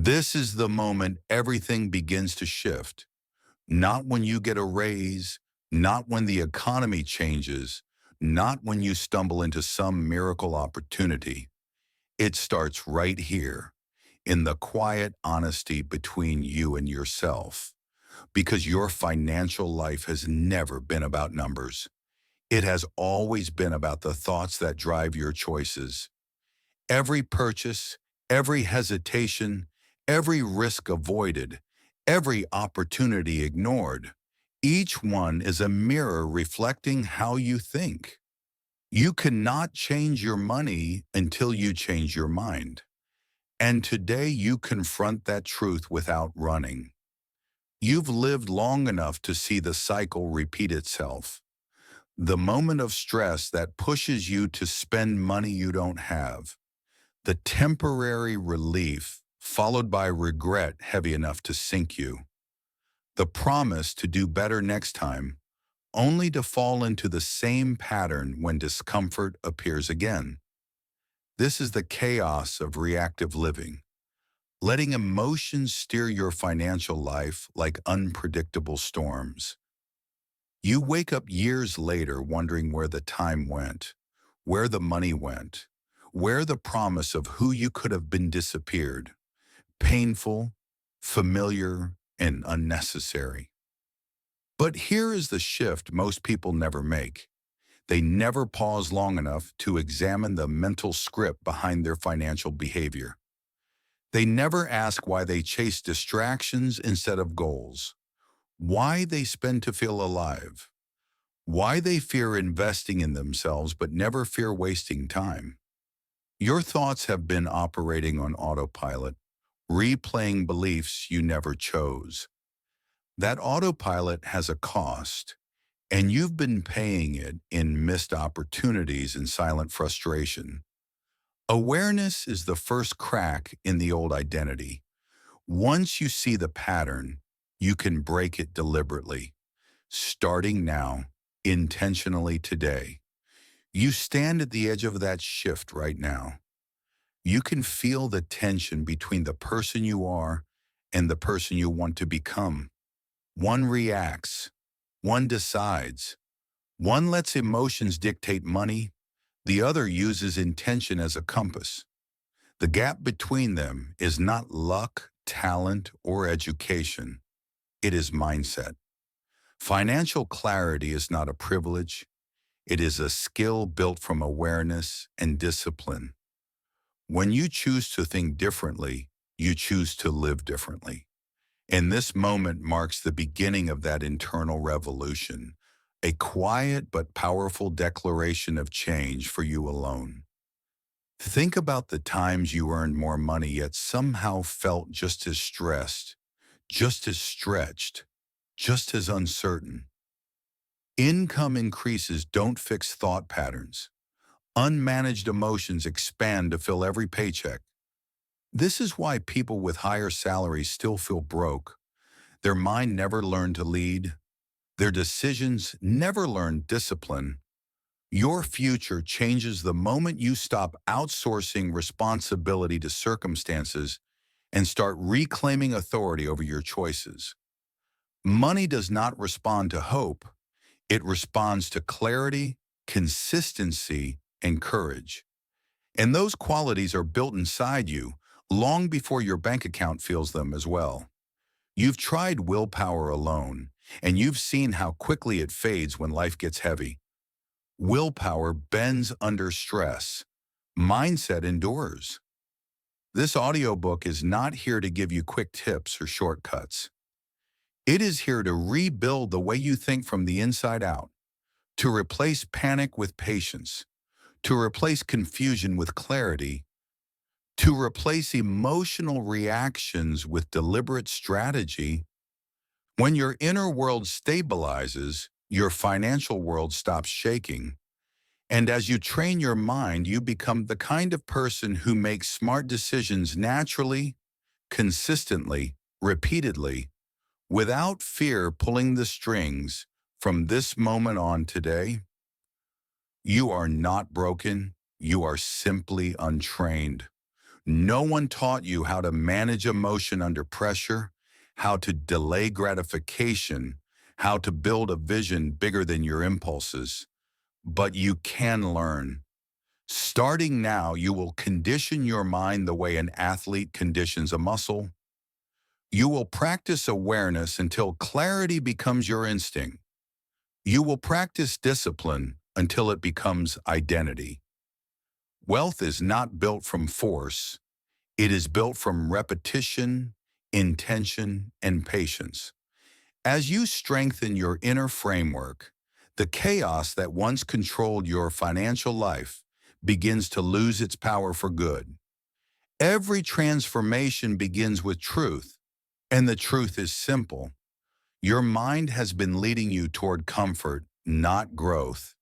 This is the moment everything begins to shift. Not when you get a raise, not when the economy changes, not when you stumble into some miracle opportunity. It starts right here, in the quiet honesty between you and yourself. Because your financial life has never been about numbers. It has always been about the thoughts that drive your choices. Every purchase, every hesitation, every risk avoided, every opportunity ignored, each one is a mirror reflecting how you think. You cannot change your money until you change your mind. And today you confront that truth without running. You've lived long enough to see the cycle repeat itself. The moment of stress that pushes you to spend money you don't have. The temporary relief followed by regret heavy enough to sink you. The promise to do better next time, only to fall into the same pattern when discomfort appears again. This is the chaos of reactive living, letting emotions steer your financial life like unpredictable storms. You wake up years later wondering where the time went, where the money went, where the promise of who you could have been disappeared. Painful, familiar, and unnecessary. But here is the shift most people never make. They never pause long enough to examine the mental script behind their financial behavior. They never ask why they chase distractions instead of goals, why they spend to feel alive, why they fear investing in themselves but never fear wasting time. Your thoughts have been operating on autopilot, replaying beliefs you never chose. That autopilot has a cost, and you've been paying it in missed opportunities and silent frustration. Awareness is the first crack in the old identity. Once you see the pattern, you can break it deliberately, starting now, intentionally today. You stand at the edge of that shift right now. You can feel the tension between the person you are and the person you want to become. One reacts, one decides, one lets emotions dictate money, the other uses intention as a compass. The gap between them is not luck, talent, or education. It is mindset. Financial clarity is not a privilege. It is a skill built from awareness and discipline. When you choose to think differently, you choose to live differently. And this moment marks the beginning of that internal revolution, a quiet but powerful declaration of change for you alone. Think about the times you earned more money yet somehow felt just as stressed, just as stretched, just as uncertain. Income increases don't fix thought patterns. Unmanaged emotions expand to fill every paycheck. This is why people with higher salaries still feel broke. Their mind never learned to lead. Their decisions never learned discipline. Your future changes the moment you stop outsourcing responsibility to circumstances and start reclaiming authority over your choices. Money does not respond to hope. It responds to clarity, consistency, and courage. And those qualities are built inside you long before your bank account feels them as well. You've tried willpower alone, and you've seen how quickly it fades when life gets heavy. Willpower bends under stress. Mindset endures. This audiobook is not here to give you quick tips or shortcuts. It is here to rebuild the way you think from the inside out, to replace panic with patience, to replace confusion with clarity, to replace emotional reactions with deliberate strategy. When your inner world stabilizes, your financial world stops shaking. And as you train your mind, you become the kind of person who makes smart decisions naturally, consistently, repeatedly, without fear pulling the strings. From this moment on today, you are not broken, you are simply untrained. No one taught you how to manage emotion under pressure, how to delay gratification, how to build a vision bigger than your impulses. But you can learn. Starting now, you will condition your mind the way an athlete conditions a muscle. You will practice awareness until clarity becomes your instinct. You will practice discipline until it becomes identity. Wealth is not built from force. It is built from repetition, intention, and patience. As you strengthen your inner framework, the chaos that once controlled your financial life begins to lose its power for good. Every transformation begins with truth, and the truth is simple. Your mind has been leading you toward comfort, not growth.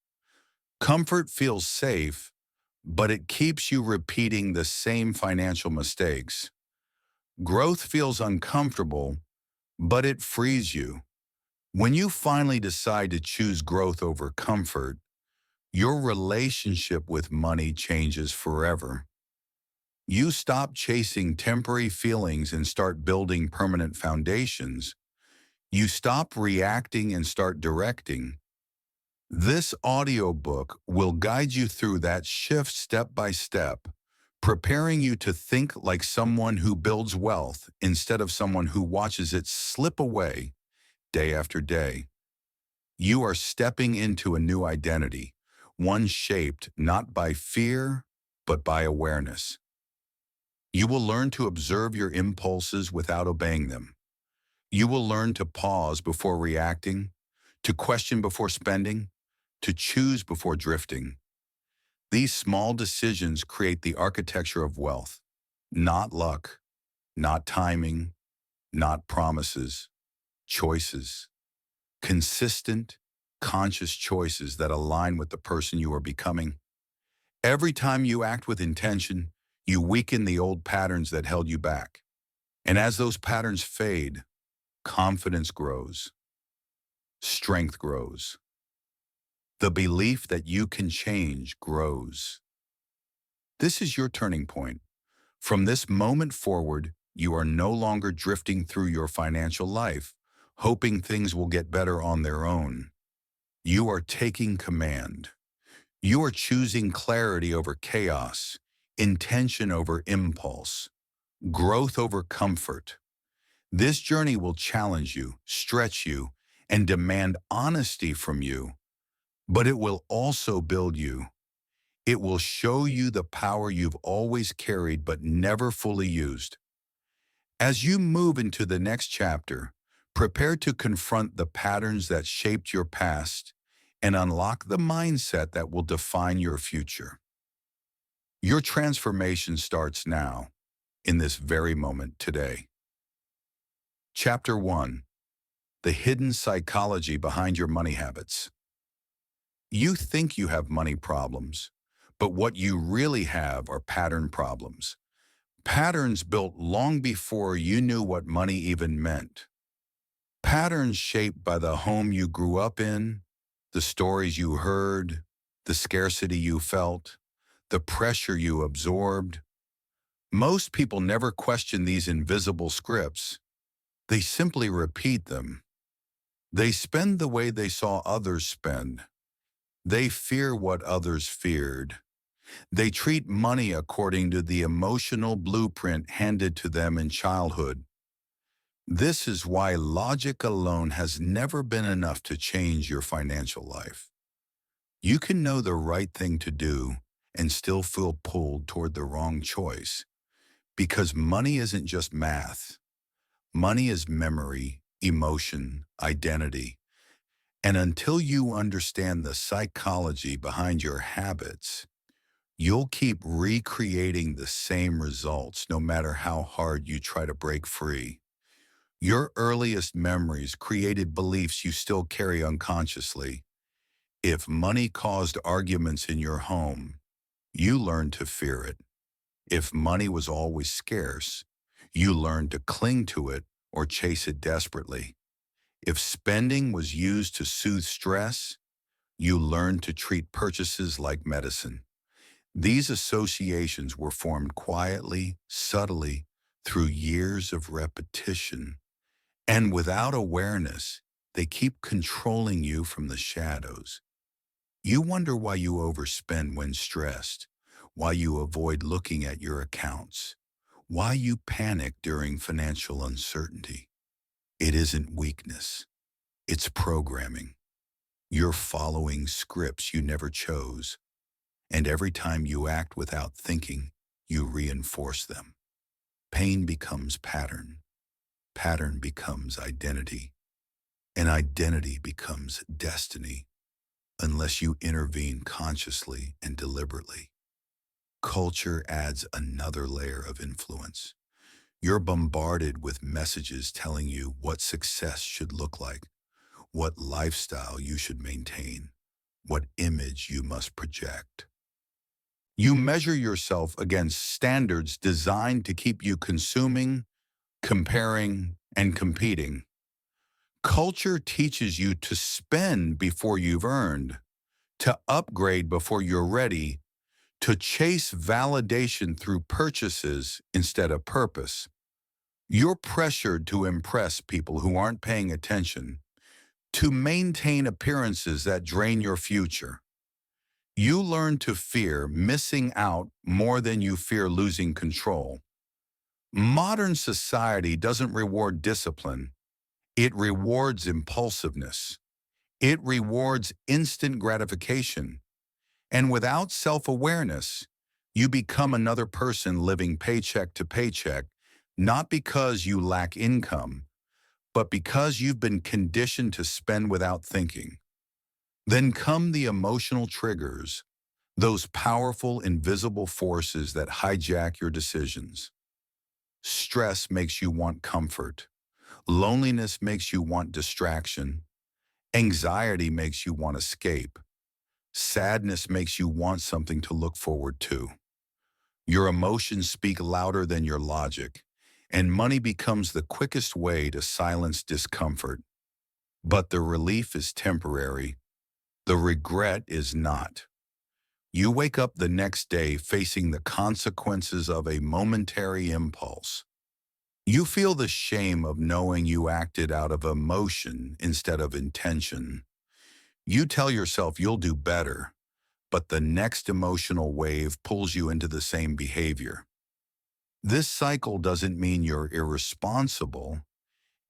Comfort feels safe, but it keeps you repeating the same financial mistakes. Growth feels uncomfortable, but it frees you. When you finally decide to choose growth over comfort, your relationship with money changes forever. You stop chasing temporary feelings and start building permanent foundations. You stop reacting and start directing. This audiobook will guide you through that shift step by step, preparing you to think like someone who builds wealth instead of someone who watches it slip away day after day. You are stepping into a new identity, one shaped not by fear, but by awareness. You will learn to observe your impulses without obeying them. You will learn to pause before reacting, to question before spending, to choose before drifting. These small decisions create the architecture of wealth, not luck, not timing, not promises, choices. Consistent, conscious choices that align with the person you are becoming. Every time you act with intention, you weaken the old patterns that held you back. And as those patterns fade, confidence grows, strength grows. The belief that you can change grows. This is your turning point. From this moment forward, you are no longer drifting through your financial life, hoping things will get better on their own. You are taking command. You are choosing clarity over chaos, intention over impulse, growth over comfort. This journey will challenge you, stretch you, and demand honesty from you, but it will also build you. It will show you the power you've always carried but never fully used. As you move into the next chapter, prepare to confront the patterns that shaped your past and unlock the mindset that will define your future. Your transformation starts now, in this very moment today. Chapter 1. The hidden psychology behind your money habits. You think you have money problems, but what you really have are pattern problems. Patterns built long before you knew what money even meant. Patterns shaped by the home you grew up in, the stories you heard, the scarcity you felt, the pressure you absorbed. Most people never question these invisible scripts. They simply repeat them. They spend the way they saw others spend. They fear what others feared. They treat money according to the emotional blueprint handed to them in childhood. This is why logic alone has never been enough to change your financial life. You can know the right thing to do and still feel pulled toward the wrong choice, because money isn't just math. Money is memory, emotion, identity. And until you understand the psychology behind your habits, you'll keep recreating the same results no matter how hard you try to break free. Your earliest memories created beliefs you still carry unconsciously. If money caused arguments in your home, you learned to fear it. If money was always scarce, you learned to cling to it or chase it desperately. If spending was used to soothe stress, you learned to treat purchases like medicine. These associations were formed quietly, subtly, through years of repetition. And without awareness, they keep controlling you from the shadows. You wonder why you overspend when stressed, why you avoid looking at your accounts, why you panic during financial uncertainty. It isn't weakness, it's programming. You're following scripts you never chose, and every time you act without thinking, you reinforce them. Pain becomes pattern, pattern becomes identity, and identity becomes destiny unless you intervene consciously and deliberately. Culture adds another layer of influence. You're bombarded with messages telling you what success should look like, what lifestyle you should maintain, what image you must project. You measure yourself against standards designed to keep you consuming, comparing, and competing. Culture teaches you to spend before you've earned, to upgrade before you're ready, to chase validation through purchases instead of purpose. You're pressured to impress people who aren't paying attention, to maintain appearances that drain your future. You learn to fear missing out more than you fear losing control. Modern society doesn't reward discipline. It rewards impulsiveness. It rewards instant gratification. And without self-awareness, you become another person living paycheck to paycheck, not because you lack income, but because you've been conditioned to spend without thinking. Then come the emotional triggers, those powerful, invisible forces that hijack your decisions. Stress makes you want comfort. Loneliness makes you want distraction. Anxiety makes you want escape. Sadness makes you want something to look forward to. Your emotions speak louder than your logic, and money becomes the quickest way to silence discomfort. But the relief is temporary. The regret is not. You wake up the next day facing the consequences of a momentary impulse. You feel the shame of knowing you acted out of emotion instead of intention. You tell yourself you'll do better, but the next emotional wave pulls you into the same behavior. This cycle doesn't mean you're irresponsible.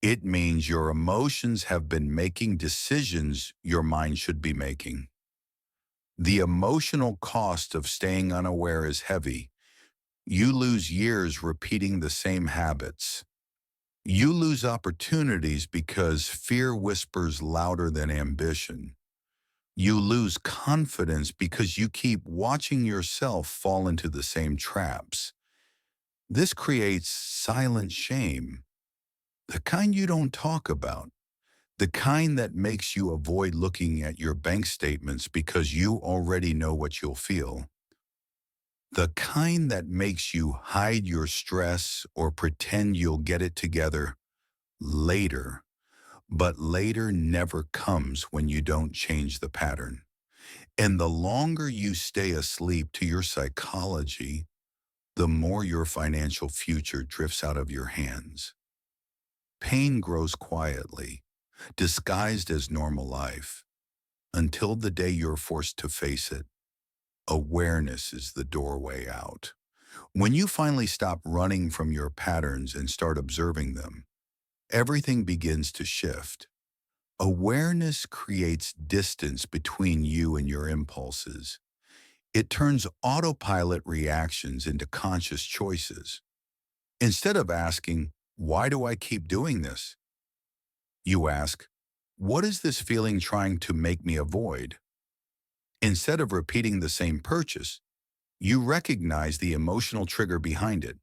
It means your emotions have been making decisions your mind should be making. The emotional cost of staying unaware is heavy. You lose years repeating the same habits. You lose opportunities because fear whispers louder than ambition. You lose confidence because you keep watching yourself fall into the same traps. This creates silent shame, the kind you don't talk about, the kind that makes you avoid looking at your bank statements because you already know what you'll feel, the kind that makes you hide your stress or pretend you'll get it together later. But later never comes when you don't change the pattern. And the longer you stay asleep to your psychology, the more your financial future drifts out of your hands. Pain grows quietly, disguised as normal life, until the day you're forced to face it. Awareness is the doorway out. When you finally stop running from your patterns and start observing them, everything begins to shift. Awareness creates distance between you and your impulses. It turns autopilot reactions into conscious choices. Instead of asking, "Why do I keep doing this?" you ask, "What is this feeling trying to make me avoid?" Instead of repeating the same purchase, you recognize the emotional trigger behind it.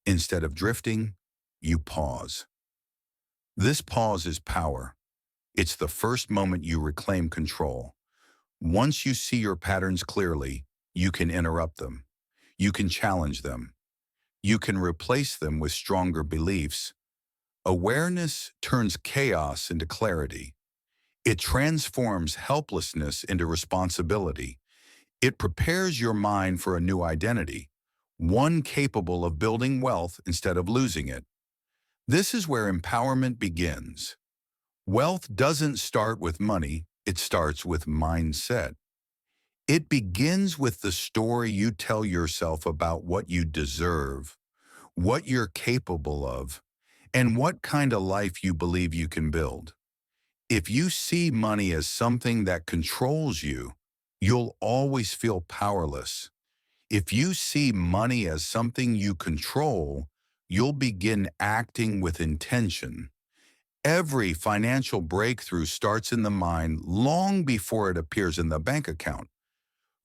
Instead of drifting, you pause. This pause is power. It's the first moment you reclaim control. Once you see your patterns clearly, you can interrupt them. You can challenge them. You can replace them with stronger beliefs. Awareness turns chaos into clarity. It transforms helplessness into responsibility. It prepares your mind for a new identity, one capable of building wealth instead of losing it. This is where empowerment begins. Wealth doesn't start with money, it starts with mindset. It begins with the story you tell yourself about what you deserve, what you're capable of, and what kind of life you believe you can build. If you see money as something that controls you, you'll always feel powerless. If you see money as something you control, you'll begin acting with intention. Every financial breakthrough starts in the mind long before it appears in the bank account.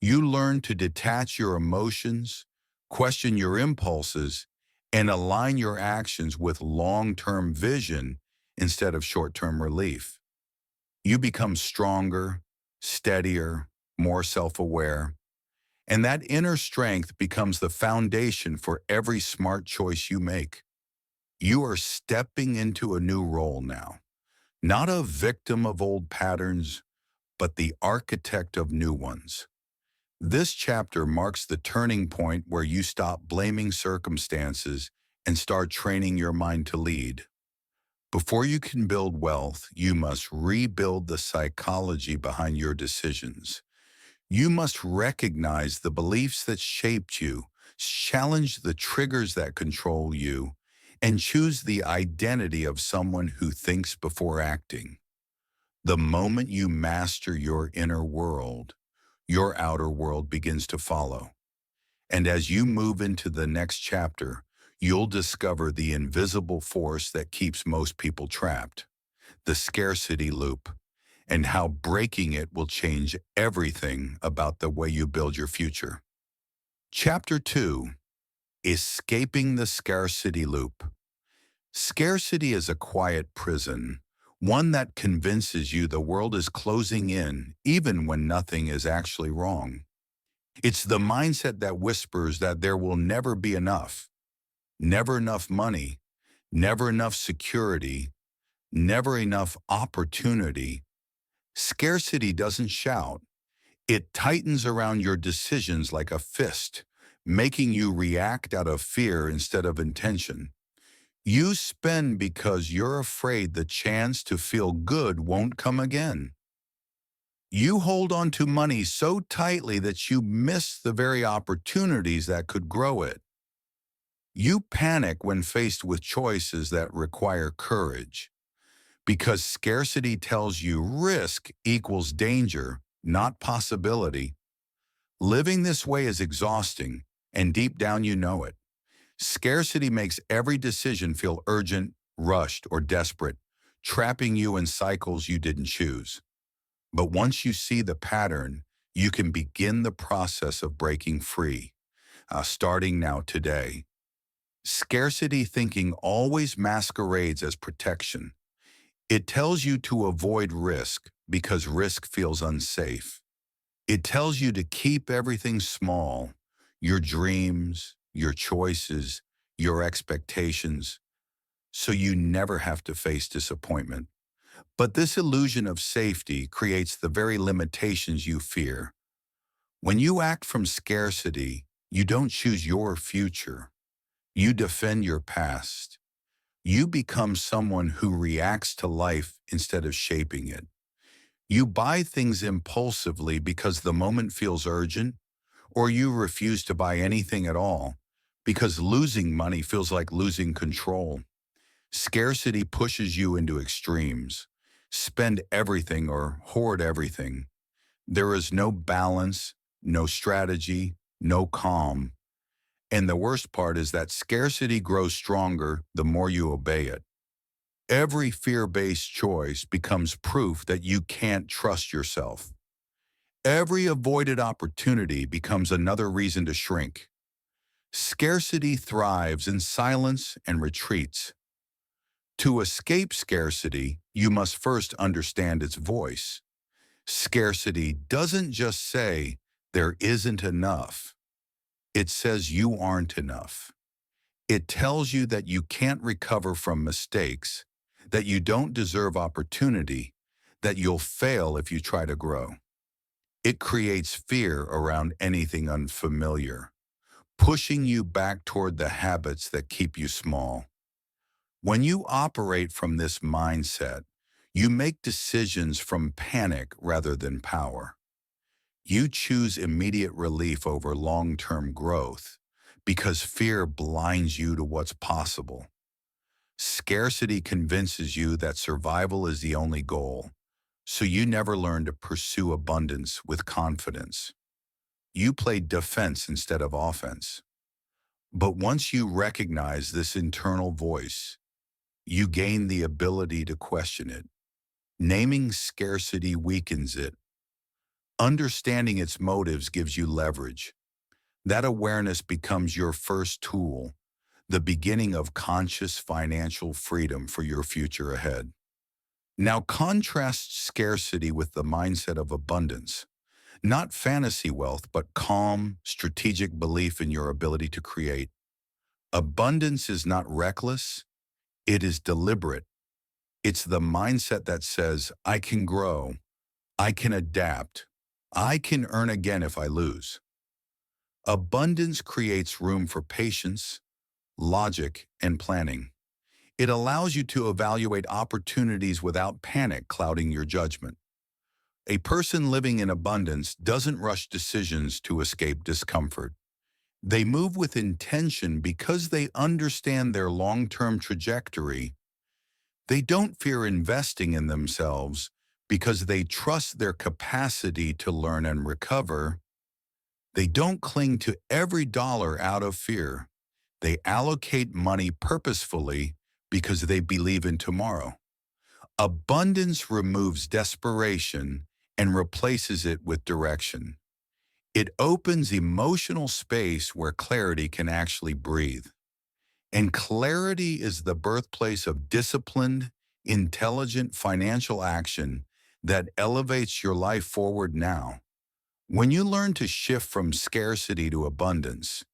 You learn to detach your emotions, question your impulses, and align your actions with long-term vision instead of short-term relief. You become stronger, steadier, more self-aware, and that inner strength becomes the foundation for every smart choice you make. You are stepping into a new role now, not a victim of old patterns, but the architect of new ones. This chapter marks the turning point where you stop blaming circumstances and start training your mind to lead. Before you can build wealth, you must rebuild the psychology behind your decisions. You must recognize the beliefs that shaped you, challenge the triggers that control you, and choose the identity of someone who thinks before acting. The moment you master your inner world, your outer world begins to follow. And as you move into the next chapter, you'll discover the invisible force that keeps most people trapped, the scarcity loop, and how breaking it will change everything about the way you build your future. Chapter 2, Escaping the Scarcity Loop. Scarcity is a quiet prison, one that convinces you the world is closing in even when nothing is actually wrong. It's the mindset that whispers that there will never enough money, never enough security, never enough opportunity. Scarcity doesn't shout. It tightens around your decisions like a fist, making you react out of fear instead of intention. You spend because you're afraid the chance to feel good won't come again. You hold on to money so tightly that you miss the very opportunities that could grow it. You panic when faced with choices that require courage, because scarcity tells you risk equals danger, not possibility. Living this way is exhausting, and deep down you know it. Scarcity makes every decision feel urgent, rushed, or desperate, trapping you in cycles you didn't choose. But once you see the pattern, you can begin the process of breaking free, starting now today. Scarcity thinking always masquerades as protection. It tells you to avoid risk because risk feels unsafe. It tells you to keep everything small, your dreams, your choices, your expectations, so you never have to face disappointment. But this illusion of safety creates the very limitations you fear. When you act from scarcity, you don't choose your future. You defend your past. You become someone who reacts to life instead of shaping it. You buy things impulsively because the moment feels urgent, or you refuse to buy anything at all because losing money feels like losing control. Scarcity pushes you into extremes. Spend everything or hoard everything. There is no balance, no strategy, no calm. And the worst part is that scarcity grows stronger the more you obey it. Every fear-based choice becomes proof that you can't trust yourself. Every avoided opportunity becomes another reason to shrink. Scarcity thrives in silence and retreats. To escape scarcity, you must first understand its voice. Scarcity doesn't just say, there isn't enough. It says you aren't enough. It tells you that you can't recover from mistakes, that you don't deserve opportunity, that you'll fail if you try to grow. It creates fear around anything unfamiliar, pushing you back toward the habits that keep you small. When you operate from this mindset, you make decisions from panic rather than power. You choose immediate relief over long-term growth because fear blinds you to what's possible. Scarcity convinces you that survival is the only goal, so you never learn to pursue abundance with confidence. You play defense instead of offense. But once you recognize this internal voice, you gain the ability to question it. Naming scarcity weakens it. Understanding its motives gives you leverage. That awareness becomes your first tool, the beginning of conscious financial freedom for your future ahead. Now contrast scarcity with the mindset of abundance. Not fantasy wealth, but calm, strategic belief in your ability to create. Abundance is not reckless, it is deliberate. It's the mindset that says, I can grow, I can adapt, I can earn again if I lose. Abundance creates room for patience, logic, and planning. It allows you to evaluate opportunities without panic clouding your judgment. A person living in abundance doesn't rush decisions to escape discomfort. They move with intention because they understand their long-term trajectory. They don't fear investing in themselves because they trust their capacity to learn and recover. They don't cling to every dollar out of fear. They allocate money purposefully because they believe in tomorrow. Abundance removes desperation and replaces it with direction. It opens emotional space where clarity can actually breathe. And clarity is the birthplace of disciplined, intelligent financial action that elevates your life forward now. When you learn to shift from scarcity to abundance,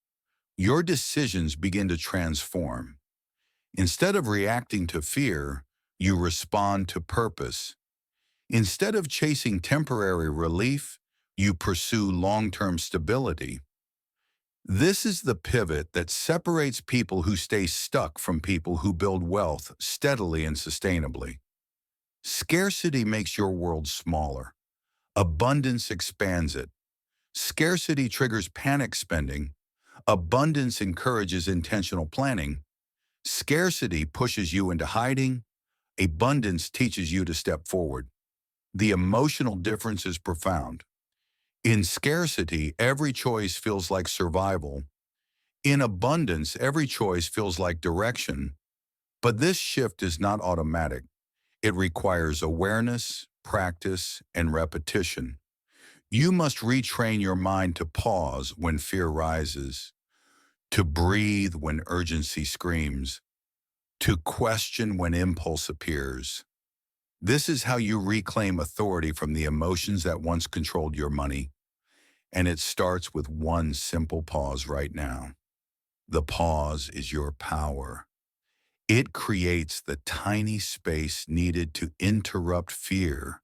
your decisions begin to transform. Instead of reacting to fear, you respond to purpose. Instead of chasing temporary relief, you pursue long-term stability. This is the pivot that separates people who stay stuck from people who build wealth steadily and sustainably. Scarcity makes your world smaller. Abundance expands it. Scarcity triggers panic spending. Abundance encourages intentional planning. Scarcity pushes you into hiding. Abundance teaches you to step forward. The emotional difference is profound. In scarcity, every choice feels like survival. In abundance, every choice feels like direction. But this shift is not automatic. It requires awareness, practice, and repetition. You must retrain your mind to pause when fear rises, to breathe when urgency screams, to question when impulse appears. This is how you reclaim authority from the emotions that once controlled your money. And it starts with one simple pause right now. The pause is your power. It creates the tiny space needed to interrupt fear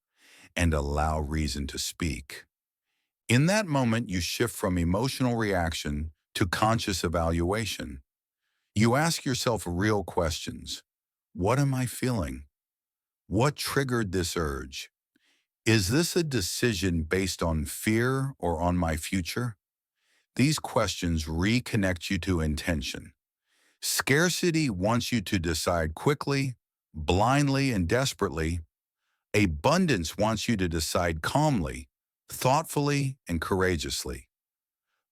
and allow reason to speak. In that moment, you shift from emotional reaction to conscious evaluation. You ask yourself real questions. What am I feeling? What triggered this urge? Is this a decision based on fear or on my future? These questions reconnect you to intention. Scarcity wants you to decide quickly, blindly, and desperately. Abundance wants you to decide calmly, thoughtfully, and courageously.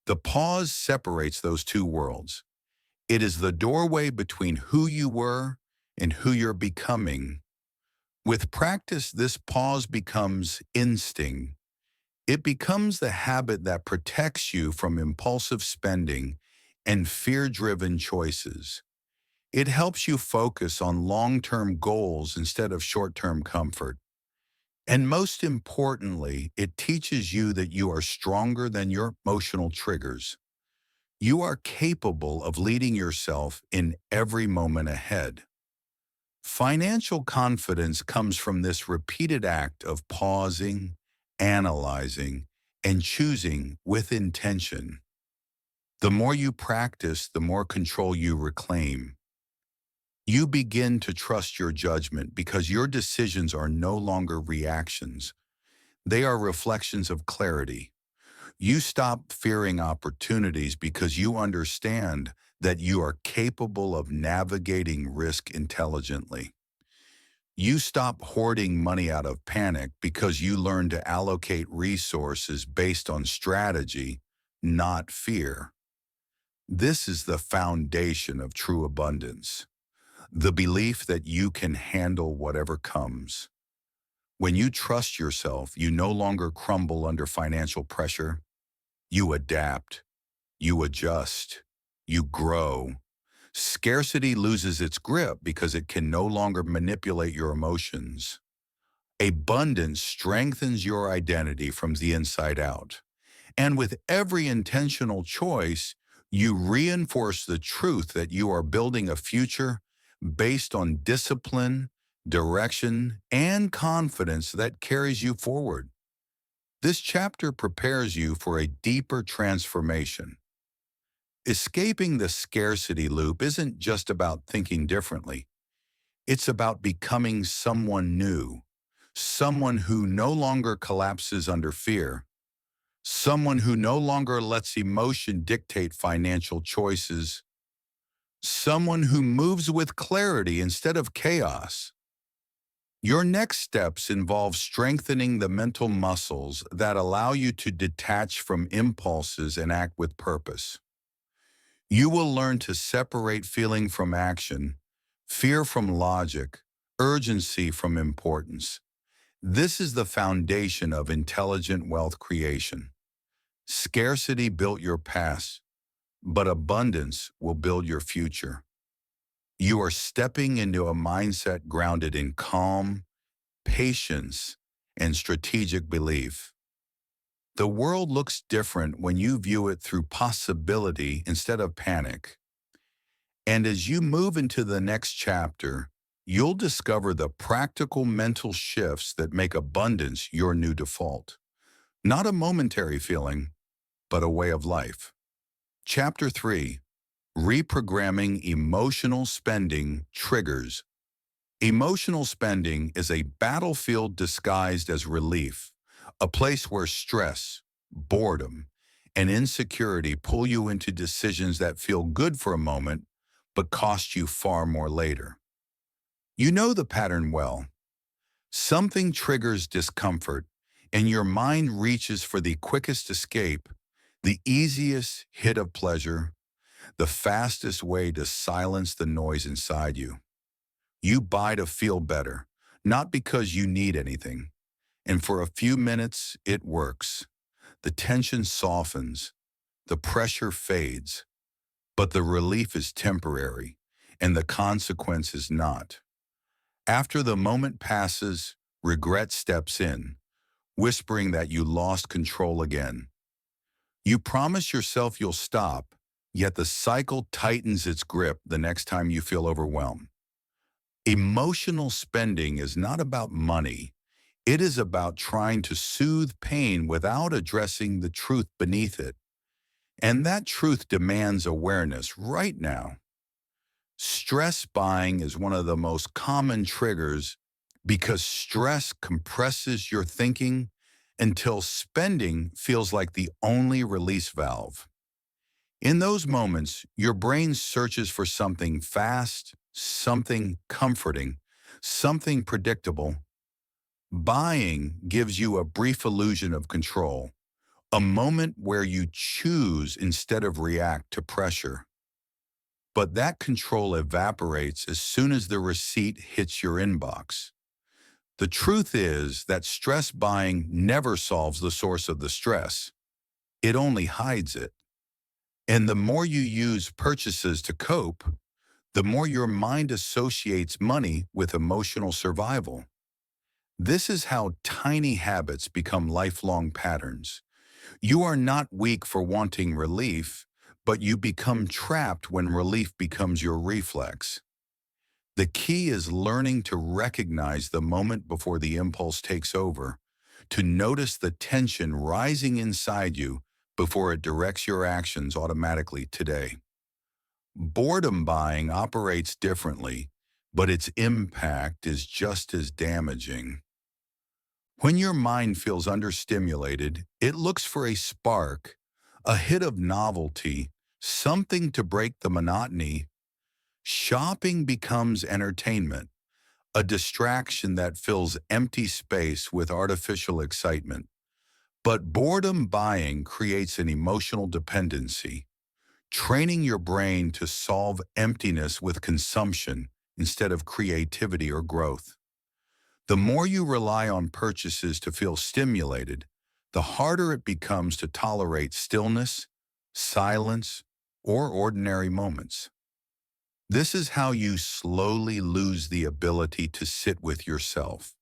The pause separates those two worlds. It is the doorway between who you were and who you're becoming. With practice, this pause becomes instinct. It becomes the habit that protects you from impulsive spending and fear-driven choices. It helps you focus on long-term goals instead of short-term comfort. And most importantly, it teaches you that you are stronger than your emotional triggers. You are capable of leading yourself in every moment ahead. Financial confidence comes from this repeated act of pausing, analyzing, and choosing with intention. The more you practice, the more control you reclaim. You begin to trust your judgment because your decisions are no longer reactions. They are reflections of clarity. You stop fearing opportunities because you understand that you are capable of navigating risk intelligently. You stop hoarding money out of panic because you learn to allocate resources based on strategy, not fear. This is the foundation of true abundance, the belief that you can handle whatever comes. When you trust yourself, you no longer crumble under financial pressure. You adapt, you adjust, you grow. Scarcity loses its grip because it can no longer manipulate your emotions. Abundance strengthens your identity from the inside out. And with every intentional choice, you reinforce the truth that you are building a future based on discipline, direction, and confidence that carries you forward. This chapter prepares you for a deeper transformation. Escaping the scarcity loop isn't just about thinking differently. It's about becoming someone new, someone who no longer collapses under fear, someone who no longer lets emotion dictate financial choices, someone who moves with clarity instead of chaos. Your next steps involve strengthening the mental muscles that allow you to detach from impulses and act with purpose. You will learn to separate feeling from action, fear from logic, urgency from importance. This is the foundation of intelligent wealth creation. Scarcity built your past, but abundance will build your future. You are stepping into a mindset grounded in calm, patience, and strategic belief. The world looks different when you view it through possibility instead of panic. And as you move into the next chapter, you'll discover the practical mental shifts that make abundance your new default. Not a momentary feeling, but a way of life. Chapter 3: Reprogramming Emotional Spending Triggers. Emotional spending is a battlefield disguised as relief, a place where stress, boredom, and insecurity pull you into decisions that feel good for a moment but cost you far more later. You know the pattern well. Something triggers discomfort, and your mind reaches for the quickest escape, the easiest hit of pleasure, the fastest way to silence the noise inside you. You buy to feel better, not because you need anything. And for a few minutes, it works. The tension softens, the pressure fades, but the relief is temporary, and the consequence is not. After the moment passes, regret steps in, whispering that you lost control again. You promise yourself you'll stop, yet the cycle tightens its grip the next time you feel overwhelmed. Emotional spending is not about money. It is about trying to soothe pain without addressing the truth beneath it. And that truth demands awareness right now. Stress buying is one of the most common triggers because stress compresses your thinking until spending feels like the only release valve. In those moments, your brain searches for something fast, something comforting, something predictable. Buying gives you a brief illusion of control, a moment where you choose instead of react to pressure. But that control evaporates as soon as the receipt hits your inbox. The truth is that stress buying never solves the source of the stress. It only hides it. And the more you use purchases to cope, the more your mind associates money with emotional survival. This is how tiny habits become lifelong patterns. You are not weak for wanting relief, but you become trapped when relief becomes your reflex. The key is learning to recognize the moment before the impulse takes over, to notice the tension rising inside you before it directs your actions automatically today. Boredom buying operates differently, but its impact is just as damaging. When your mind feels understimulated, it looks for a spark, a hit of novelty, something to break the monotony. Shopping becomes entertainment, a distraction that fills empty space with artificial excitement. But boredom buying creates an emotional dependency, training your brain to solve emptiness with consumption instead of creativity or growth. The more you rely on purchases to feel stimulated, the harder it becomes to tolerate stillness, silence, or ordinary moments. This is how you slowly lose the ability to sit with yourself.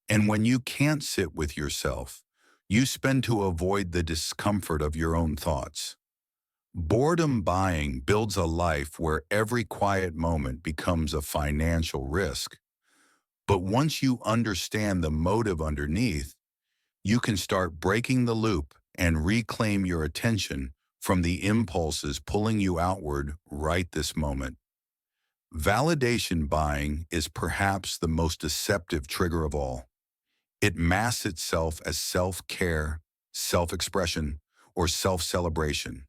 And when you can't sit with yourself, you spend to avoid the discomfort of your own thoughts. Boredom buying builds a life where every quiet moment becomes a financial risk. But once you understand the motive underneath, you can start breaking the loop and reclaim your attention from the impulses pulling you outward right this moment. Validation buying is perhaps the most deceptive trigger of all. It masks itself as self-care, self-expression, or self-celebration.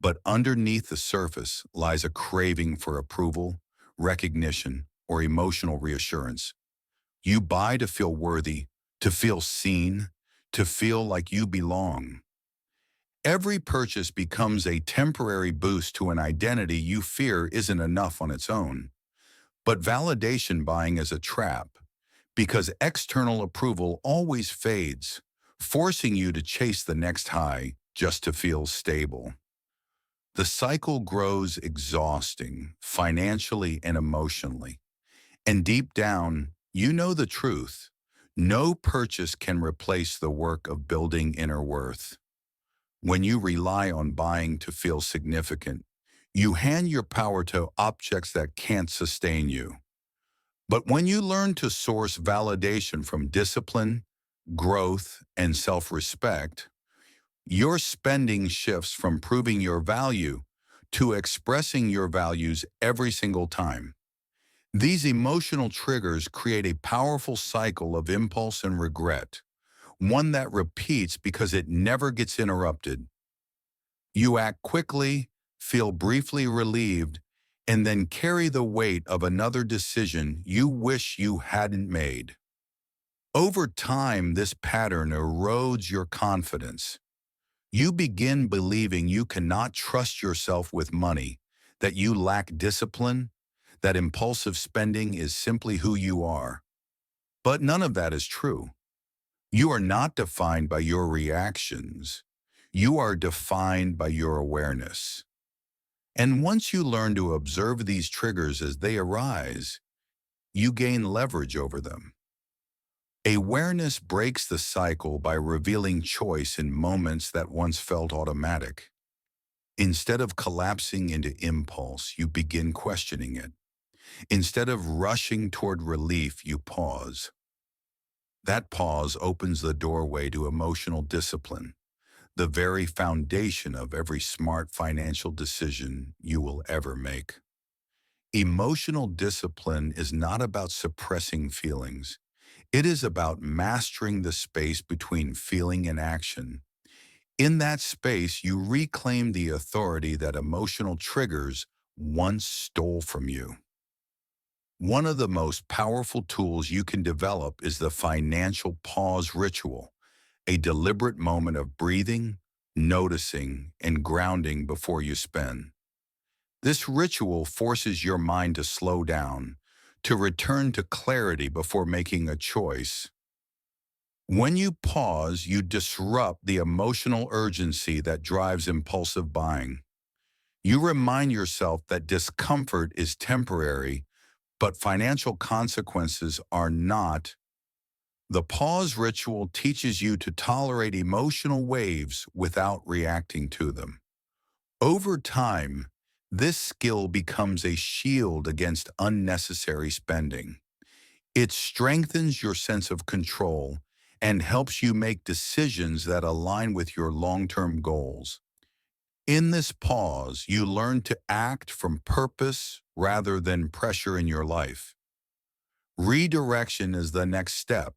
But underneath the surface lies a craving for approval, recognition, or emotional reassurance. You buy to feel worthy, to feel seen, to feel like you belong. Every purchase becomes a temporary boost to an identity you fear isn't enough on its own. But validation buying is a trap, because external approval always fades, forcing you to chase the next high just to feel stable. The cycle grows exhausting, financially and emotionally. And deep down, you know the truth. No purchase can replace the work of building inner worth. When you rely on buying to feel significant, you hand your power to objects that can't sustain you. But when you learn to source validation from discipline, growth, and self-respect, your spending shifts from proving your value to expressing your values every single time. These emotional triggers create a powerful cycle of impulse and regret, one that repeats because it never gets interrupted. You act quickly, feel briefly relieved, and then carry the weight of another decision you wish you hadn't made. Over time, this pattern erodes your confidence. You begin believing you cannot trust yourself with money, that you lack discipline, that impulsive spending is simply who you are. But none of that is true. You are not defined by your reactions. You are defined by your awareness. And once you learn to observe these triggers as they arise, you gain leverage over them. Awareness breaks the cycle by revealing choice in moments that once felt automatic. Instead of collapsing into impulse, you begin questioning it. Instead of rushing toward relief, you pause. That pause opens the doorway to emotional discipline, the very foundation of every smart financial decision you will ever make. Emotional discipline is not about suppressing feelings. It is about mastering the space between feeling and action. In that space, you reclaim the authority that emotional triggers once stole from you. One of the most powerful tools you can develop is the financial pause ritual, a deliberate moment of breathing, noticing, and grounding before you spend. This ritual forces your mind to slow down, to return to clarity before making a choice. When you pause, you disrupt the emotional urgency that drives impulsive buying. You remind yourself that discomfort is temporary, but financial consequences are not. The pause ritual teaches you to tolerate emotional waves without reacting to them. Over time, this skill becomes a shield against unnecessary spending. It strengthens your sense of control and helps you make decisions that align with your long-term goals. In this pause, you learn to act from purpose rather than pressure in your life. Redirection is the next step,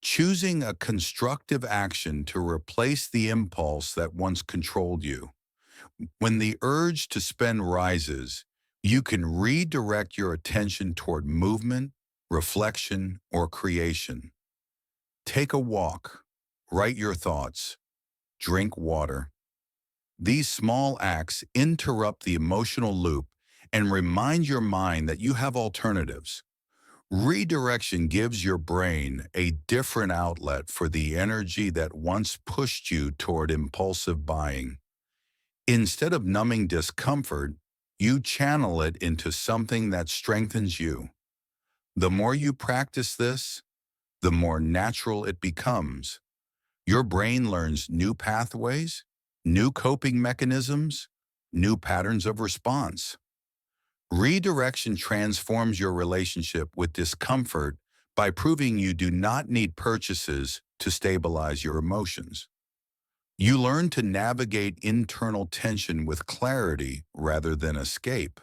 choosing a constructive action to replace the impulse that once controlled you. When the urge to spend rises, you can redirect your attention toward movement, reflection, or creation. Take a walk, write your thoughts, drink water. These small acts interrupt the emotional loop and remind your mind that you have alternatives. Redirection gives your brain a different outlet for the energy that once pushed you toward impulsive buying. Instead of numbing discomfort, you channel it into something that strengthens you. The more you practice this, the more natural it becomes. Your brain learns new pathways, new coping mechanisms, new patterns of response. Redirection transforms your relationship with discomfort by proving you do not need purchases to stabilize your emotions. You learn to navigate internal tension with clarity rather than escape,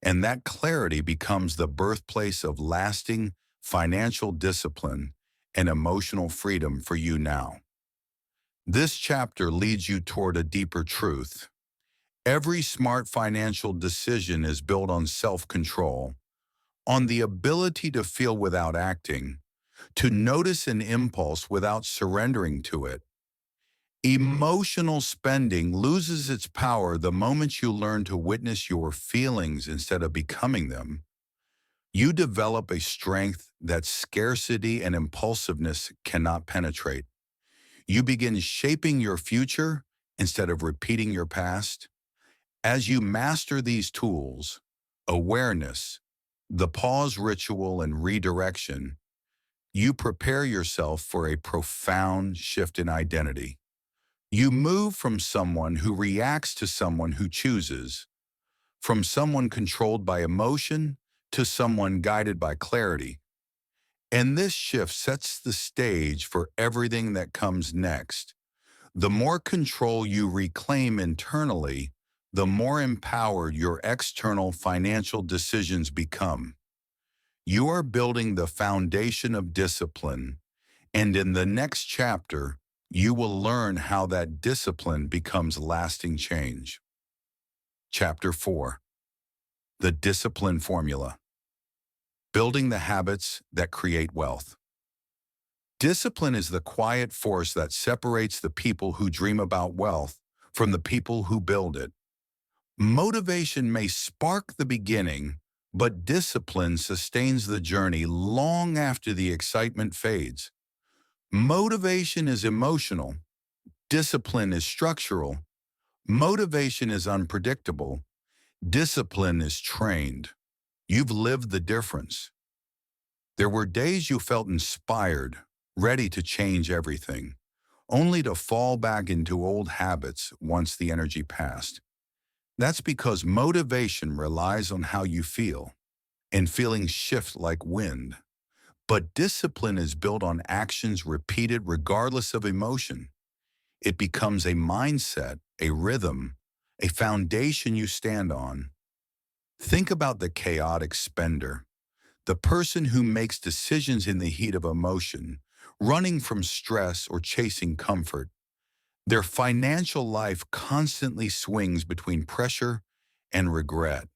and that clarity becomes the birthplace of lasting financial discipline and emotional freedom for you now. This chapter leads you toward a deeper truth. Every smart financial decision is built on self-control, on the ability to feel without acting, to notice an impulse without surrendering to it. Emotional spending loses its power the moment you learn to witness your feelings instead of becoming them. You develop a strength that scarcity and impulsiveness cannot penetrate. You begin shaping your future instead of repeating your past. As you master these tools, awareness, the pause ritual, and redirection, you prepare yourself for a profound shift in identity. You move from someone who reacts to someone who chooses, from someone controlled by emotion to someone guided by clarity. And this shift sets the stage for everything that comes next. The more control you reclaim internally, the more empowered your external financial decisions become. You are building the foundation of discipline, and in the next chapter, you will learn how that discipline becomes lasting change. Chapter 4. The Discipline Formula. Building the habits that create wealth. Discipline is the quiet force that separates the people who dream about wealth from the people who build it. Motivation may spark the beginning, but discipline sustains the journey long after the excitement fades. Motivation is emotional. Discipline is structural. Motivation is unpredictable. Discipline is trained. You've lived the difference. There were days you felt inspired, ready to change everything, only to fall back into old habits once the energy passed. That's because motivation relies on how you feel, and feelings shift like wind. But discipline is built on actions repeated regardless of emotion. It becomes a mindset, a rhythm, a foundation you stand on. Think about the chaotic spender, the person who makes decisions in the heat of emotion, running from stress or chasing comfort. Their financial life constantly swings between pressure and regret.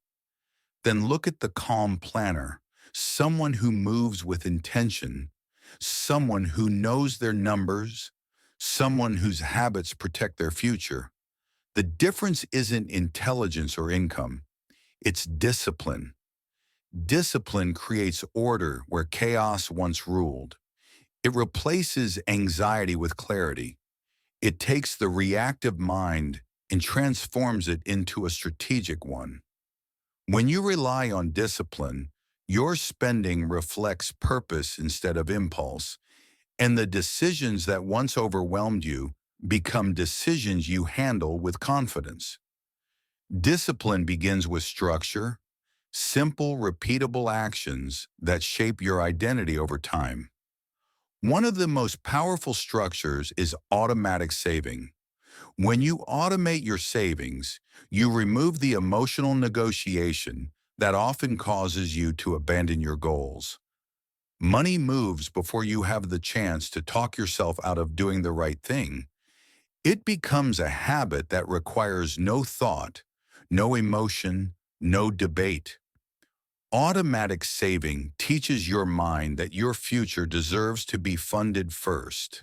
Then look at the calm planner, someone who moves with intention, someone who knows their numbers, someone whose habits protect their future. The difference isn't intelligence or income, it's discipline. Discipline creates order where chaos once ruled. It replaces anxiety with clarity. It takes the reactive mind and transforms it into a strategic one. When you rely on discipline, your spending reflects purpose instead of impulse, and the decisions that once overwhelmed you become decisions you handle with confidence. Discipline begins with structure, simple, repeatable actions that shape your identity over time. One of the most powerful structures is automatic saving. When you automate your savings, you remove the emotional negotiation that often causes you to abandon your goals. Money moves before you have the chance to talk yourself out of doing the right thing. It becomes a habit that requires no thought, no emotion, no debate. Automatic saving teaches your mind that your future deserves to be funded first.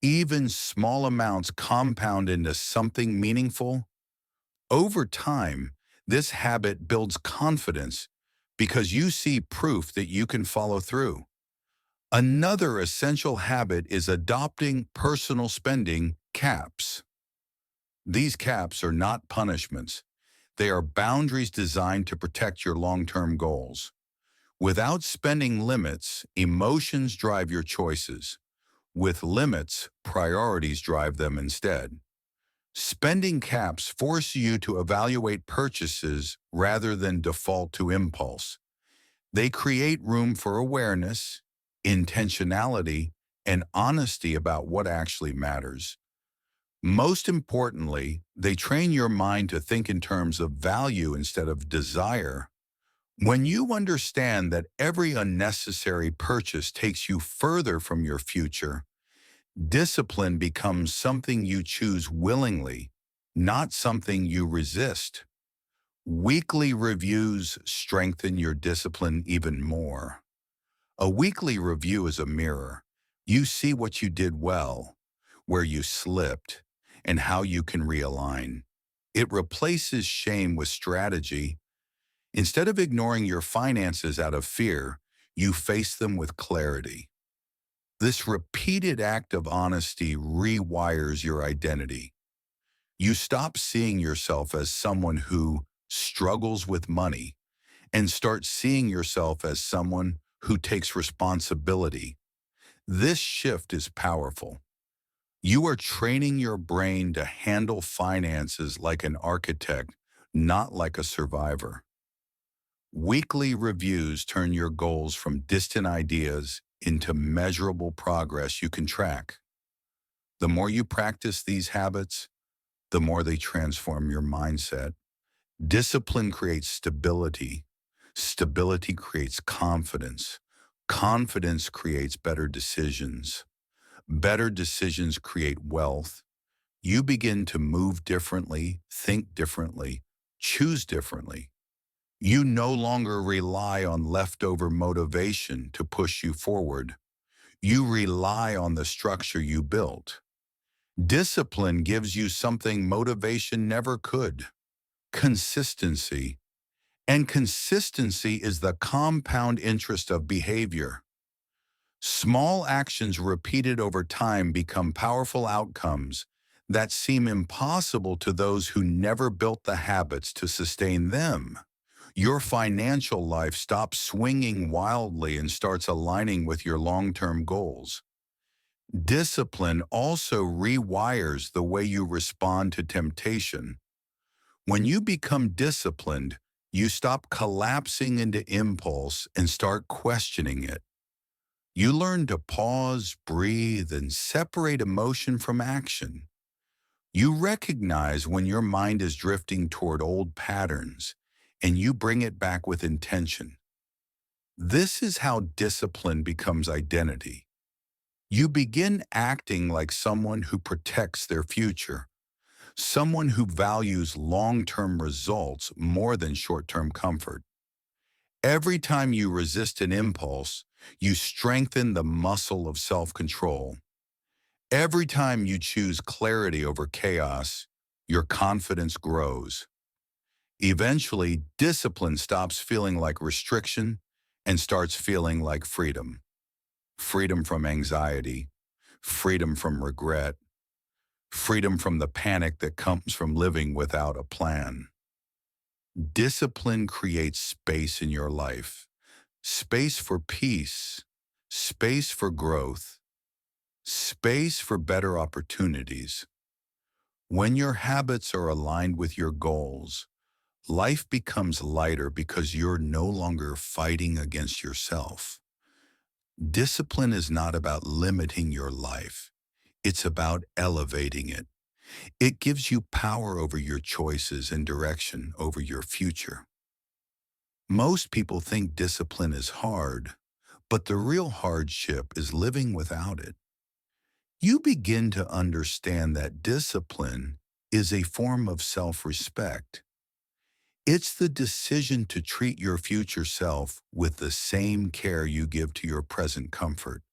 Even small amounts compound into something meaningful. Over time, this habit builds confidence because you see proof that you can follow through. Another essential habit is adopting personal spending caps. These caps are not punishments. They are boundaries designed to protect your long-term goals. Without spending limits, emotions drive your choices. With limits, priorities drive them instead. Spending caps force you to evaluate purchases rather than default to impulse. They create room for awareness, intentionality, and honesty about what actually matters. Most importantly, they train your mind to think in terms of value instead of desire. When you understand that every unnecessary purchase takes you further from your future, discipline becomes something you choose willingly, not something you resist. Weekly reviews strengthen your discipline even more. A weekly review is a mirror. You see what you did well, where you slipped, and how you can realign. It replaces shame with strategy. Instead of ignoring your finances out of fear, you face them with clarity. This repeated act of honesty rewires your identity. You stop seeing yourself as someone who struggles with money and start seeing yourself as someone who takes responsibility. This shift is powerful. You are training your brain to handle finances like an architect, not like a survivor. Weekly reviews turn your goals from distant ideas into measurable progress you can track. The more you practice these habits, the more they transform your mindset. Discipline creates stability. Stability creates confidence. Confidence creates better decisions. Better decisions create wealth. You begin to move differently, think differently, choose differently. You no longer rely on leftover motivation to push you forward. You rely on the structure you built. Discipline gives you something motivation never could: consistency. And consistency is the compound interest of behavior. Small actions repeated over time become powerful outcomes that seem impossible to those who never built the habits to sustain them. Your financial life stops swinging wildly and starts aligning with your long-term goals. Discipline also rewires the way you respond to temptation. When you become disciplined, you stop collapsing into impulse and start questioning it. You learn to pause, breathe, and separate emotion from action. You recognize when your mind is drifting toward old patterns, and you bring it back with intention. This is how discipline becomes identity. You begin acting like someone who protects their future, someone who values long-term results more than short-term comfort. Every time you resist an impulse, you strengthen the muscle of self-control. Every time you choose clarity over chaos, your confidence grows. Eventually, discipline stops feeling like restriction and starts feeling like freedom. Freedom from anxiety, freedom from regret, freedom from the panic that comes from living without a plan. Discipline creates space in your life. Space for peace, space for growth, space for better opportunities. When your habits are aligned with your goals, life becomes lighter because you're no longer fighting against yourself. Discipline is not about limiting your life. It's about elevating it. It gives you power over your choices and direction over your future. Most people think discipline is hard, but the real hardship is living without it. You begin to understand that discipline is a form of self-respect. It's the decision to treat your future self with the same care you give to your present comfort.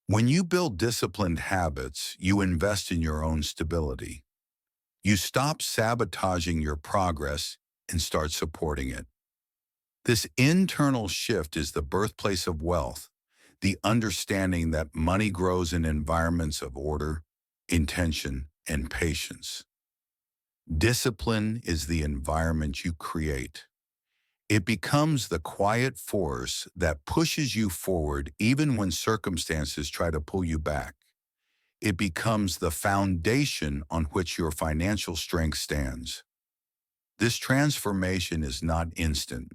When you build disciplined habits, you invest in your own stability. You stop sabotaging your progress and start supporting it. This internal shift is the birthplace of wealth, the understanding that money grows in environments of order, intention, and patience. Discipline is the environment you create. It becomes the quiet force that pushes you forward even when circumstances try to pull you back. It becomes the foundation on which your financial strength stands. This transformation is not instant.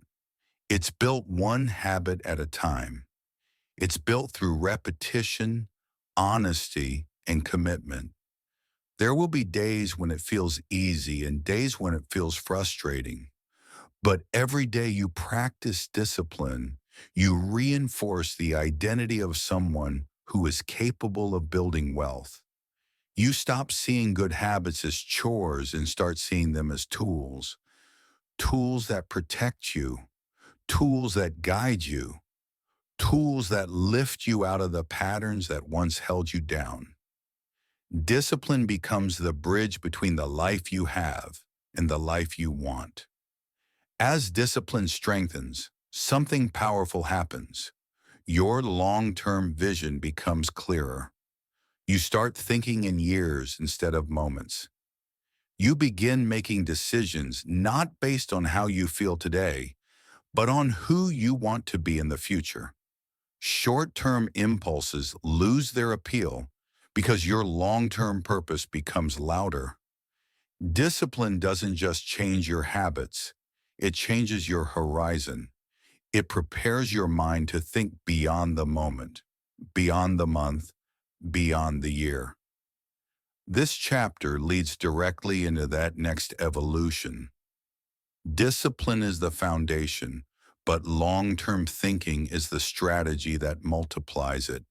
It's built one habit at a time. It's built through repetition, honesty, and commitment. There will be days when it feels easy and days when it feels frustrating. But every day you practice discipline, you reinforce the identity of someone who is capable of building wealth. You stop seeing good habits as chores and start seeing them as tools. Tools that protect you, tools that guide you, tools that lift you out of the patterns that once held you down. Discipline becomes the bridge between the life you have and the life you want. As discipline strengthens, something powerful happens. Your long-term vision becomes clearer. You start thinking in years instead of moments. You begin making decisions not based on how you feel today, but on who you want to be in the future. Short-term impulses lose their appeal because your long-term purpose becomes louder. Discipline doesn't just change your habits, it changes your horizon. It prepares your mind to think beyond the moment, beyond the month, beyond the year. This chapter leads directly into that next evolution. Discipline is the foundation, but long-term thinking is the strategy that multiplies it.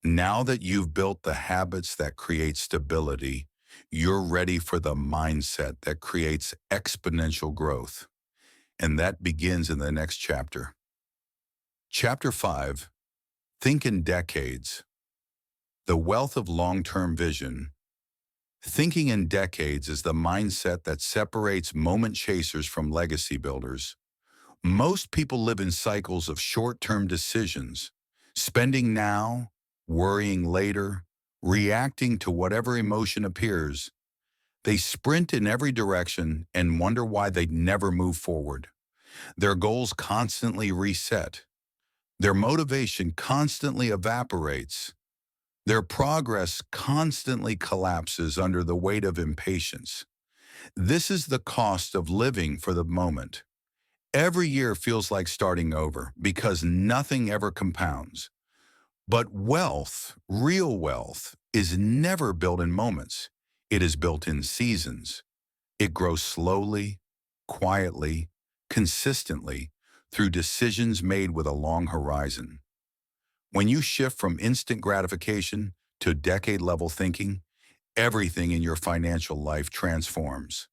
Now that you've built the habits that create stability, you're ready for the mindset that creates exponential growth. And that begins in the next chapter. Chapter 5, Think in Decades. The wealth of long-term vision. Thinking in decades is the mindset that separates moment chasers from legacy builders. Most people live in cycles of short-term decisions, spending now, worrying later, reacting to whatever emotion appears. They sprint in every direction and wonder why they never move forward. Their goals constantly reset. Their motivation constantly evaporates. Their progress constantly collapses under the weight of impatience. This is the cost of living for the moment. Every year feels like starting over because nothing ever compounds. But wealth, real wealth, is never built in moments. It is built in seasons. It grows slowly, quietly, consistently, through decisions made with a long horizon. When you shift from instant gratification to decade-level thinking, everything in your financial life transforms.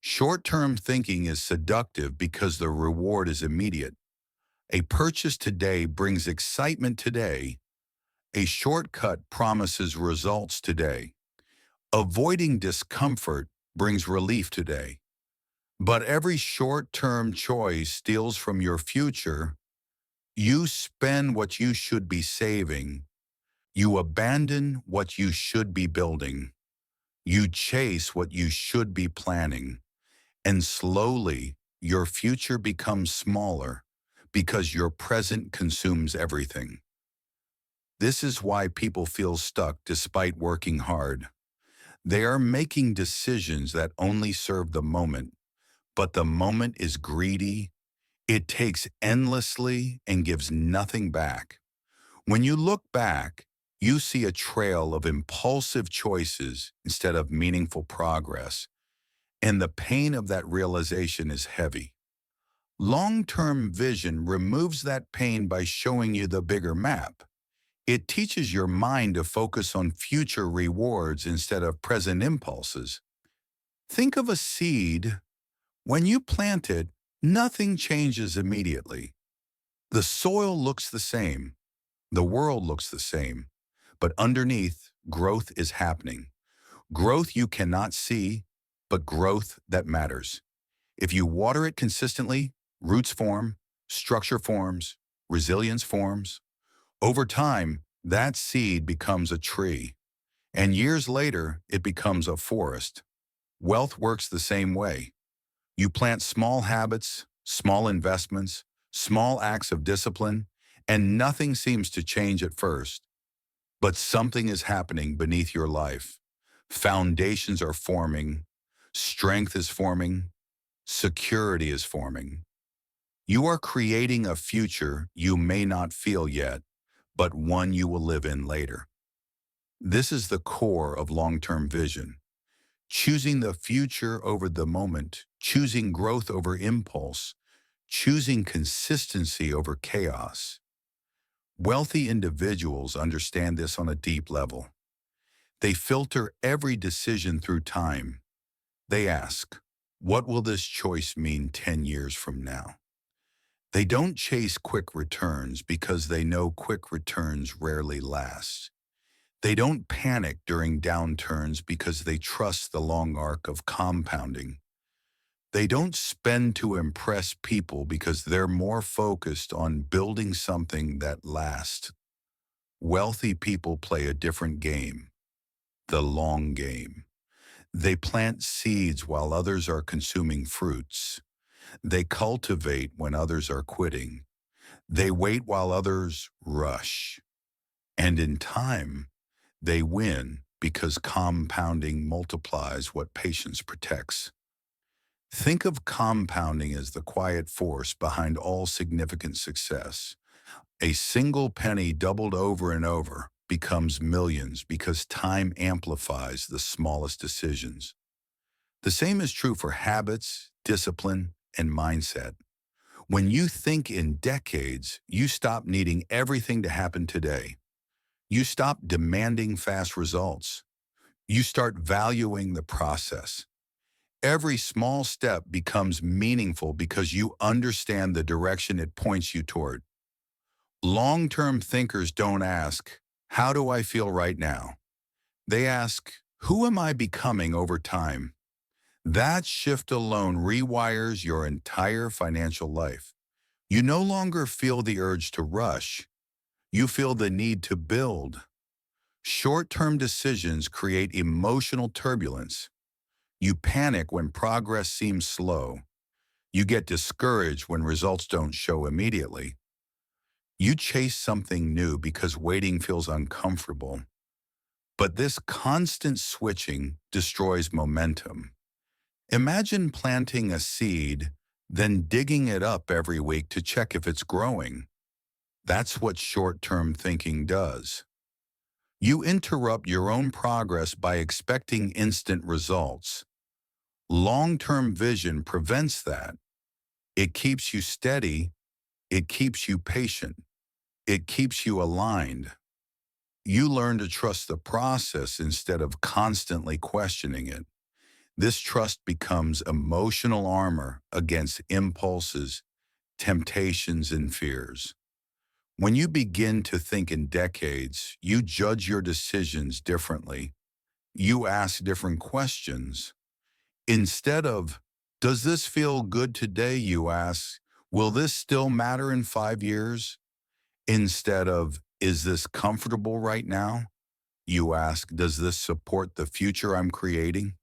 Short-term thinking is seductive because the reward is immediate. A purchase today brings excitement today. A shortcut promises results today. Avoiding discomfort brings relief today. But every short-term choice steals from your future. You spend what you should be saving. You abandon what you should be building. You chase what you should be planning. And slowly, your future becomes smaller because your present consumes everything. This is why people feel stuck despite working hard. They are making decisions that only serve the moment, but the moment is greedy, It takes endlessly and gives nothing back. When you look back, you see a trail of impulsive choices instead of meaningful progress, and the pain of that realization is heavy. Long-term vision removes that pain by showing you the bigger map. It teaches your mind to focus on future rewards instead of present impulses. Think of a seed. When you plant it, nothing changes immediately. The soil looks the same. The world looks the same. But underneath, growth is happening. Growth you cannot see, but growth that matters. If you water it consistently, roots form, structure forms, resilience forms. Over time, that seed becomes a tree, and years later, it becomes a forest. Wealth works the same way. You plant small habits, small investments, small acts of discipline, and nothing seems to change at first. But something is happening beneath your life. Foundations are forming, strength is forming, security is forming. You are creating a future you may not feel yet, but one you will live in later. This is the core of long-term vision. Choosing the future over the moment, choosing growth over impulse, choosing consistency over chaos. Wealthy individuals understand this on a deep level. They filter every decision through time. They ask, what will this choice mean 10 years from now? They don't chase quick returns because they know quick returns rarely last. They don't panic during downturns because they trust the long arc of compounding. They don't spend to impress people because they're more focused on building something that lasts. Wealthy people play a different game, the long game. They plant seeds while others are consuming fruits. They cultivate when others are quitting. They wait while others rush. And in time, they win because compounding multiplies what patience protects. Think of compounding as the quiet force behind all significant success. A single penny doubled over and over becomes millions because time amplifies the smallest decisions. The same is true for habits, discipline, and mindset. When you think in decades, you stop needing everything to happen today. You stop demanding fast results. You start valuing the process. Every small step becomes meaningful because you understand the direction it points you toward. Long-term thinkers don't ask, how do I feel right now? They ask, who am I becoming over time? That shift alone rewires your entire financial life. You no longer feel the urge to rush. You feel the need to build. Short-term decisions create emotional turbulence. You panic when progress seems slow. You get discouraged when results don't show immediately. You chase something new because waiting feels uncomfortable. But this constant switching destroys momentum. Imagine planting a seed, then digging it up every week to check if it's growing. That's what short-term thinking does. You interrupt your own progress by expecting instant results. Long-term vision prevents that. It keeps you steady. It keeps you patient. It keeps you aligned. You learn to trust the process instead of constantly questioning it. This trust becomes emotional armor against impulses, temptations, and fears. When you begin to think in decades, you judge your decisions differently. You ask different questions. Instead of, does this feel good today, you ask, will this still matter in 5 years? Instead of, is this comfortable right now? You ask, does this support the future I'm creating?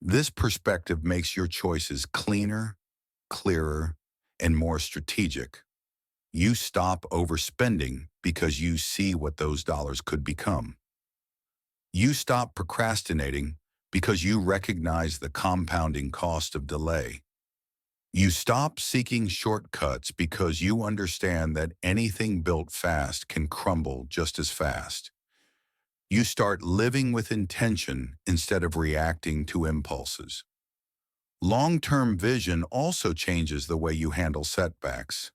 This perspective makes your choices cleaner, clearer, and more strategic. You stop overspending because you see what those dollars could become. You stop procrastinating because you recognize the compounding cost of delay. You stop seeking shortcuts because you understand that anything built fast can crumble just as fast. You start living with intention instead of reacting to impulses. Long-term vision also changes the way you handle setbacks.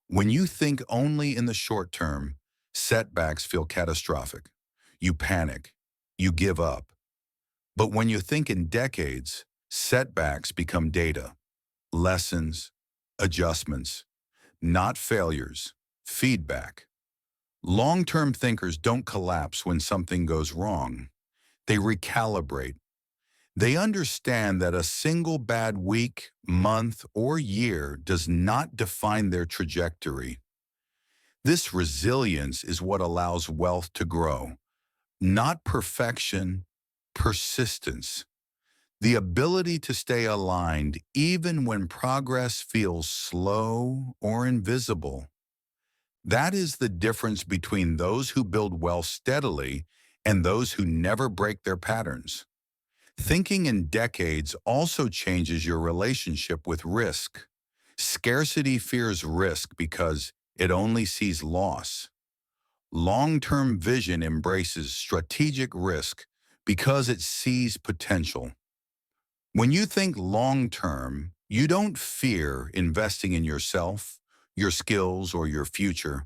When you think only in the short term, setbacks feel catastrophic. You panic. You give up. But when you think in decades, setbacks become data, lessons, adjustments, not failures, feedback. Long-term thinkers don't collapse when something goes wrong. They recalibrate. They understand that a single bad week, month, or year does not define their trajectory. This resilience is what allows wealth to grow, not perfection, persistence. The ability to stay aligned even when progress feels slow or invisible. That is the difference between those who build wealth steadily and those who never break their patterns. Thinking in decades also changes your relationship with risk. Scarcity fears risk because it only sees loss. Long-term vision embraces strategic risk because it sees potential. When you think long-term, you don't fear investing in yourself, your skills, or your future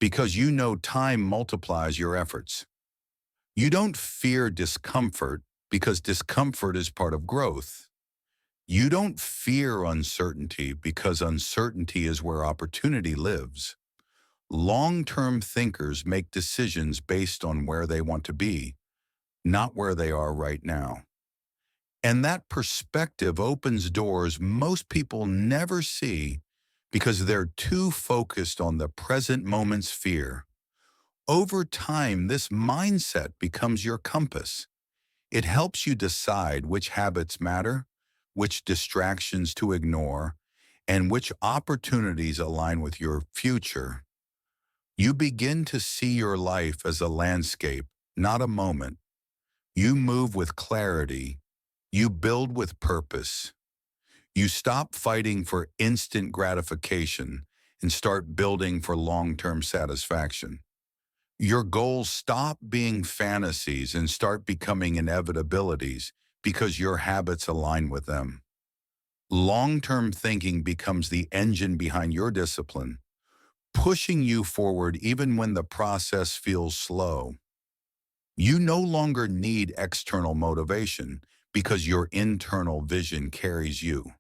because you know time multiplies your efforts. You don't fear discomfort because discomfort is part of growth. You don't fear uncertainty because uncertainty is where opportunity lives. Long-term thinkers make decisions based on where they want to be, not where they are right now. And that perspective opens doors most people never see because they're too focused on the present moment's fear. Over time, this mindset becomes your compass. It helps you decide which habits matter, which distractions to ignore, and which opportunities align with your future. You begin to see your life as a landscape, not a moment. You move with clarity. You build with purpose. You stop fighting for instant gratification and start building for long-term satisfaction. Your goals stop being fantasies and start becoming inevitabilities because your habits align with them. Long-term thinking becomes the engine behind your discipline, pushing you forward even when the process feels slow. You no longer need external motivation because your internal vision carries you.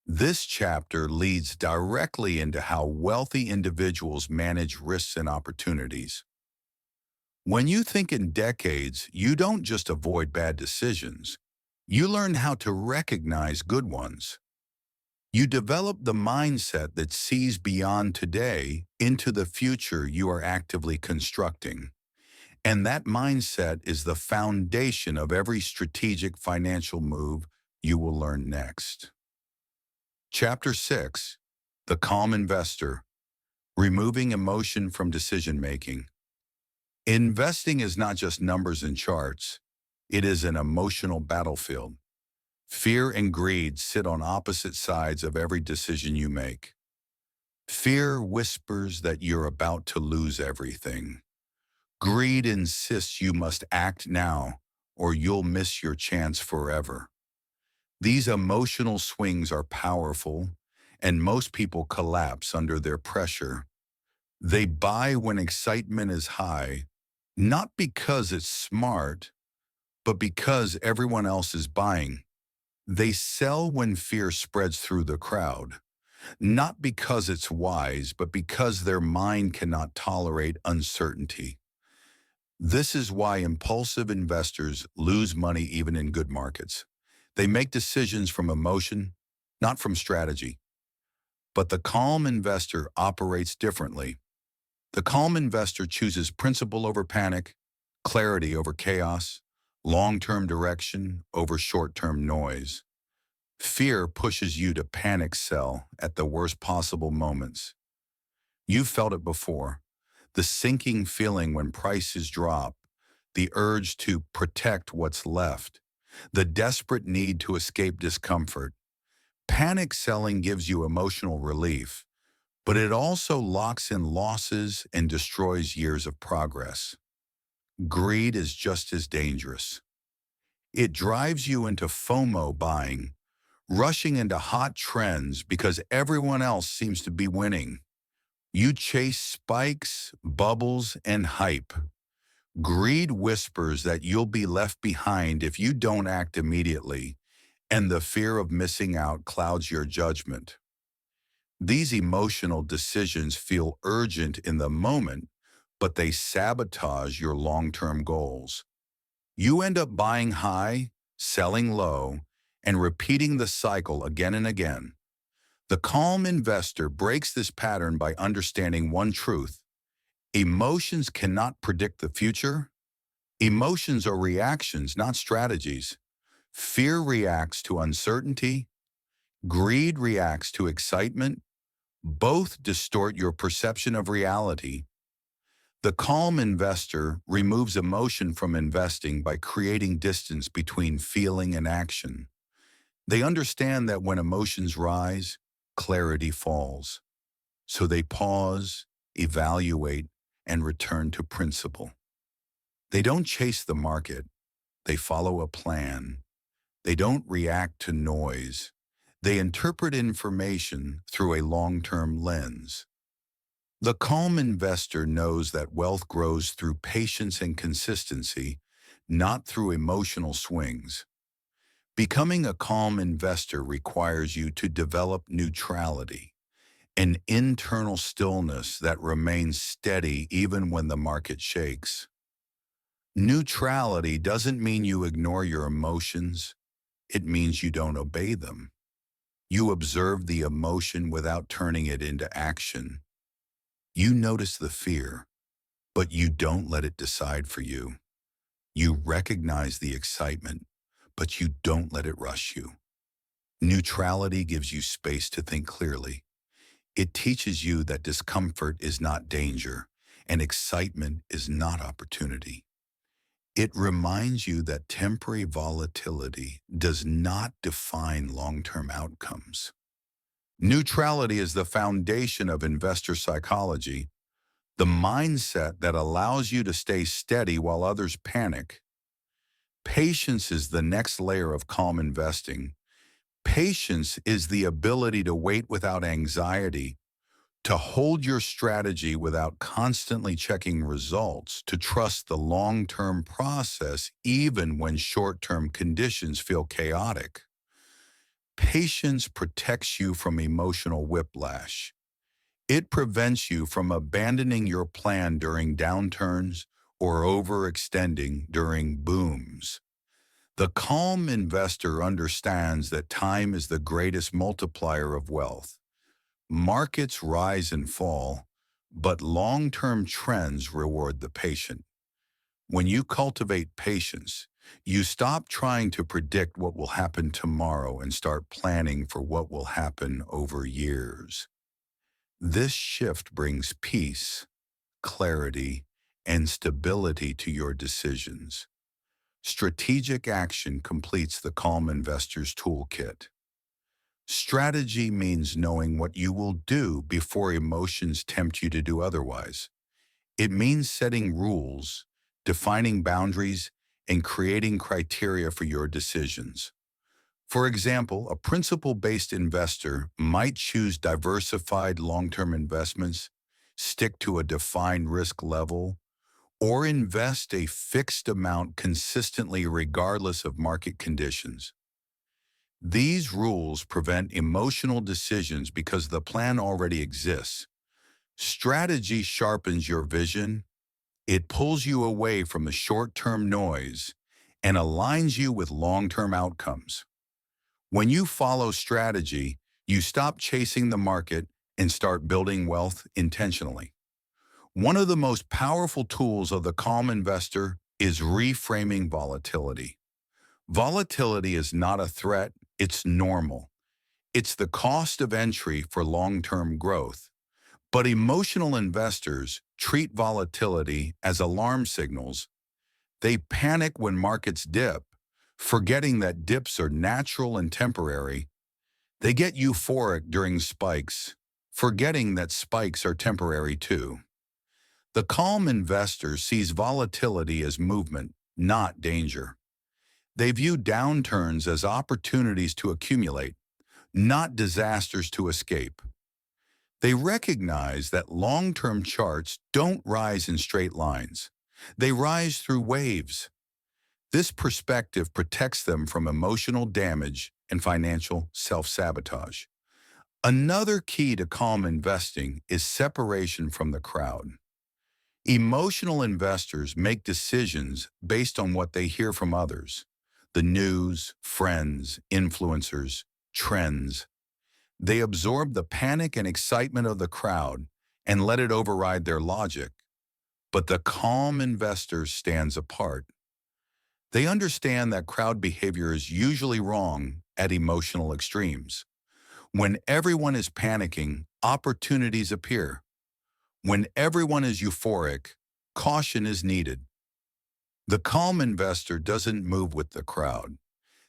This chapter leads directly into how wealthy individuals manage risks and opportunities. When you think in decades, you don't just avoid bad decisions. You learn how to recognize good ones. You develop the mindset that sees beyond today into the future you are actively constructing. And that mindset is the foundation of every strategic financial move you will learn next. Chapter 6, The Calm Investor, Removing Emotion from Decision-Making. Investing is not just numbers and charts. It is an emotional battlefield. Fear and greed sit on opposite sides of every decision you make. Fear whispers that you're about to lose everything. Greed insists you must act now or you'll miss your chance forever. These emotional swings are powerful, and most people collapse under their pressure. They buy when excitement is high, not because it's smart, but because everyone else is buying. They sell when fear spreads through the crowd, not because it's wise, but because their mind cannot tolerate uncertainty. This is why impulsive investors lose money even in good markets. They make decisions from emotion, not from strategy. But the calm investor operates differently. The calm investor chooses principle over panic, clarity over chaos, long-term direction over short-term noise. Fear pushes you to panic sell at the worst possible moments. You've felt it before. The sinking feeling when prices drop, the urge to protect what's left, the desperate need to escape discomfort. Panic selling gives you emotional relief, but it also locks in losses and destroys years of progress. Greed is just as dangerous. It drives you into FOMO buying, rushing into hot trends because everyone else seems to be winning. You chase spikes, bubbles, and hype. Greed whispers that you'll be left behind if you don't act immediately, and the fear of missing out clouds your judgment. These emotional decisions feel urgent in the moment, but they sabotage your long-term goals. You end up buying high, selling low, and repeating the cycle again and again. The calm investor breaks this pattern by understanding one truth: emotions cannot predict the future. Emotions are reactions, not strategies. Fear reacts to uncertainty. Greed reacts to excitement. Both distort your perception of reality. The calm investor removes emotion from investing by creating distance between feeling and action. They understand that when emotions rise, clarity falls. So they pause, evaluate, and return to principle. They don't chase the market. They follow a plan. They don't react to noise. They interpret information through a long-term lens. The calm investor knows that wealth grows through patience and consistency, not through emotional swings. Becoming a calm investor requires you to develop neutrality, an internal stillness that remains steady even when the market shakes. Neutrality doesn't mean you ignore your emotions. It means you don't obey them. You observe the emotion without turning it into action. You notice the fear, but you don't let it decide for you. You recognize the excitement, but you don't let it rush you. Neutrality gives you space to think clearly. It teaches you that discomfort is not danger, and excitement is not opportunity. It reminds you that temporary volatility does not define long-term outcomes. Neutrality is the foundation of investor psychology, the mindset that allows you to stay steady while others panic. Patience is the next layer of calm investing. Patience is the ability to wait without anxiety, to hold your strategy without constantly checking results, to trust the long-term process even when short-term conditions feel chaotic. Patience protects you from emotional whiplash. It prevents you from abandoning your plan during downturns or overextending during booms. The calm investor understands that time is the greatest multiplier of wealth. Markets rise and fall, but long-term trends reward the patient. When you cultivate patience, you stop trying to predict what will happen tomorrow and start planning for what will happen over years. This shift brings peace, clarity, and stability to your decisions. Strategic action completes the calm investor's toolkit. Strategy means knowing what you will do before emotions tempt you to do otherwise. It means setting rules, defining boundaries, and creating criteria for your decisions. For example, a principle-based investor might choose diversified long-term investments, stick to a defined risk level, or invest a fixed amount consistently regardless of market conditions. These rules prevent emotional decisions because the plan already exists. Strategy sharpens your vision. It pulls you away from the short-term noise and aligns you with long-term outcomes. When you follow strategy, you stop chasing the market and start building wealth intentionally. One of the most powerful tools of the calm investor is reframing volatility. Volatility is not a threat, it's normal. It's the cost of entry for long-term growth. But emotional investors treat volatility as alarm signals. They panic when markets dip, forgetting that dips are natural and temporary. They get euphoric during spikes, forgetting that spikes are temporary too. The calm investor sees volatility as movement, not danger. They view downturns as opportunities to accumulate, not disasters to escape. They recognize that long-term charts don't rise in straight lines. They rise through waves. This perspective protects them from emotional damage and financial self-sabotage. Another key to calm investing is separation from the crowd. Emotional investors make decisions based on what they hear from others, the news, friends, influencers, trends. They absorb the panic and excitement of the crowd and let it override their logic. But the calm investor stands apart. They understand that crowd behavior is usually wrong at emotional extremes. When everyone is panicking, opportunities appear. When everyone is euphoric, caution is needed. The calm investor doesn't move with the crowd.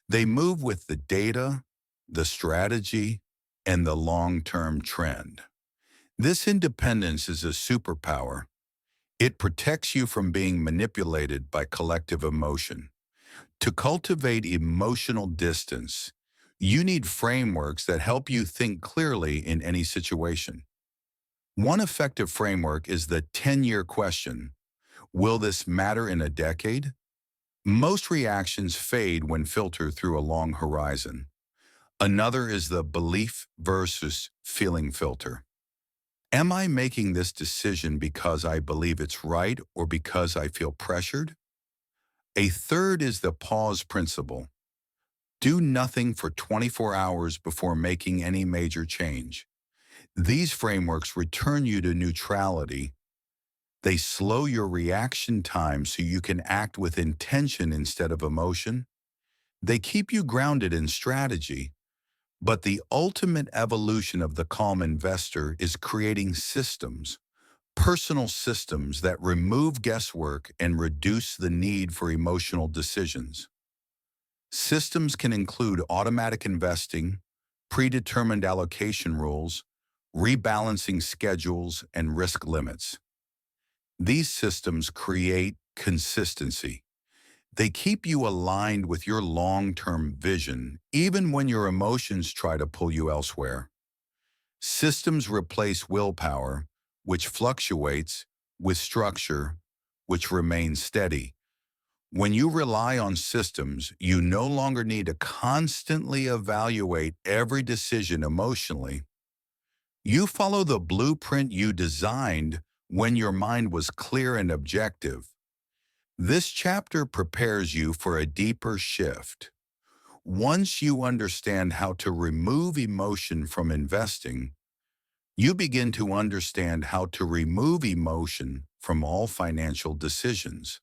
They move with the data, the strategy, and the long-term trend. This independence is a superpower. It protects you from being manipulated by collective emotion. To cultivate emotional distance, you need frameworks that help you think clearly in any situation. One effective framework is the 10-year question. Will this matter in a decade? Most reactions fade when filtered through a long horizon. Another is the belief versus feeling filter. Am I making this decision because I believe it's right or because I feel pressured? A third is the pause principle. Do nothing for 24 hours before making any major change. These frameworks return you to neutrality. They slow your reaction time so you can act with intention instead of emotion. They keep you grounded in strategy. But the ultimate evolution of the calm investor is creating systems, personal systems that remove guesswork and reduce the need for emotional decisions. Systems can include automatic investing, predetermined allocation rules, rebalancing schedules, and risk limits. These systems create consistency. They keep you aligned with your long-term vision, even when your emotions try to pull you elsewhere. Systems replace willpower, which fluctuates, with structure, which remains steady. When you rely on systems, you no longer need to constantly evaluate every decision emotionally. You follow the blueprint you designed when your mind was clear and objective. This chapter prepares you for a deeper shift. Once you understand how to remove emotion from investing, you begin to understand how to remove emotion from all financial decisions.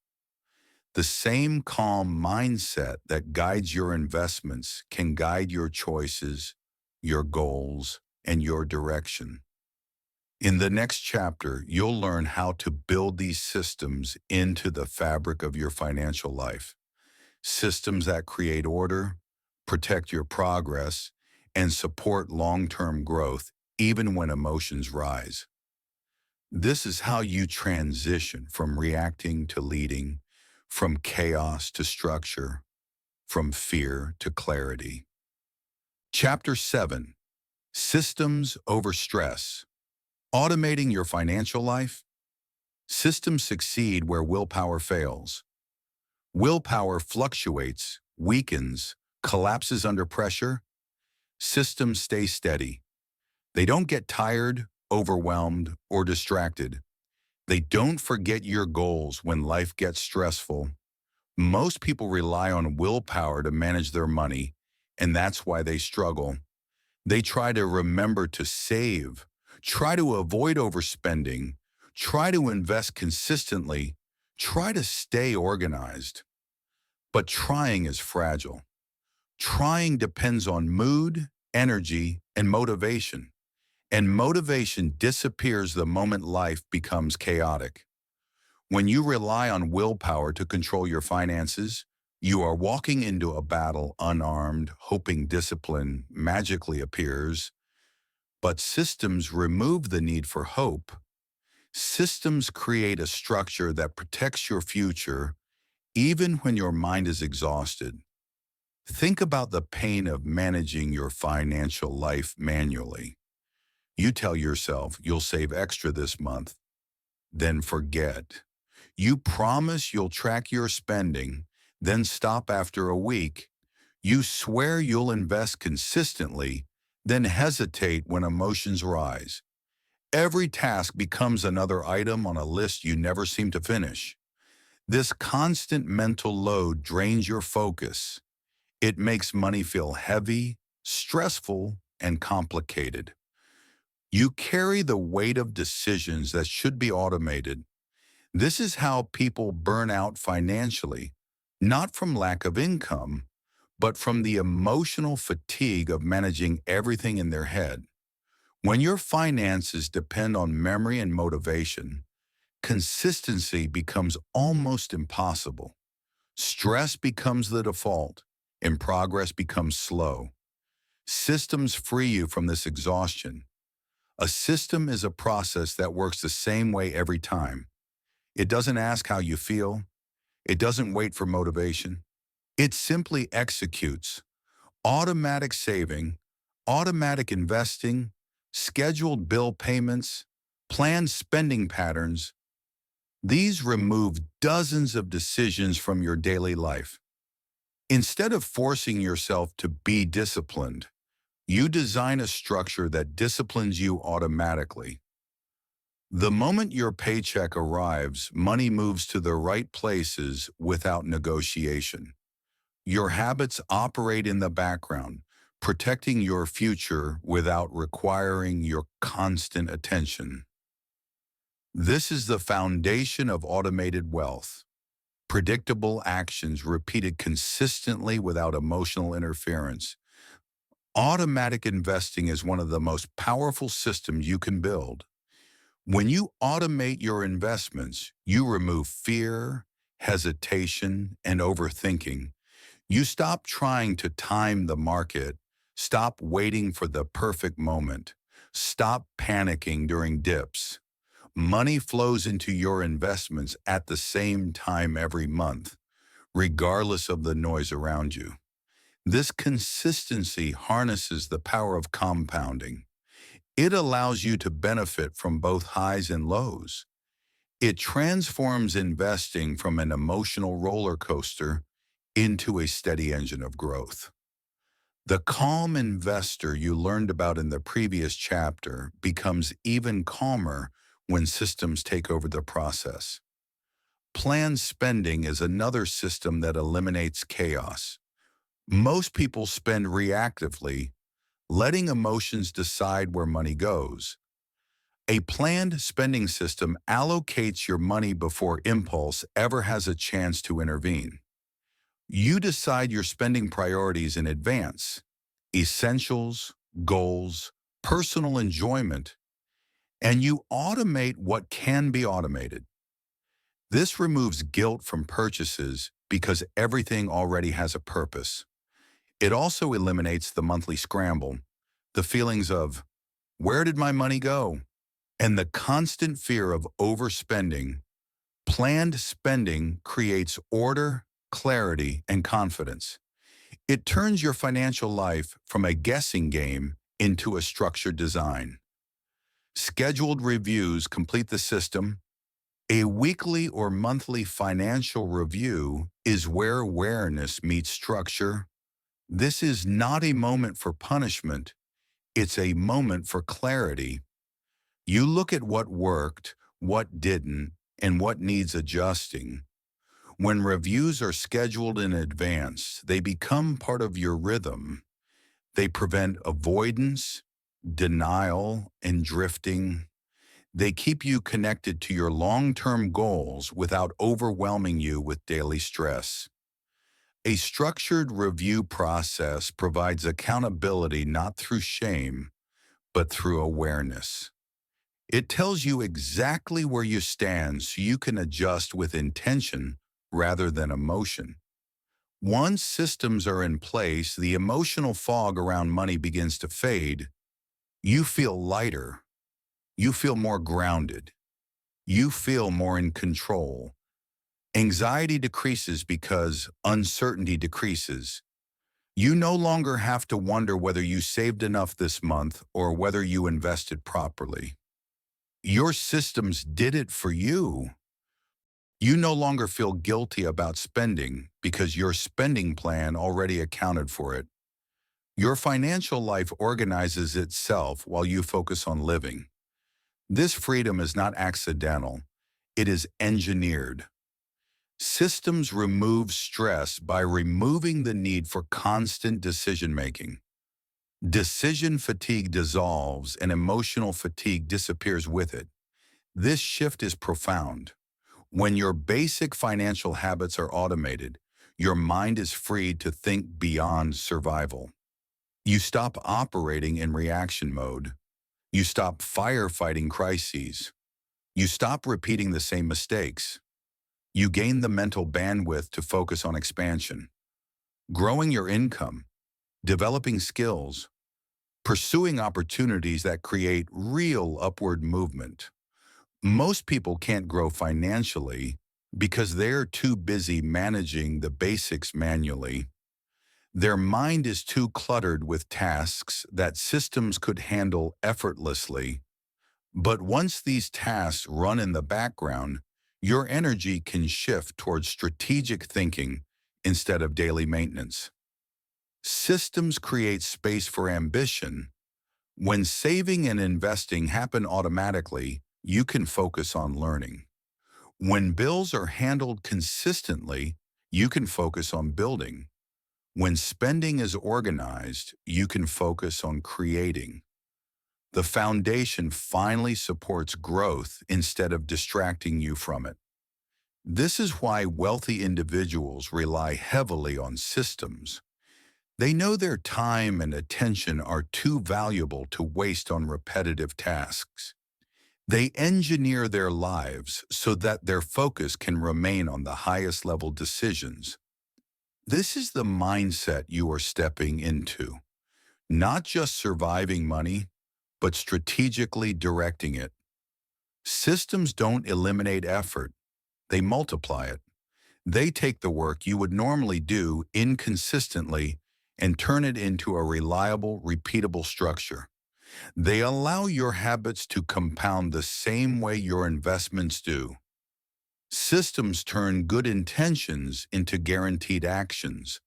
The same calm mindset that guides your investments can guide your choices, your goals, and your direction. In the next chapter, you'll learn how to build these systems into the fabric of your financial life. Systems that create order, protect your progress, and support long-term growth, even when emotions rise. This is how you transition from reacting to leading, from chaos to structure, from fear to clarity. Chapter 7. Systems over stress. Automating your financial life. Systems succeed where willpower fails. Willpower fluctuates, weakens, collapses under pressure. Systems stay steady. They don't get tired, overwhelmed, or distracted. They don't forget your goals when life gets stressful. Most people rely on willpower to manage their money, and that's why they struggle. They try to remember to save, try to avoid overspending, try to invest consistently, try to stay organized. But trying is fragile. Trying depends on mood, energy, and motivation. And motivation disappears the moment life becomes chaotic. When you rely on willpower to control your finances, You are walking into a battle unarmed, hoping discipline magically appears, but systems remove the need for hope. Systems create a structure that protects your future even when your mind is exhausted. Think about the pain of managing your financial life manually. You tell yourself you'll save extra this month, then forget. You promise you'll track your spending, then stop after a week. You swear you'll invest consistently, then hesitate when emotions rise. Every task becomes another item on a list you never seem to finish. This constant mental load drains your focus. It makes money feel heavy, stressful, and complicated. You carry the weight of decisions that should be automated. This is how people burn out financially, not from lack of income, but from the emotional fatigue of managing everything in their head. When your finances depend on memory and motivation, consistency becomes almost impossible. Stress becomes the default, and progress becomes slow. Systems free you from this exhaustion. A system is a process that works the same way every time. It doesn't ask how you feel. It doesn't wait for motivation. It simply executes. Automatic saving, automatic investing, scheduled bill payments, planned spending patterns. These remove dozens of decisions from your daily life. Instead of forcing yourself to be disciplined, you design a structure that disciplines you automatically. The moment your paycheck arrives, money moves to the right places without negotiation. Your habits operate in the background, protecting your future without requiring your constant attention. This is the foundation of automated wealth. Predictable actions repeated consistently without emotional interference. Automatic investing is one of the most powerful systems you can build. When you automate your investments, you remove fear, hesitation, and overthinking. You stop trying to time the market, stop waiting for the perfect moment, stop panicking during dips. Money flows into your investments at the same time every month, regardless of the noise around you. This consistency harnesses the power of compounding. It allows you to benefit from both highs and lows. It transforms investing from an emotional roller coaster into a steady engine of growth. The calm investor you learned about in the previous chapter becomes even calmer when systems take over the process. Planned spending is another system that eliminates chaos. Most people spend reactively, letting emotions decide where money goes. A planned spending system allocates your money before impulse ever has a chance to intervene. You decide your spending priorities in advance: essentials, goals, personal enjoyment, and you automate what can be automated. This removes guilt from purchases because everything already has a purpose. It also eliminates the monthly scramble, the feelings of, where did my money go? And the constant fear of overspending. Planned spending creates order, clarity, and confidence. It turns your financial life from a guessing game into a structured design. Scheduled reviews complete the system. A weekly or monthly financial review is where awareness meets structure. This is not a moment for punishment. It's a moment for clarity. You look at what worked, what didn't, and what needs adjusting. When reviews are scheduled in advance, they become part of your rhythm. They prevent avoidance, denial, and drifting. They keep you connected to your long-term goals without overwhelming you with daily stress. A structured review process provides accountability not through shame, but through awareness. It tells you exactly where you stand so you can adjust with intention rather than emotion. Once systems are in place, the emotional fog around money begins to fade. You feel lighter. You feel more grounded. You feel more in control. Anxiety decreases because uncertainty decreases. You no longer have to wonder whether you saved enough this month or whether you invested properly. Your systems did it for you. You no longer feel guilty about spending because your spending plan already accounted for it. Your financial life organizes itself while you focus on living. This freedom is not accidental. It is engineered. Systems remove stress by removing the need for constant decision-making. Decision fatigue dissolves and emotional fatigue disappears with it. This shift is profound. When your basic financial habits are automated, your mind is free to think beyond survival. You stop operating in reaction mode. You stop firefighting crises. You stop repeating the same mistakes. You gain the mental bandwidth to focus on expansion, growing your income, developing skills, pursuing opportunities that create real upward movement. Most people can't grow financially because they're too busy managing the basics manually. Their mind is too cluttered with tasks that systems could handle effortlessly. But once these tasks run in the background, your energy can shift towards strategic thinking instead of daily maintenance. Systems create space for ambition. When saving and investing happen automatically, you can focus on learning. When bills are handled consistently, you can focus on building. When spending is organized, you can focus on creating. The foundation finally supports growth instead of distracting you from it. This is why wealthy individuals rely heavily on systems. They know their time and attention are too valuable to waste on repetitive tasks. They engineer their lives so that their focus can remain on the highest level decisions. This is the mindset you are stepping into, not just surviving money, but strategically directing it. Systems don't eliminate effort, they multiply it. They take the work you would normally do inconsistently and turn it into a reliable, repeatable structure. They allow your habits to compound the same way your investments do. Systems turn good intentions into guaranteed actions.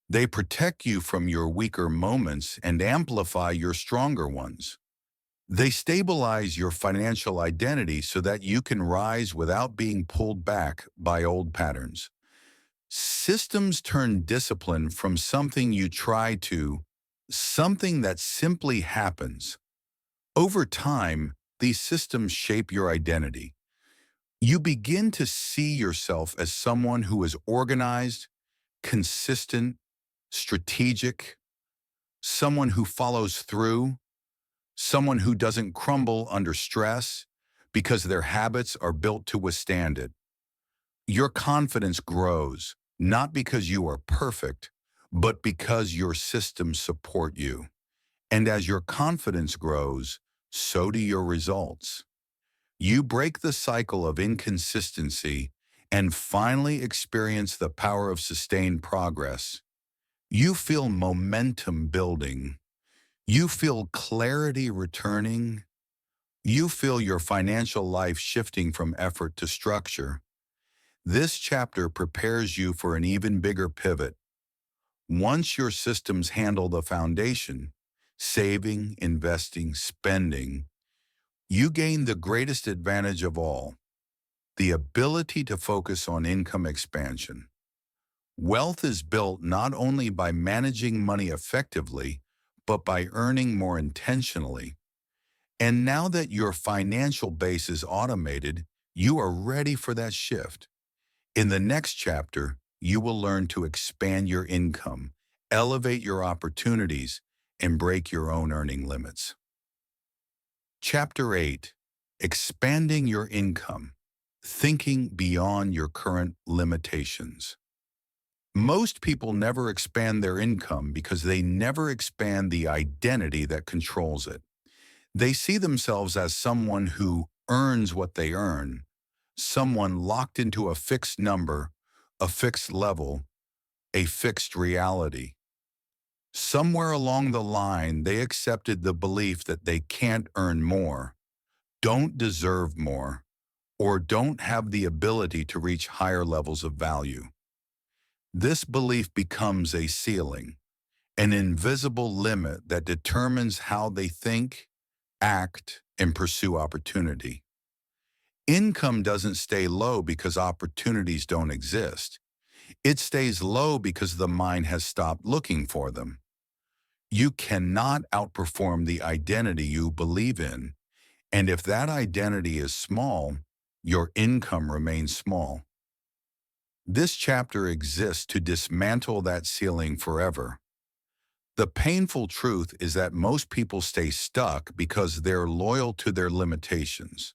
They protect you from your weaker moments and amplify your stronger ones. They stabilize your financial identity so that you can rise without being pulled back by old patterns. Systems turn discipline from something you try to something that simply happens. Over time, these systems shape your identity. You begin to see yourself as someone who is organized, consistent, strategic, someone who follows through, someone who doesn't crumble under stress because their habits are built to withstand it. Your confidence grows, not because you are perfect, but because your systems support you. And as your confidence grows, so do your results. You break the cycle of inconsistency and finally experience the power of sustained progress. You feel momentum building. You feel clarity returning. You feel your financial life shifting from effort to structure. This chapter prepares you for an even bigger pivot. Once your systems handle the foundation, saving, investing, spending, you gain the greatest advantage of all, the ability to focus on income expansion. Wealth is built not only by managing money effectively, but by earning more intentionally. And now that your financial base is automated, you are ready for that shift. In the next chapter, you will learn to expand your income, elevate your opportunities, and break your own earning limits. Chapter 8. Expanding your income. Thinking beyond your current limitations. Most people never expand their income because they never expand the identity that controls it. They see themselves as someone who earns what they earn, someone locked into a fixed number, a fixed level, a fixed reality. Somewhere along the line, they accepted the belief that they can't earn more, don't deserve more, or don't have the ability to reach higher levels of value. This belief becomes a ceiling, an invisible limit that determines how they think, act, and pursue opportunity. Income doesn't stay low because opportunities don't exist. It stays low because the mind has stopped looking for them. You cannot outperform the identity you believe in, and if that identity is small, your income remains small. This chapter exists to dismantle that ceiling forever. The painful truth is that most people stay stuck because they're loyal to their limitations.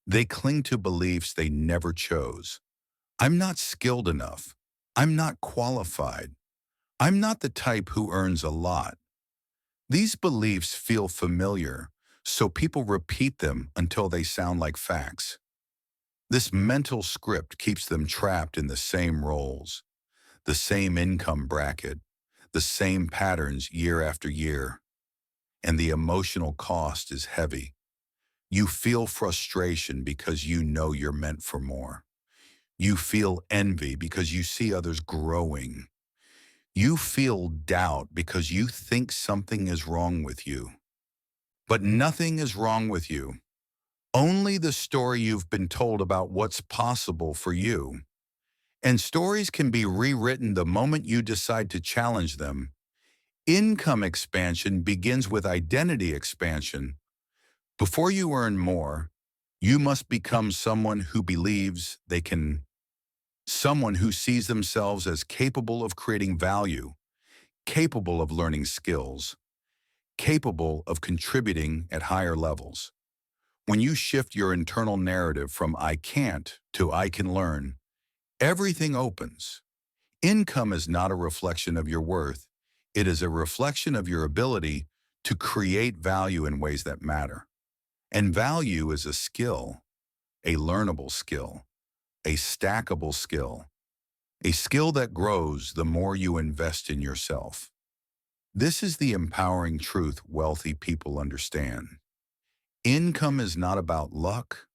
They cling to beliefs they never chose. I'm not skilled enough. I'm not qualified. I'm not the type who earns a lot. These beliefs feel familiar, so people repeat them until they sound like facts. This mental script keeps them trapped in the same roles, the same income bracket, the same patterns year after year, and the emotional cost is heavy. You feel frustration because you know you're meant for more. You feel envy because you see others growing. You feel doubt because you think something is wrong with you. But nothing is wrong with you. Only the story you've been told about what's possible for you. And stories can be rewritten the moment you decide to challenge them. Income expansion begins with identity expansion. Before you earn more, you must become someone who believes they can, someone who sees themselves as capable of creating value, capable of learning skills, capable of contributing at higher levels. When you shift your internal narrative from I can't to I can learn, everything opens. Income is not a reflection of your worth. It is a reflection of your ability to create value in ways that matter. And value is a skill, a learnable skill, a stackable skill, a skill that grows the more you invest in yourself. This is the empowering truth wealthy people understand. Income is not about luck.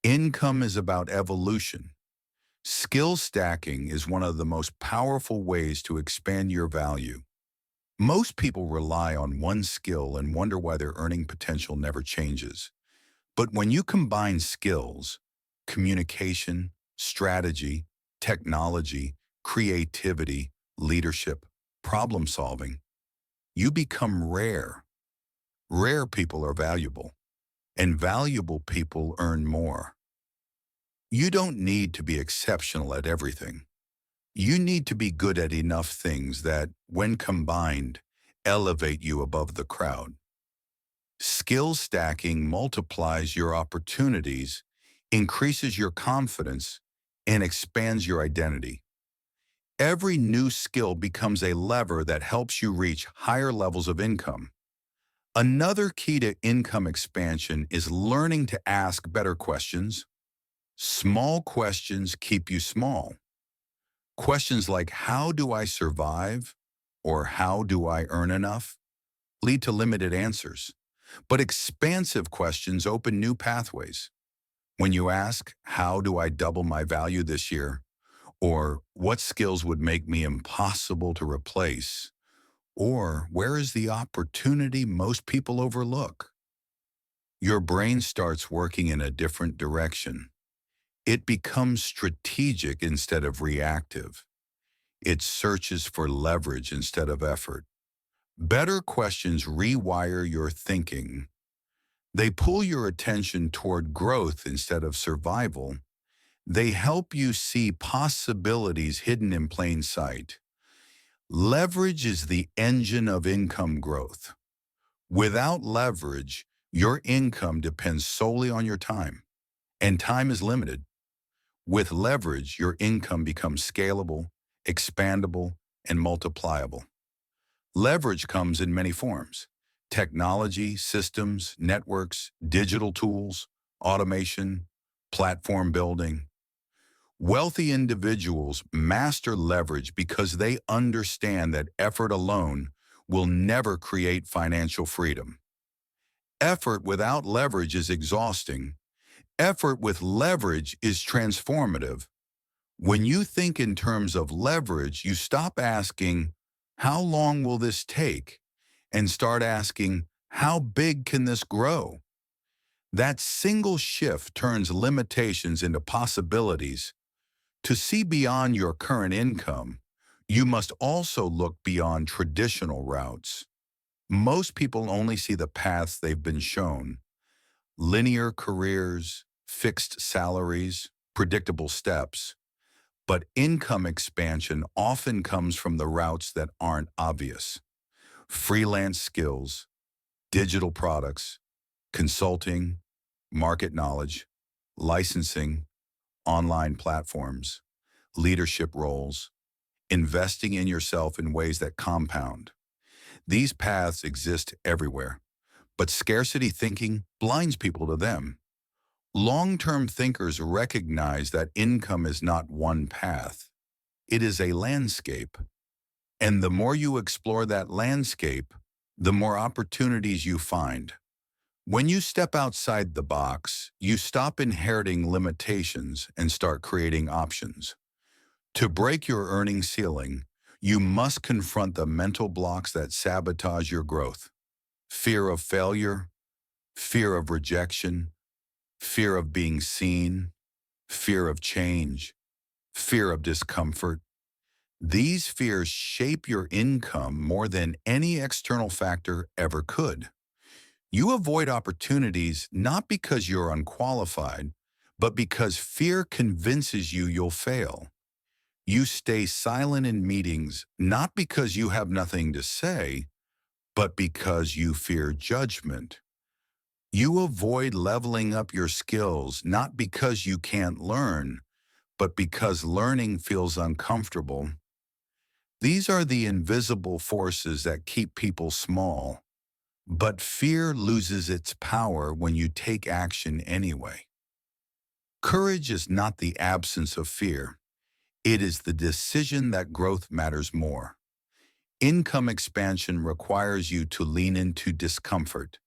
Income is about evolution. Skill stacking is one of the most powerful ways to expand your value. Most people rely on one skill and wonder why their earning potential never changes. But when you combine skills, communication, strategy, technology, creativity, leadership, problem solving, you become rare. Rare people are valuable, and valuable people earn more. You don't need to be exceptional at everything. You need to be good at enough things that, when combined, elevate you above the crowd. Skill stacking multiplies your opportunities, increases your confidence, and expands your identity. Every new skill becomes a lever that helps you reach higher levels of income. Another key to income expansion is learning to ask better questions. Small questions keep you small. Questions like, how do I survive? Or how do I earn enough? Lead to limited answers. But expansive questions open new pathways. When you ask, how do I double my value this year? Or what skills would make me impossible to replace? Or where is the opportunity most people overlook? Your brain starts working in a different direction. It becomes strategic instead of reactive. It searches for leverage instead of effort. Better questions rewire your thinking. They pull your attention toward growth instead of survival. They help you see possibilities hidden in plain sight. Leverage is the engine of income growth. Without leverage, your income depends solely on your time, and time is limited. With leverage, your income becomes scalable, expandable, and multipliable. Leverage comes in many forms: technology, systems, networks, digital tools, automation, platform building. Wealthy individuals master leverage because they understand that effort alone will never create financial freedom. Effort without leverage is exhausting. Effort with leverage is transformative. When you think in terms of leverage, you stop asking, how long will this take? And start asking, how big can this grow? That single shift turns limitations into possibilities. To see beyond your current income, you must also look beyond traditional routes. Most people only see the paths they've been shown: linear careers, fixed salaries, predictable steps. But income expansion often comes from the routes that aren't obvious: freelance skills, digital products, consulting, market knowledge, licensing, online platforms, leadership roles, investing in yourself in ways that compound. These paths exist everywhere, but scarcity thinking blinds people to them. Long-term thinkers recognize that income is not one path. It is a landscape. And the more you explore that landscape, the more opportunities you find. When you step outside the box, you stop inheriting limitations and start creating options. To break your earning ceiling, you must confront the mental blocks that sabotage your growth: fear of failure, fear of rejection, fear of being seen, fear of change, fear of discomfort. These fears shape your income more than any external factor ever could. You avoid opportunities not because you're unqualified, but because fear convinces you you'll fail. You stay silent in meetings not because you have nothing to say, but because you fear judgment. You avoid leveling up your skills not because you can't learn, but because learning feels uncomfortable. These are the invisible forces that keep people small. But fear loses its power when you take action anyway. Courage is not the absence of fear. It is the decision that growth matters more. Income expansion requires you to lean into discomfort,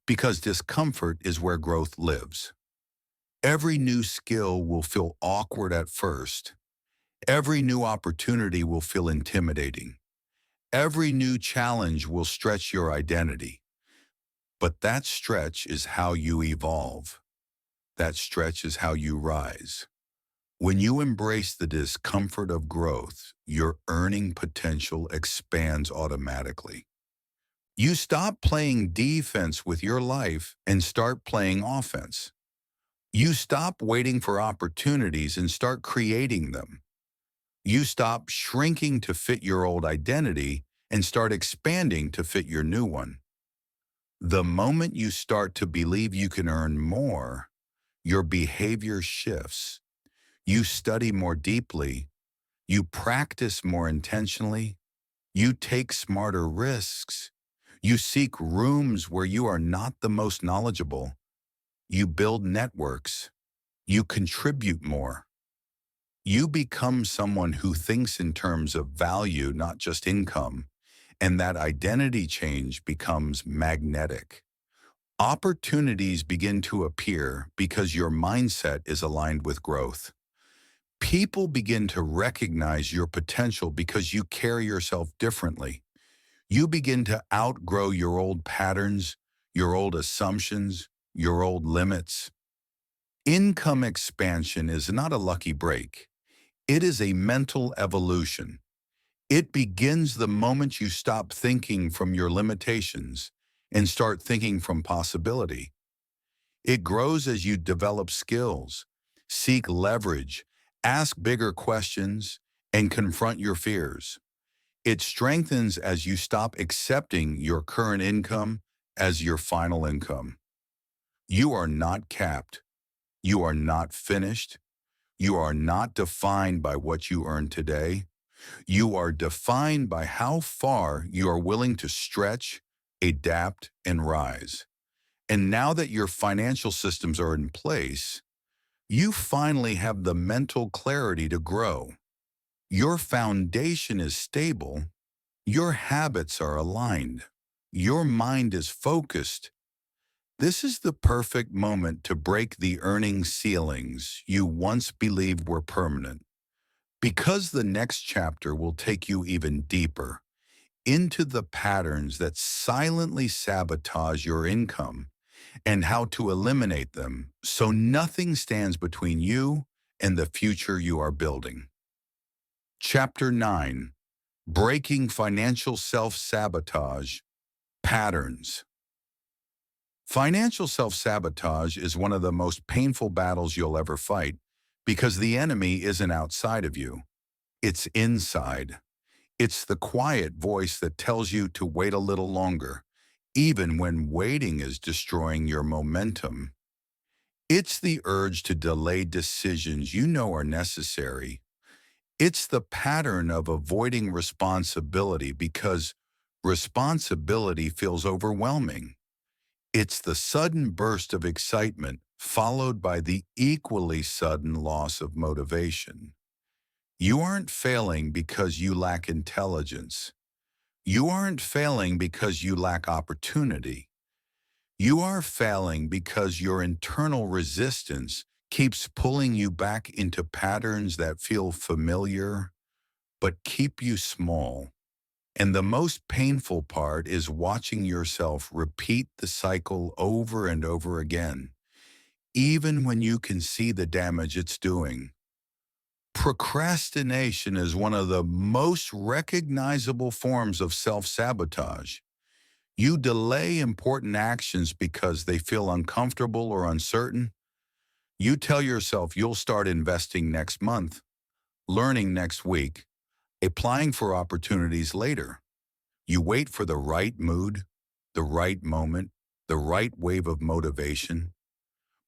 because discomfort is where growth lives. Every new skill will feel awkward at first. Every new opportunity will feel intimidating. Every new challenge will stretch your identity. But that stretch is how you evolve. That stretch is how you rise. When you embrace the discomfort of growth, your earning potential expands automatically. You stop playing defense with your life and start playing offense. You stop waiting for opportunities and start creating them. You stop shrinking to fit your old identity and start expanding to fit your new one. The moment you start to believe you can earn more, your behavior shifts. You study more deeply. You practice more intentionally. You take smarter risks. You seek rooms where you are not the most knowledgeable. You build networks. You contribute more. You become someone who thinks in terms of value, not just income, and that identity change becomes magnetic. Opportunities begin to appear because your mindset is aligned with growth. People begin to recognize your potential because you carry yourself differently. You begin to outgrow your old patterns, your old assumptions, your old limits. Income expansion is not a lucky break. It is a mental evolution. It begins the moment you stop thinking from your limitations and start thinking from possibility. It grows as you develop skills, seek leverage, ask bigger questions, and confront your fears. It strengthens as you stop accepting your current income as your final income. You are not capped. You are not finished. You are not defined by what you earn today. You are defined by how far you are willing to stretch, adapt, and rise. And now that your financial systems are in place, you finally have the mental clarity to grow. Your foundation is stable. Your habits are aligned. Your mind is focused. This is the perfect moment to break the earning ceilings you once believed were permanent, because the next chapter will take you even deeper into the patterns that silently sabotage your income and how to eliminate them so nothing stands between you and the future you are building. Chapter 9: Breaking Financial Self-Sabotage Patterns. Financial self-sabotage is one of the most painful battles you'll ever fight because the enemy isn't outside of you. It's inside. It's the quiet voice that tells you to wait a little longer, even when waiting is destroying your momentum. It's the urge to delay decisions you know are necessary. It's the pattern of avoiding responsibility because responsibility feels overwhelming. It's the sudden burst of excitement followed by the equally sudden loss of motivation. You aren't failing because you lack intelligence. You aren't failing because you lack opportunity. You are failing because your internal resistance keeps pulling you back into patterns that feel familiar but keep you small. And the most painful part is watching yourself repeat the cycle over and over again, even when you can see the damage it's doing. Procrastination is one of the most recognizable forms of self-sabotage. You delay important actions because they feel uncomfortable or uncertain. You tell yourself you'll start investing next month, learning next week, applying for opportunities later. You wait for the right mood, the right moment, the right wave of motivation.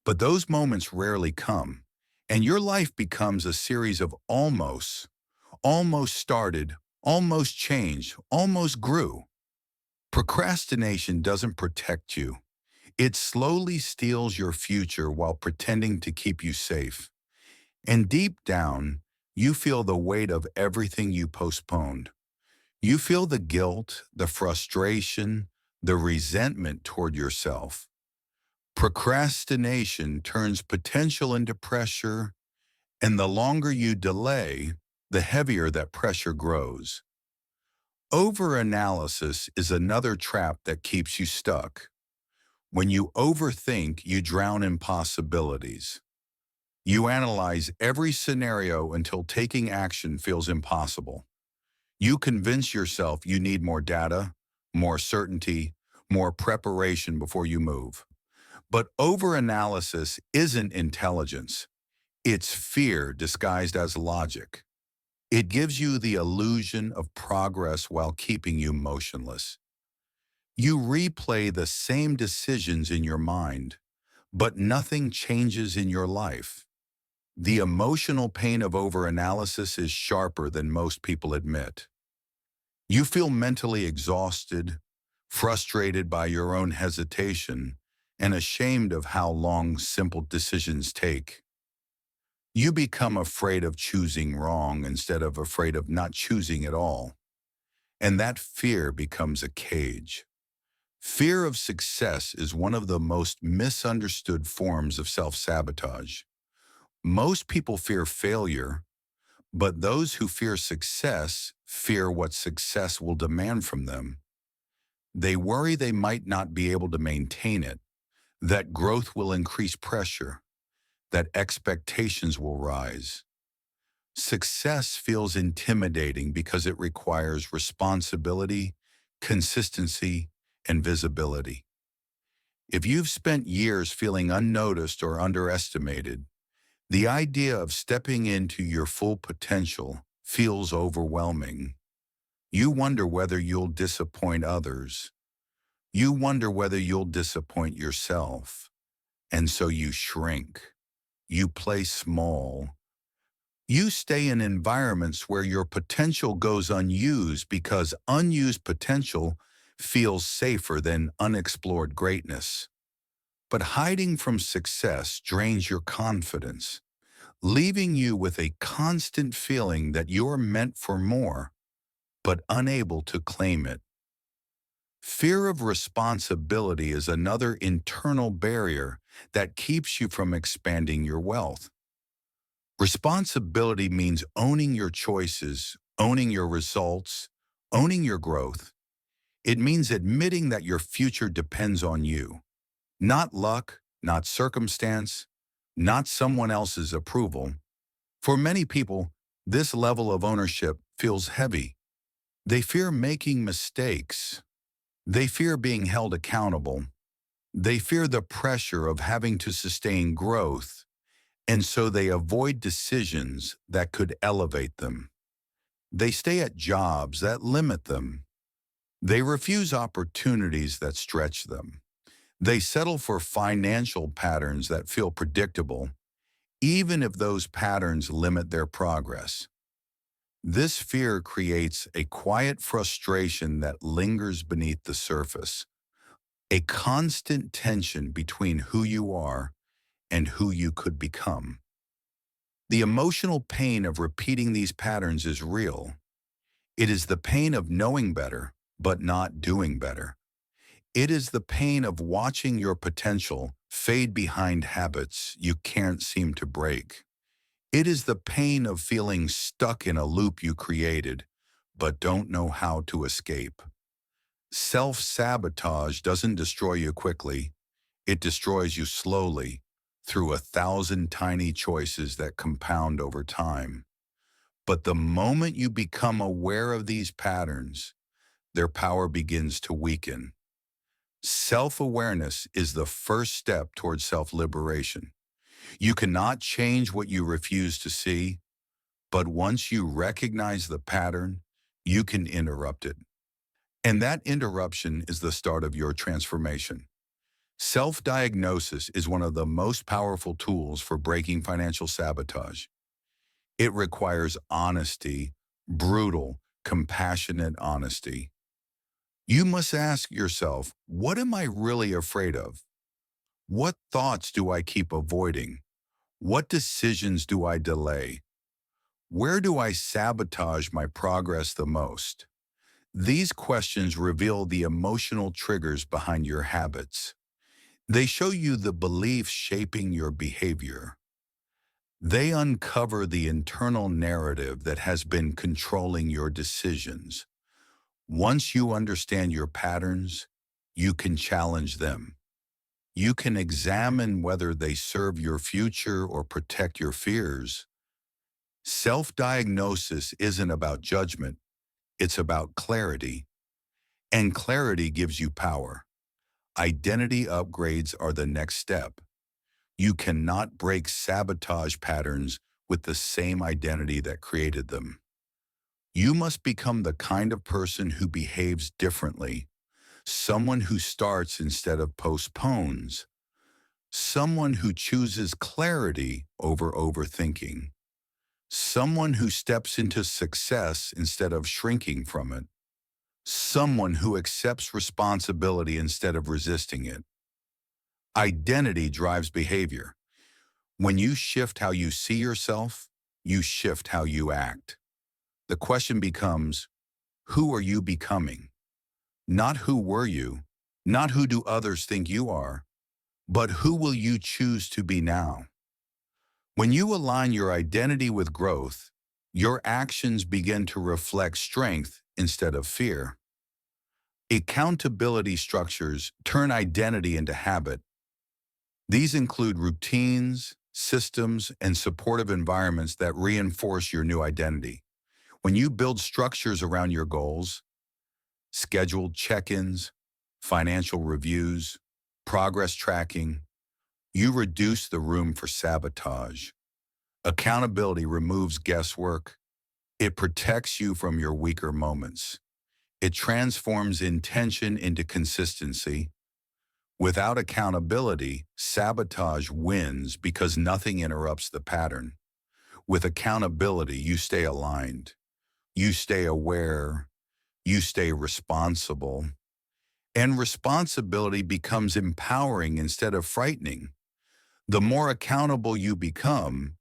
But those moments rarely come, and your life becomes a series of almost. Almost started, almost changed, almost grew. Procrastination doesn't protect you. It slowly steals your future while pretending to keep you safe. And deep down, you feel the weight of everything you postponed. You feel the guilt, the frustration, the resentment toward yourself. Procrastination turns potential into pressure, and the longer you delay, the heavier that pressure grows. Overanalysis is another trap that keeps you stuck. When you overthink, you drown in possibilities. You analyze every scenario until taking action feels impossible. You convince yourself you need more data, more certainty, more preparation before you move. But overanalysis isn't intelligence. It's fear disguised as logic. It gives you the illusion of progress while keeping you motionless. You replay the same decisions in your mind, but nothing changes in your life. The emotional pain of overanalysis is sharper than most people admit. You feel mentally exhausted, frustrated by your own hesitation, and ashamed of how long simple decisions take. You become afraid of choosing wrong instead of afraid of not choosing at all. And that fear becomes a cage. Fear of success is one of the most misunderstood forms of self-sabotage. Most people fear failure, but those who fear success fear what success will demand from them. They worry they might not be able to maintain it, that growth will increase pressure, that expectations will rise. Success feels intimidating because it requires responsibility, consistency, and visibility. If you've spent years feeling unnoticed or underestimated, the idea of stepping into your full potential feels overwhelming. You wonder whether you'll disappoint others. You wonder whether you'll disappoint yourself. And so you shrink. You play small. You stay in environments where your potential goes unused because unused potential feels safer than unexplored greatness. But hiding from success drains your confidence, leaving you with a constant feeling that you're meant for more, but unable to claim it. Fear of responsibility is another internal barrier that keeps you from expanding your wealth. Responsibility means owning your choices, owning your results, owning your growth. It means admitting that your future depends on you, not luck, not circumstance, not someone else's approval. For many people, this level of ownership feels heavy. They fear making mistakes. They fear being held accountable. They fear the pressure of having to sustain growth, and so they avoid decisions that could elevate them. They stay at jobs that limit them. They refuse opportunities that stretch them. They settle for financial patterns that feel predictable, even if those patterns limit their progress. This fear creates a quiet frustration that lingers beneath the surface, a constant tension between who you are and who you could become. The emotional pain of repeating these patterns is real. It is the pain of knowing better, but not doing better. It is the pain of watching your potential fade behind habits you can't seem to break. It is the pain of feeling stuck in a loop you created, but don't know how to escape. Self-sabotage doesn't destroy you quickly. It destroys you slowly, through 1,000 tiny choices that compound over time. But the moment you become aware of these patterns, their power begins to weaken. Self-awareness is the first step towards self-liberation. You cannot change what you refuse to see, but once you recognize the pattern, you can interrupt it. And that interruption is the start of your transformation. Self-diagnosis is one of the most powerful tools for breaking financial sabotage. It requires honesty, brutal, compassionate honesty. You must ask yourself, what am I really afraid of? What thoughts do I keep avoiding? What decisions do I delay? Where do I sabotage my progress the most? These questions reveal the emotional triggers behind your habits. They show you the beliefs shaping your behavior. They uncover the internal narrative that has been controlling your decisions. Once you understand your patterns, you can challenge them. You can examine whether they serve your future or protect your fears. Self-diagnosis isn't about judgment, it's about clarity. And clarity gives you power. Identity upgrades are the next step. You cannot break sabotage patterns with the same identity that created them. You must become the kind of person who behaves differently, someone who starts instead of postpones, someone who chooses clarity over overthinking, someone who steps into success instead of shrinking from it, someone who accepts responsibility instead of resisting it. Identity drives behavior. When you shift how you see yourself, you shift how you act. The question becomes, who are you becoming? Not who were you, not who do others think you are, but who will you choose to be now? When you align your identity with growth, your actions begin to reflect strength instead of fear. Accountability structures turn identity into habit. These include routines, systems, and supportive environments that reinforce your new identity. When you build structures around your goals, scheduled check-ins, financial reviews, progress tracking, you reduce the room for sabotage. Accountability removes guesswork. It protects you from your weaker moments. It transforms intention into consistency. Without accountability, sabotage wins because nothing interrupts the pattern. With accountability, you stay aligned, you stay aware, you stay responsible, and responsibility becomes empowering instead of frightening. The more accountable you become,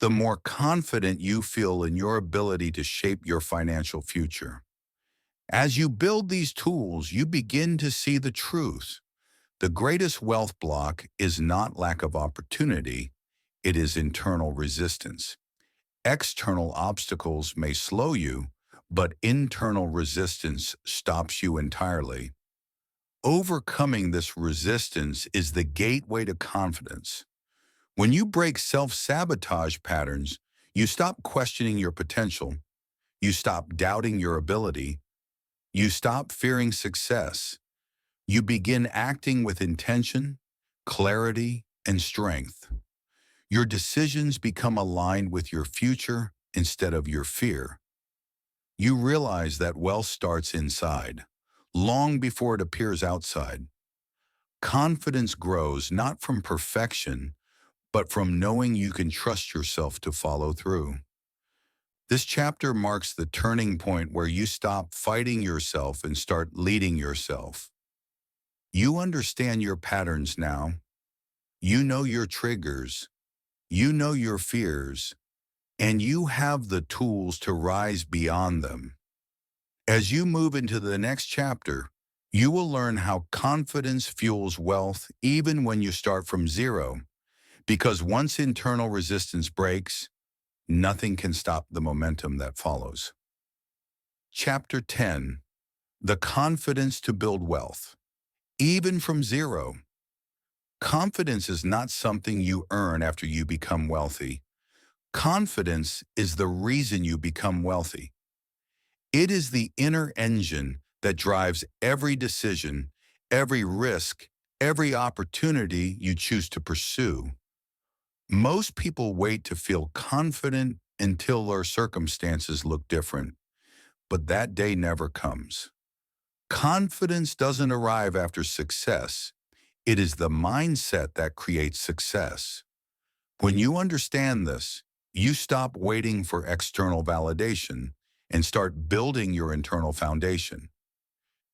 the more confident you feel in your ability to shape your financial future. As you build these tools, you begin to see the truth. The greatest wealth block is not lack of opportunity, it is internal resistance. External obstacles may slow you, but internal resistance stops you entirely. Overcoming this resistance is the gateway to confidence. When you break self-sabotage patterns, you stop questioning your potential, you stop doubting your ability, you stop fearing success. You begin acting with intention, clarity, and strength. Your decisions become aligned with your future instead of your fear. You realize that wealth starts inside, long before it appears outside. Confidence grows not from perfection, but from knowing you can trust yourself to follow through. This chapter marks the turning point where you stop fighting yourself and start leading yourself. You understand your patterns now. You know your triggers. You know your fears. And you have the tools to rise beyond them. As you move into the next chapter, you will learn how confidence fuels wealth even when you start from zero, because once internal resistance breaks, nothing can stop the momentum that follows. Chapter 10. The confidence to build wealth. Even from zero. Confidence is not something you earn after you become wealthy. Confidence is the reason you become wealthy. It is the inner engine that drives every decision, every risk, every opportunity you choose to pursue. Most people wait to feel confident until their circumstances look different, but that day never comes. Confidence doesn't arrive after success. It is the mindset that creates success. When you understand this, you stop waiting for external validation and start building your internal foundation.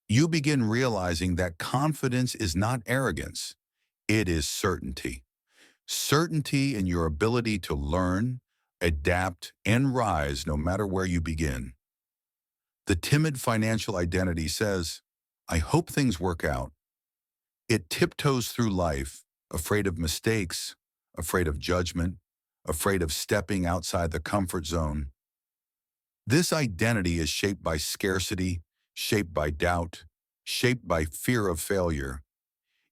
You begin realizing that confidence is not arrogance, it is certainty. Certainty in your ability to learn, adapt, and rise no matter where you begin. The timid financial identity says, I hope things work out. It tiptoes through life, afraid of mistakes, afraid of judgment, afraid of stepping outside the comfort zone. This identity is shaped by scarcity, shaped by doubt, shaped by fear of failure.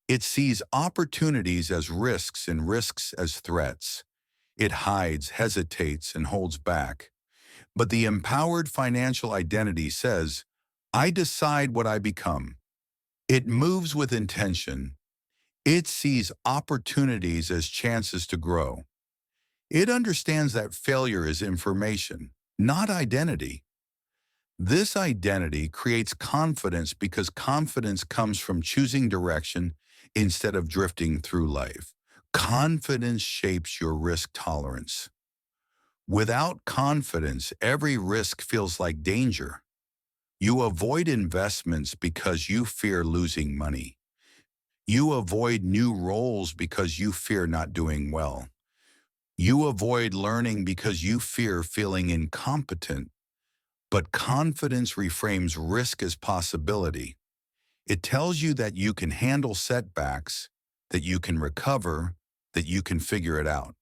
It sees opportunities as risks and risks as threats. It hides, hesitates, and holds back. But the empowered financial identity says, I decide what I become. It moves with intention. It sees opportunities as chances to grow. It understands that failure is information, not identity. This identity creates confidence because confidence comes from choosing direction instead of drifting through life. Confidence shapes your risk tolerance. Without confidence, every risk feels like danger. You avoid investments because you fear losing money. You avoid new roles because you fear not doing well. You avoid learning because you fear feeling incompetent. But confidence reframes risk as possibility. It tells you that you can handle setbacks, that you can recover, that you can figure it out.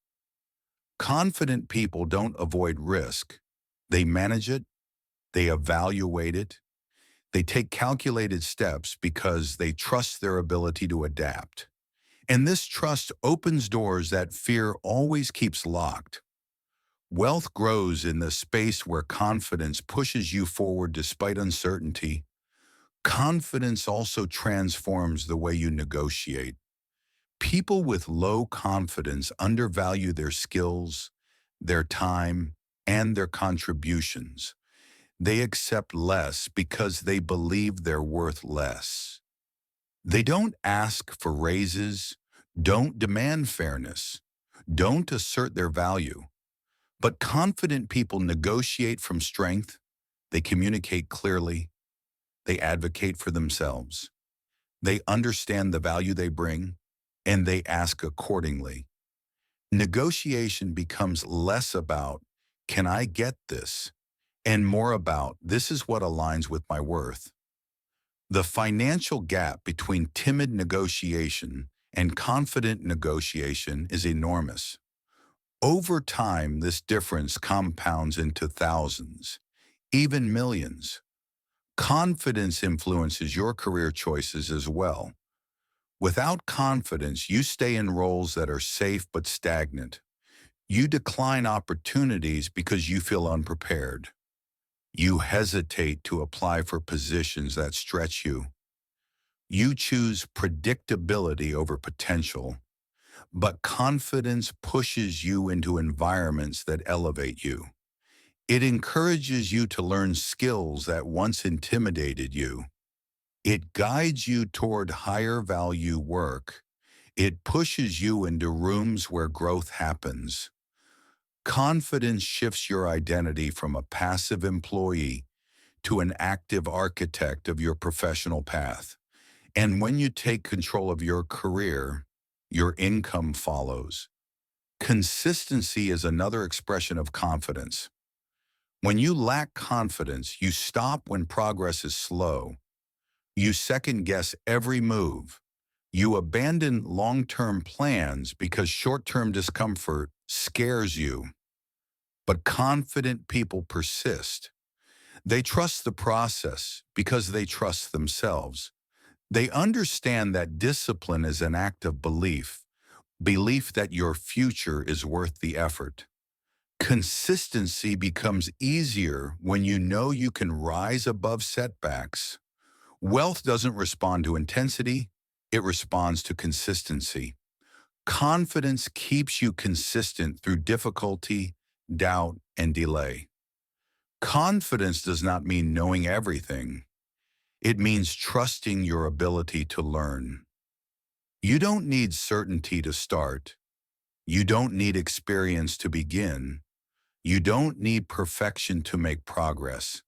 Confident people don't avoid risk. They manage it, they evaluate it, they take calculated steps because they trust their ability to adapt. And this trust opens doors that fear always keeps locked. Wealth grows in the space where confidence pushes you forward despite uncertainty. Confidence also transforms the way you negotiate. People with low confidence undervalue their skills, their time, and their contributions. They accept less because they believe they're worth less. They don't ask for raises, don't demand fairness, don't assert their value. But confident people negotiate from strength, they communicate clearly, they advocate for themselves, they understand the value they bring, and they ask accordingly. Negotiation becomes less about, can I get this? And more about, this is what aligns with my worth. The financial gap between timid negotiation and confident negotiation is enormous. Over time, this difference compounds into thousands, even millions. Confidence influences your career choices as well. Without confidence, you stay in roles that are safe but stagnant. You decline opportunities because you feel unprepared. You hesitate to apply for positions that stretch you. You choose predictability over potential, but confidence pushes you into environments that elevate you. It encourages you to learn skills that once intimidated you. It guides you toward higher value work. It pushes you into rooms where growth happens. Confidence shifts your identity from a passive employee to an active architect of your professional path. And when you take control of your career, your income follows. Consistency is another expression of confidence. When you lack confidence, you stop when progress is slow. You second-guess every move. You abandon long-term plans because short-term discomfort scares you. But confident people persist. They trust the process because they trust themselves. They understand that discipline is an act of belief, belief that your future is worth the effort. Consistency becomes easier when you know you can rise above setbacks. Wealth doesn't respond to intensity, it responds to consistency. Confidence keeps you consistent through difficulty, doubt, and delay. Confidence does not mean knowing everything. It means trusting your ability to learn. You don't need certainty to start. You don't need experience to begin. You don't need perfection to make progress.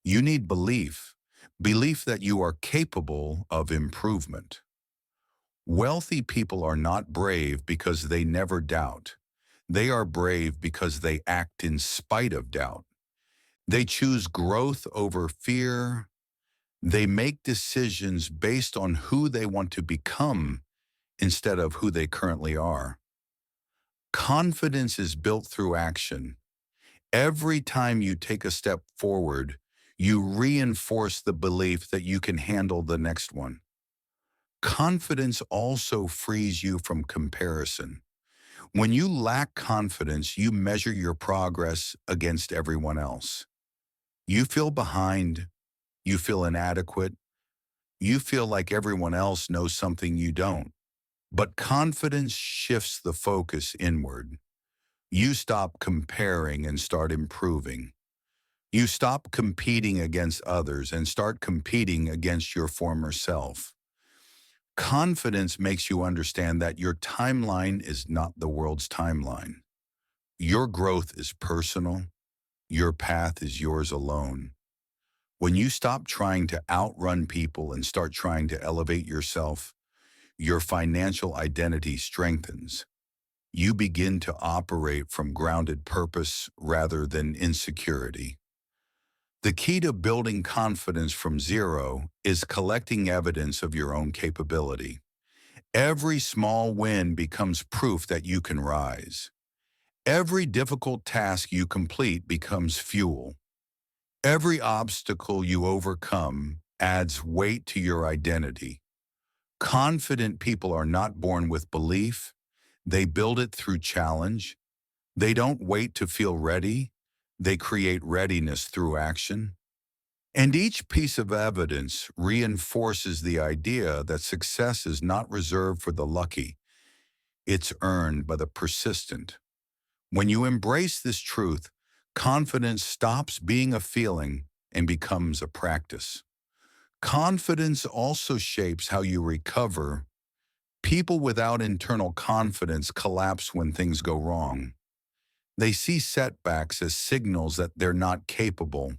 You need belief, belief that you are capable of improvement. Wealthy people are not brave because they never doubt. They are brave because they act in spite of doubt. They choose growth over fear. They make decisions based on who they want to become instead of who they currently are. Confidence is built through action. Every time you take a step forward, you reinforce the belief that you can handle the next one. Confidence also frees you from comparison. When you lack confidence, you measure your progress against everyone else. You feel behind, you feel inadequate, you feel like everyone else knows something you don't. But confidence shifts the focus inward. You stop comparing and start improving. You stop competing against others and start competing against your former self. Confidence makes you understand that your timeline is not the world's timeline. Your growth is personal. Your path is yours alone. When you stop trying to outrun people and start trying to elevate yourself, your financial identity strengthens. You begin to operate from grounded purpose rather than insecurity. The key to building confidence from zero is collecting evidence of your own capability. Every small win becomes proof that you can rise. Every difficult task you complete becomes fuel. Every obstacle you overcome adds weight to your identity. Confident people are not born with belief. They build it through challenge. They don't wait to feel ready. They create readiness through action. And each piece of evidence reinforces the idea that success is not reserved for the lucky. It's earned by the persistent. When you embrace this truth, confidence stops being a feeling and becomes a practice. Confidence also shapes how you recover. People without internal confidence collapse when things go wrong. They see setbacks as signals that they're not capable.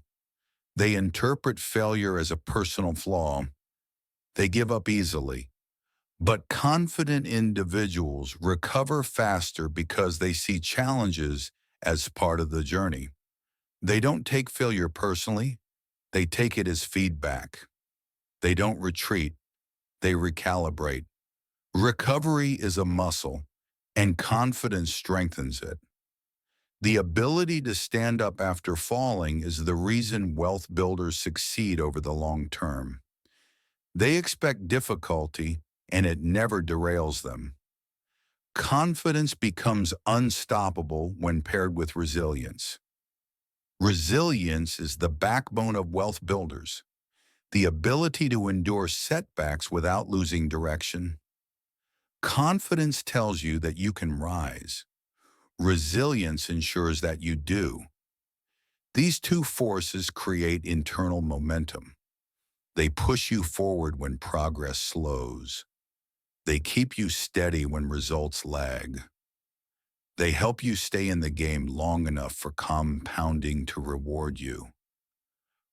They interpret failure as a personal flaw. They give up easily. But confident individuals recover faster because they see challenges as part of the journey. They don't take failure personally, they take it as feedback. They don't retreat, they recalibrate. Recovery is a muscle, and confidence strengthens it. The ability to stand up after falling is the reason wealth builders succeed over the long term. They expect difficulty, and it never derails them. Confidence becomes unstoppable when paired with resilience. Resilience is the backbone of wealth builders, the ability to endure setbacks without losing direction. Confidence tells you that you can rise. Resilience ensures that you do. These two forces create internal momentum. They push you forward when progress slows. They keep you steady when results lag. They help you stay in the game long enough for compounding to reward you.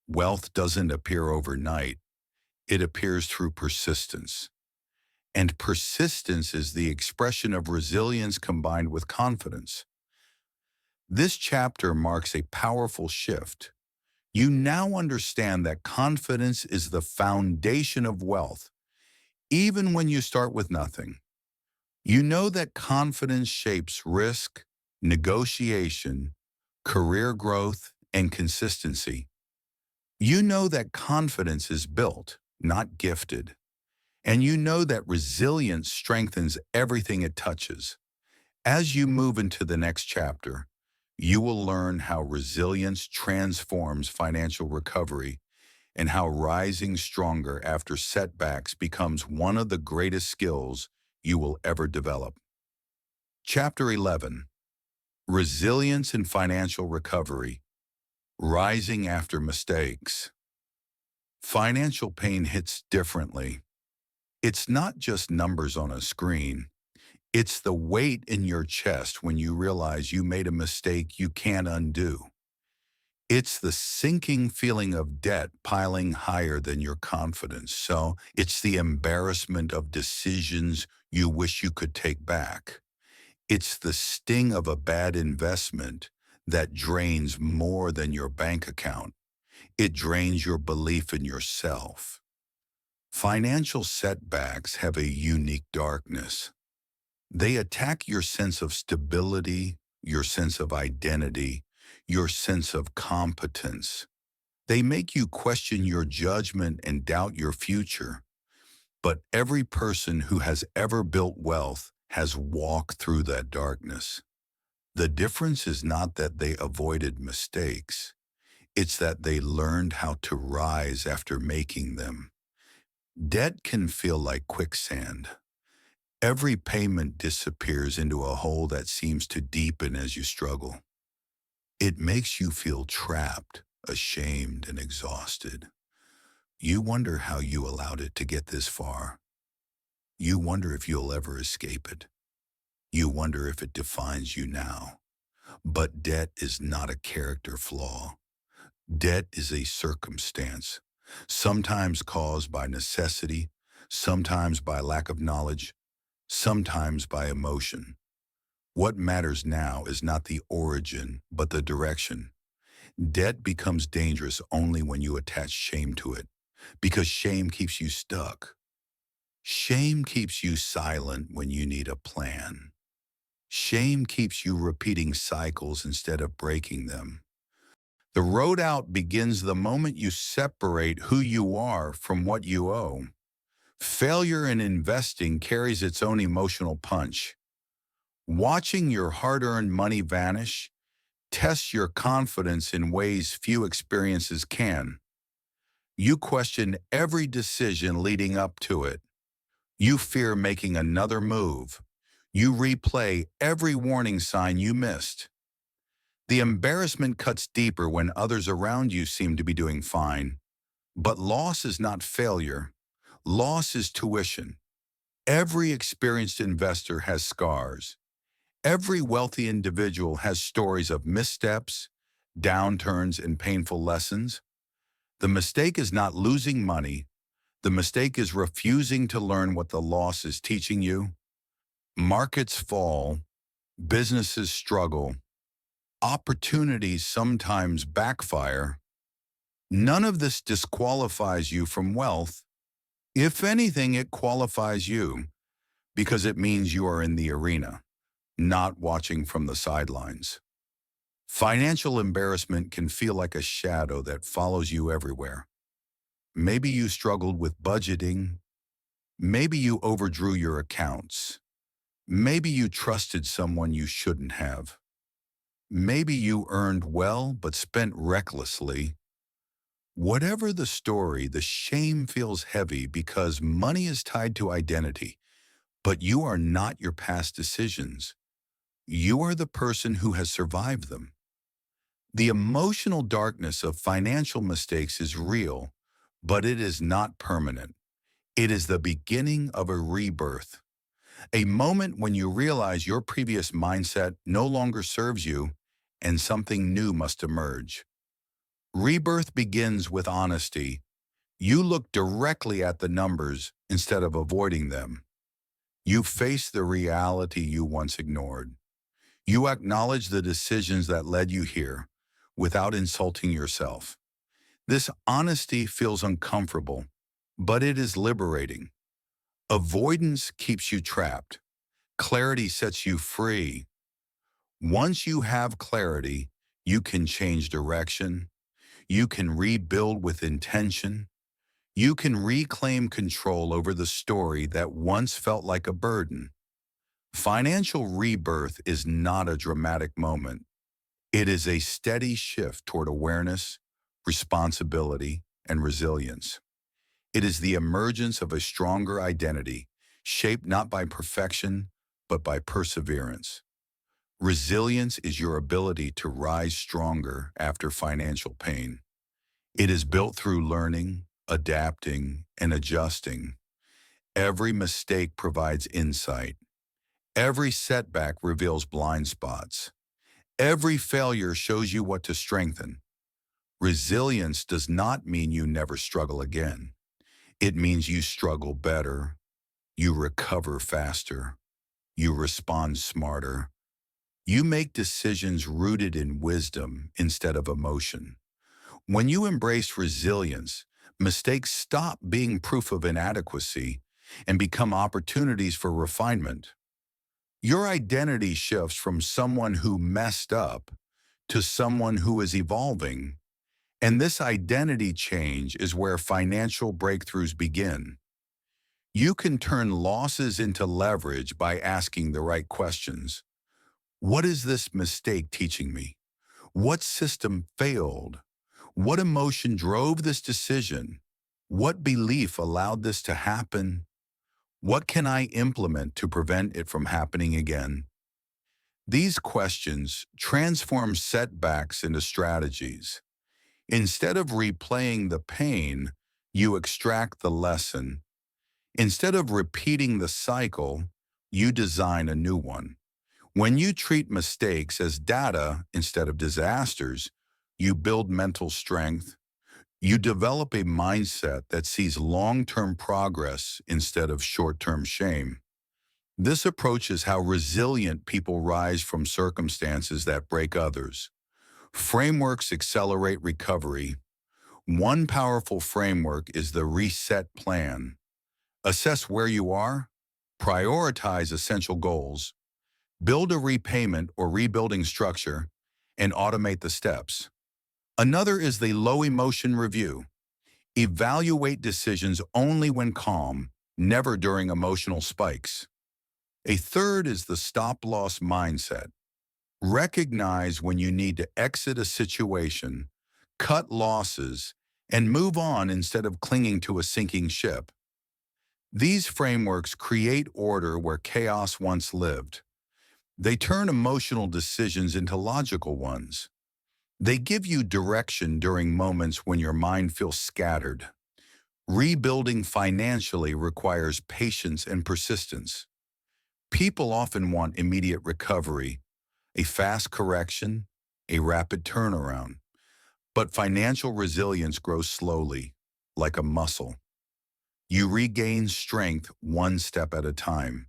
Wealth doesn't appear overnight. It appears through persistence. And persistence is the expression of resilience combined with confidence. This chapter marks a powerful shift. You now understand that confidence is the foundation of wealth, even when you start with nothing. You know that confidence shapes risk, negotiation, career growth, and consistency. You know that confidence is built, not gifted. And you know that resilience strengthens everything it touches. As you move into the next chapter, you will learn how resilience transforms financial recovery and how rising stronger after setbacks becomes one of the greatest skills you will ever develop. Chapter 11: Resilience in Financial Recovery, Rising After Mistakes. Financial pain hits differently. It's not just numbers on a screen. It's the weight in your chest when you realize you made a mistake you can't undo. It's the sinking feeling of debt piling higher than your confidence. So it's the embarrassment of decisions you wish you could take back. It's the sting of a bad investment that drains more than your bank account. It drains your belief in yourself. Financial setbacks have a unique darkness. They attack your sense of stability, your sense of identity, your sense of competence. They make you question your judgment and doubt your future. But every person who has ever built wealth has walked through that darkness. The difference is not that they avoided mistakes. It's that they learned how to rise after making them. Debt can feel like quicksand. Every payment disappears into a hole that seems to deepen as you struggle. It makes you feel trapped, ashamed, and exhausted. You wonder how you allowed it to get this far. You wonder if you'll ever escape it. You wonder if it defines you now. But debt is not a character flaw. Debt is a circumstance, sometimes caused by necessity, sometimes by lack of knowledge, sometimes by emotion. What matters now is not the origin, but the direction. Debt becomes dangerous only when you attach shame to it, because shame keeps you stuck. Shame keeps you silent when you need a plan. Shame keeps you repeating cycles instead of breaking them. The road out begins the moment you separate who you are from what you owe. Failure in investing carries its own emotional punch. Watching your hard-earned money vanish tests your confidence in ways few experiences can. You question every decision leading up to it. You fear making another move. You replay every warning sign you missed. The embarrassment cuts deeper when others around you seem to be doing fine. But loss is not failure. Loss is tuition. Every experienced investor has scars. Every wealthy individual has stories of missteps, downturns, and painful lessons. The mistake is not losing money. The mistake is refusing to learn what the loss is teaching you. Markets fall, businesses struggle, opportunities sometimes backfire. None of this disqualifies you from wealth. If anything, it qualifies you because it means you are in the arena, not watching from the sidelines. Financial embarrassment can feel like a shadow that follows you everywhere. Maybe you struggled with budgeting. Maybe you overdrew your accounts. Maybe you trusted someone you shouldn't have. Maybe you earned well but spent recklessly. Whatever the story, the shame feels heavy because money is tied to identity, but you are not your past decisions. You are the person who has survived them. The emotional darkness of financial mistakes is real, but it is not permanent. It is the beginning of a rebirth, a moment when you realize your previous mindset no longer serves you and something new must emerge. Rebirth begins with honesty. You look directly at the numbers instead of avoiding them. You face the reality you once ignored. You acknowledge the decisions that led you here without insulting yourself. This honesty feels uncomfortable, but it is liberating. Avoidance keeps you trapped. Clarity sets you free. Once you have clarity, you can change direction. You can rebuild with intention. You can reclaim control over the story that once felt like a burden. Financial rebirth is not a dramatic moment. It is a steady shift toward awareness, responsibility, and resilience. It is the emergence of a stronger identity, shaped not by perfection, but by perseverance. Resilience is your ability to rise stronger after financial pain. It is built through learning, adapting, and adjusting. Every mistake provides insight. Every setback reveals blind spots. Every failure shows you what to strengthen. Resilience does not mean you never struggle again. It means you struggle better, you recover faster, you respond smarter. You make decisions rooted in wisdom instead of emotion. When you embrace resilience, mistakes stop being proof of inadequacy and become opportunities for refinement. Your identity shifts from someone who messed up to someone who is evolving. And this identity change is where financial breakthroughs begin. You can turn losses into leverage by asking the right questions. What is this mistake teaching me? What system failed? What emotion drove this decision? What belief allowed this to happen? What can I implement to prevent it from happening again? These questions transform setbacks into strategies. Instead of replaying the pain, you extract the lesson. Instead of repeating the cycle, you design a new one. When you treat mistakes as data instead of disasters, you build mental strength. You develop a mindset that sees long-term progress instead of short-term shame. This approach is how resilient people rise from circumstances that break others. Frameworks accelerate recovery. One powerful framework is the reset plan. Assess where you are, prioritize essential goals, build a repayment or rebuilding structure, and automate the steps. Another is the low emotion review. Evaluate decisions only when calm, never during emotional spikes. A third is the stop-loss mindset. Recognize when you need to exit a situation, cut losses, and move on instead of clinging to a sinking ship. These frameworks create order where chaos once lived. They turn emotional decisions into logical ones. They give you direction during moments when your mind feels scattered. Rebuilding financially requires patience and persistence. People often want immediate recovery, a fast correction, a rapid turnaround. But financial resilience grows slowly, like a muscle. You regain strength one step at a time.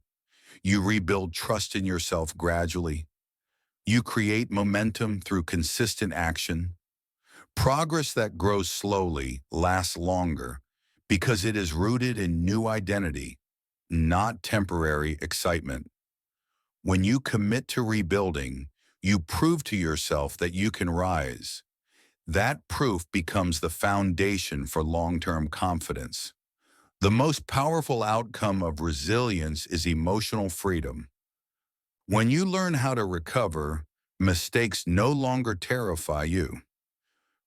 You rebuild trust in yourself gradually. You create momentum through consistent action. Progress that grows slowly lasts longer because it is rooted in new identity, not temporary excitement. When you commit to rebuilding, you prove to yourself that you can rise. That proof becomes the foundation for long-term confidence. The most powerful outcome of resilience is emotional freedom. When you learn how to recover, mistakes no longer terrify you.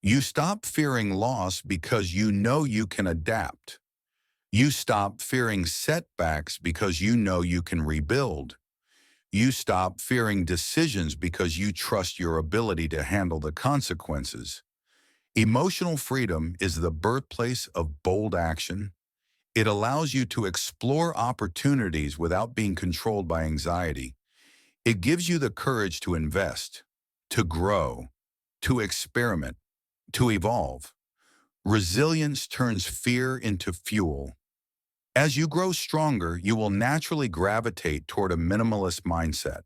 You stop fearing loss because you know you can adapt. You stop fearing setbacks because you know you can rebuild. You stop fearing decisions because you trust your ability to handle the consequences. Emotional freedom is the birthplace of bold action. It allows you to explore opportunities without being controlled by anxiety. It gives you the courage to invest, to grow, to experiment, to evolve. Resilience turns fear into fuel. As you grow stronger, you will naturally gravitate toward a minimalist mindset.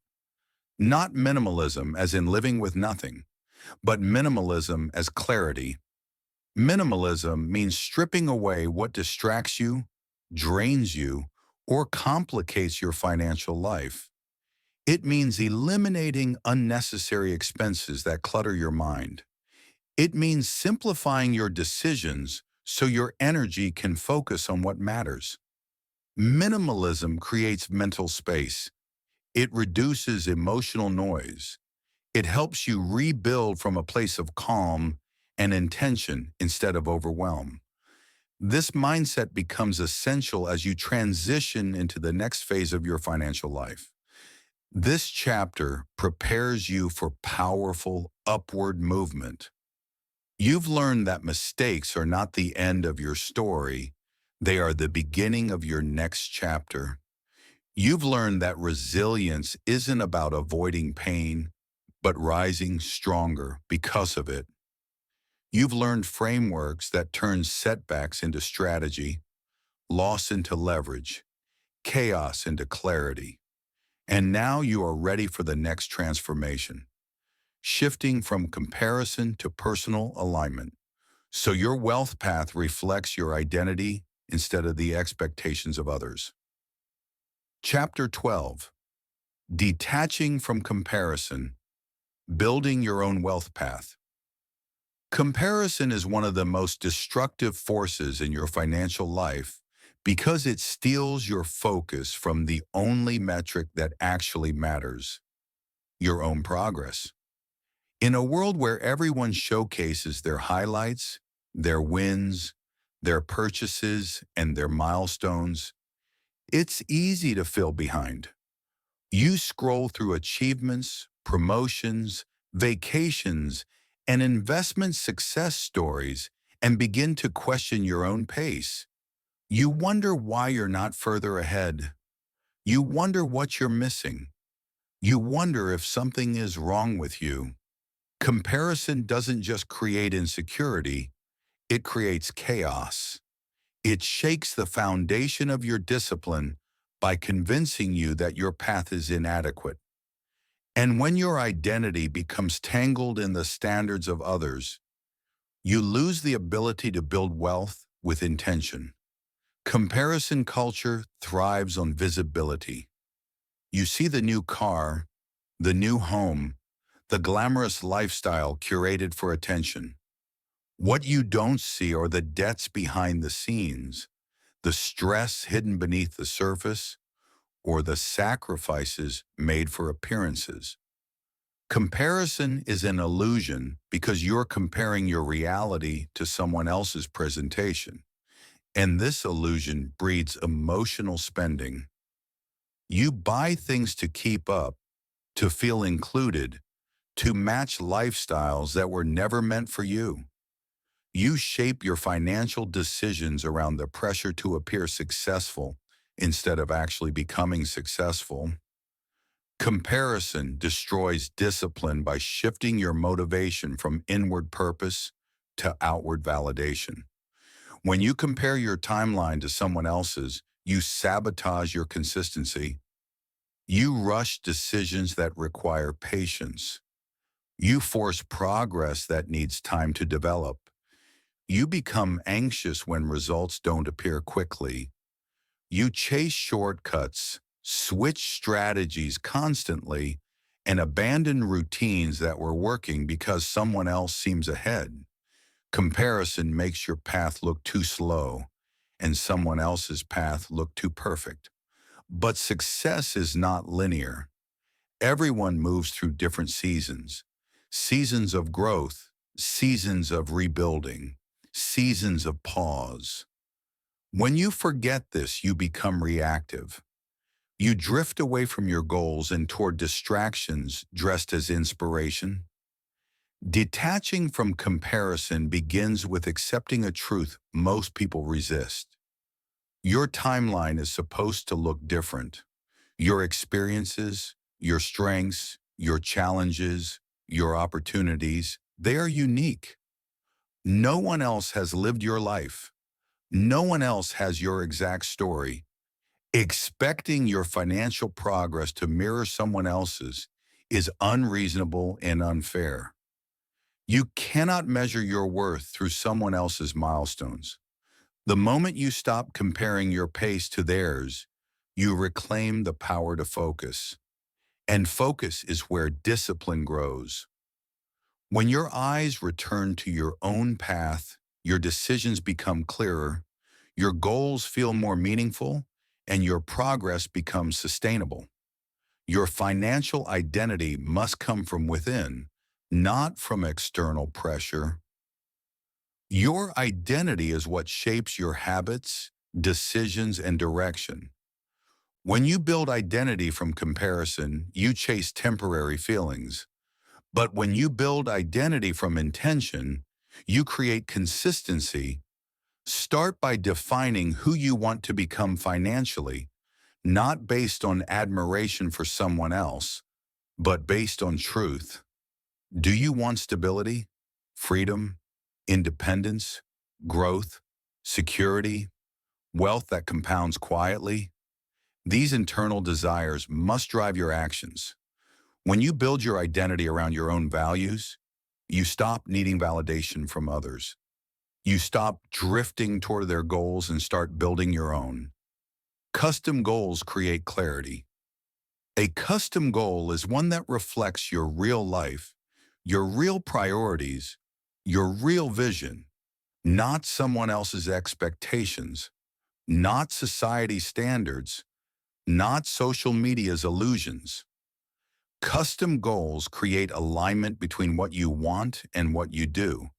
Not minimalism as in living with nothing, but minimalism as clarity. Minimalism means stripping away what distracts you, drains you, or complicates your financial life. It means eliminating unnecessary expenses that clutter your mind. It means simplifying your decisions so your energy can focus on what matters. Minimalism creates mental space. It reduces emotional noise. It helps you rebuild from a place of calm and intention instead of overwhelm. This mindset becomes essential as you transition into the next phase of your financial life. This chapter prepares you for powerful upward movement. You've learned that mistakes are not the end of your story. They are the beginning of your next chapter. You've learned that resilience isn't about avoiding pain, but rising stronger because of it. You've learned frameworks that turn setbacks into strategy, loss into leverage, chaos into clarity. And now you are ready for the next transformation, shifting from comparison to personal alignment. So your wealth path reflects your identity instead of the expectations of others. Chapter 12, Detaching from Comparison, Building Your Own Wealth Path. Comparison is one of the most destructive forces in your financial life because it steals your focus from the only metric that actually matters, your own progress. In a world where everyone showcases their highlights, their wins, their purchases, and their milestones, it's easy to feel behind. You scroll through achievements, promotions, vacations, and investment success stories and begin to question your own pace. You wonder why you're not further ahead. You wonder what you're missing. You wonder if something is wrong with you. Comparison doesn't just create insecurity, it creates chaos. It shakes the foundation of your discipline by convincing you that your path is inadequate. And when your identity becomes tangled in the standards of others, you lose the ability to build wealth with intention. Comparison culture thrives on visibility. You see the new car, the new home, the glamorous lifestyle curated for attention. What you don't see are the debts behind the scenes, the stress hidden beneath the surface, or the sacrifices made for appearances. Comparison is an illusion because you're comparing your reality to someone else's presentation. And this illusion breeds emotional spending. You buy things to keep up, to feel included, to match lifestyles that were never meant for you. You shape your financial decisions around the pressure to appear successful instead of actually becoming successful. Comparison destroys discipline by shifting your motivation from inward purpose to outward validation. When you compare your timeline to someone else's, you sabotage your consistency. You rush decisions that require patience. You force progress that needs time to develop. You become anxious when results don't appear quickly. You chase shortcuts, switch strategies constantly, and abandon routines that were working because someone else seems ahead. Comparison makes your path look too slow and someone else's path look too perfect. But success is not linear. Everyone moves through different seasons. Seasons of growth, seasons of rebuilding, seasons of pause. When you forget this, you become reactive. You drift away from your goals and toward distractions dressed as inspiration. Detaching from comparison begins with accepting a truth most people resist. Your timeline is supposed to look different. Your experiences, your strengths, your challenges, your opportunities, they are unique. No one else has lived your life. No one else has your exact story. Expecting your financial progress to mirror someone else's is unreasonable and unfair. You cannot measure your worth through someone else's milestones. The moment you stop comparing your pace to theirs, you reclaim the power to focus. And focus is where discipline grows. When your eyes return to your own path, your decisions become clearer, your goals feel more meaningful, and your progress becomes sustainable. Your financial identity must come from within, not from external pressure. Your identity is what shapes your habits, decisions, and direction. When you build identity from comparison, you chase temporary feelings. But when you build identity from intention, you create consistency. Start by defining who you want to become financially, not based on admiration for someone else, but based on truth. Do you want stability, freedom, independence, growth, security, wealth that compounds quietly? These internal desires must drive your actions. When you build your identity around your own values, you stop needing validation from others. You stop drifting toward their goals and start building your own. Custom goals create clarity. A custom goal is one that reflects your real life, your real priorities, your real vision, not someone else's expectations, not society's standards, not social media's illusions. Custom goals create alignment between what you want and what you do.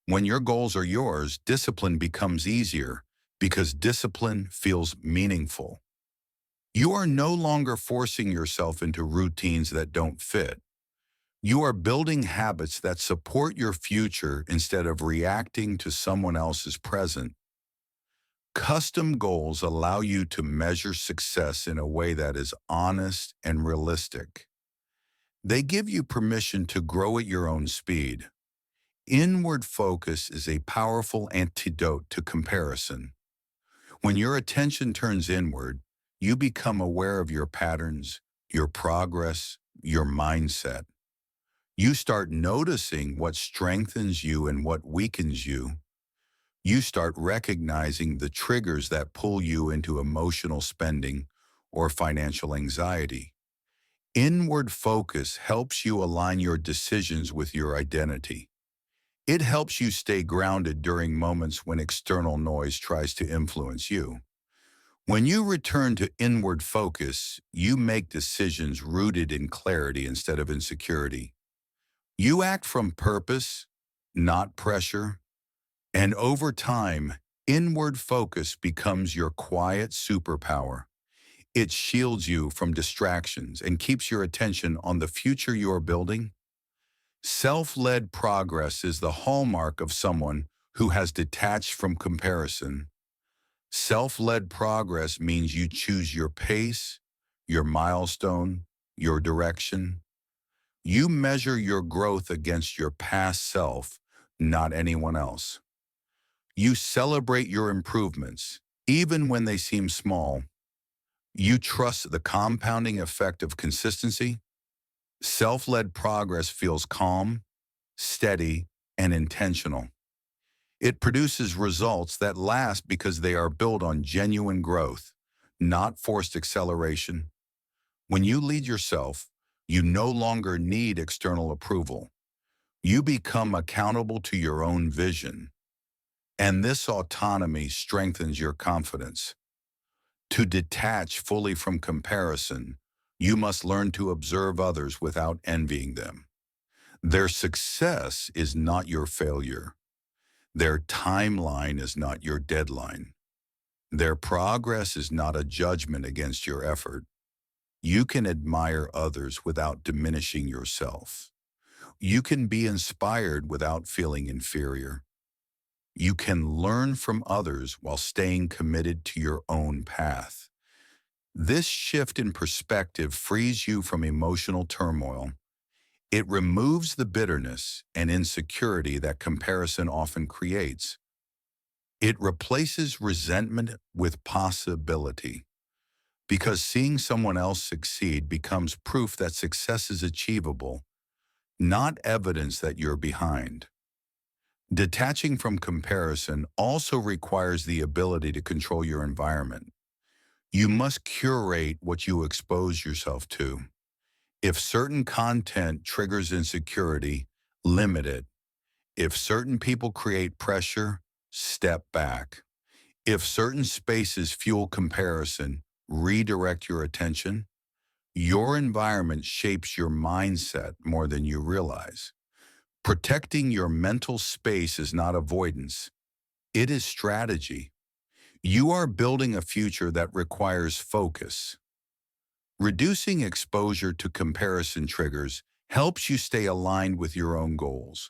When your goals are yours, discipline becomes easier because discipline feels meaningful. You are no longer forcing yourself into routines that don't fit. You are building habits that support your future instead of reacting to someone else's present. Custom goals allow you to measure success in a way that is honest and realistic. They give you permission to grow at your own speed. Inward focus is a powerful antidote to comparison. When your attention turns inward, you become aware of your patterns, your progress, your mindset. You start noticing what strengthens you and what weakens you. You start recognizing the triggers that pull you into emotional spending or financial anxiety. Inward focus helps you align your decisions with your identity. It helps you stay grounded during moments when external noise tries to influence you. When you return to inward focus, you make decisions rooted in clarity instead of insecurity. You act from purpose, not pressure, and over time, inward focus becomes your quiet superpower. It shields you from distractions and keeps your attention on the future you are building. Self-led progress is the hallmark of someone who has detached from comparison. Self-led progress means you choose your pace, your milestone, your direction. You measure your growth against your past self, not anyone else. You celebrate your improvements, even when they seem small. You trust the compounding effect of consistency. Self-led progress feels calm, steady, and intentional. It produces results that last because they are built on genuine growth, not forced acceleration. When you lead yourself, you no longer need external approval. You become accountable to your own vision, and this autonomy strengthens your confidence. To detach fully from comparison, you must learn to observe others without envying them. Their success is not your failure. Their timeline is not your deadline. Their progress is not a judgment against your effort. You can admire others without diminishing yourself. You can be inspired without feeling inferior. You can learn from others while staying committed to your own path. This shift in perspective frees you from emotional turmoil. It removes the bitterness and insecurity that comparison often creates. It replaces resentment with possibility, because seeing someone else succeed becomes proof that success is achievable, not evidence that you're behind. Detaching from comparison also requires the ability to control your environment. You must curate what you expose yourself to. If certain content triggers insecurity, limit it. If certain people create pressure, step back. If certain spaces fuel comparison, redirect your attention. Your environment shapes your mindset more than you realize. Protecting your mental space is not avoidance. It is strategy. You are building a future that requires focus. Reducing exposure to comparison triggers helps you stay aligned with your own goals.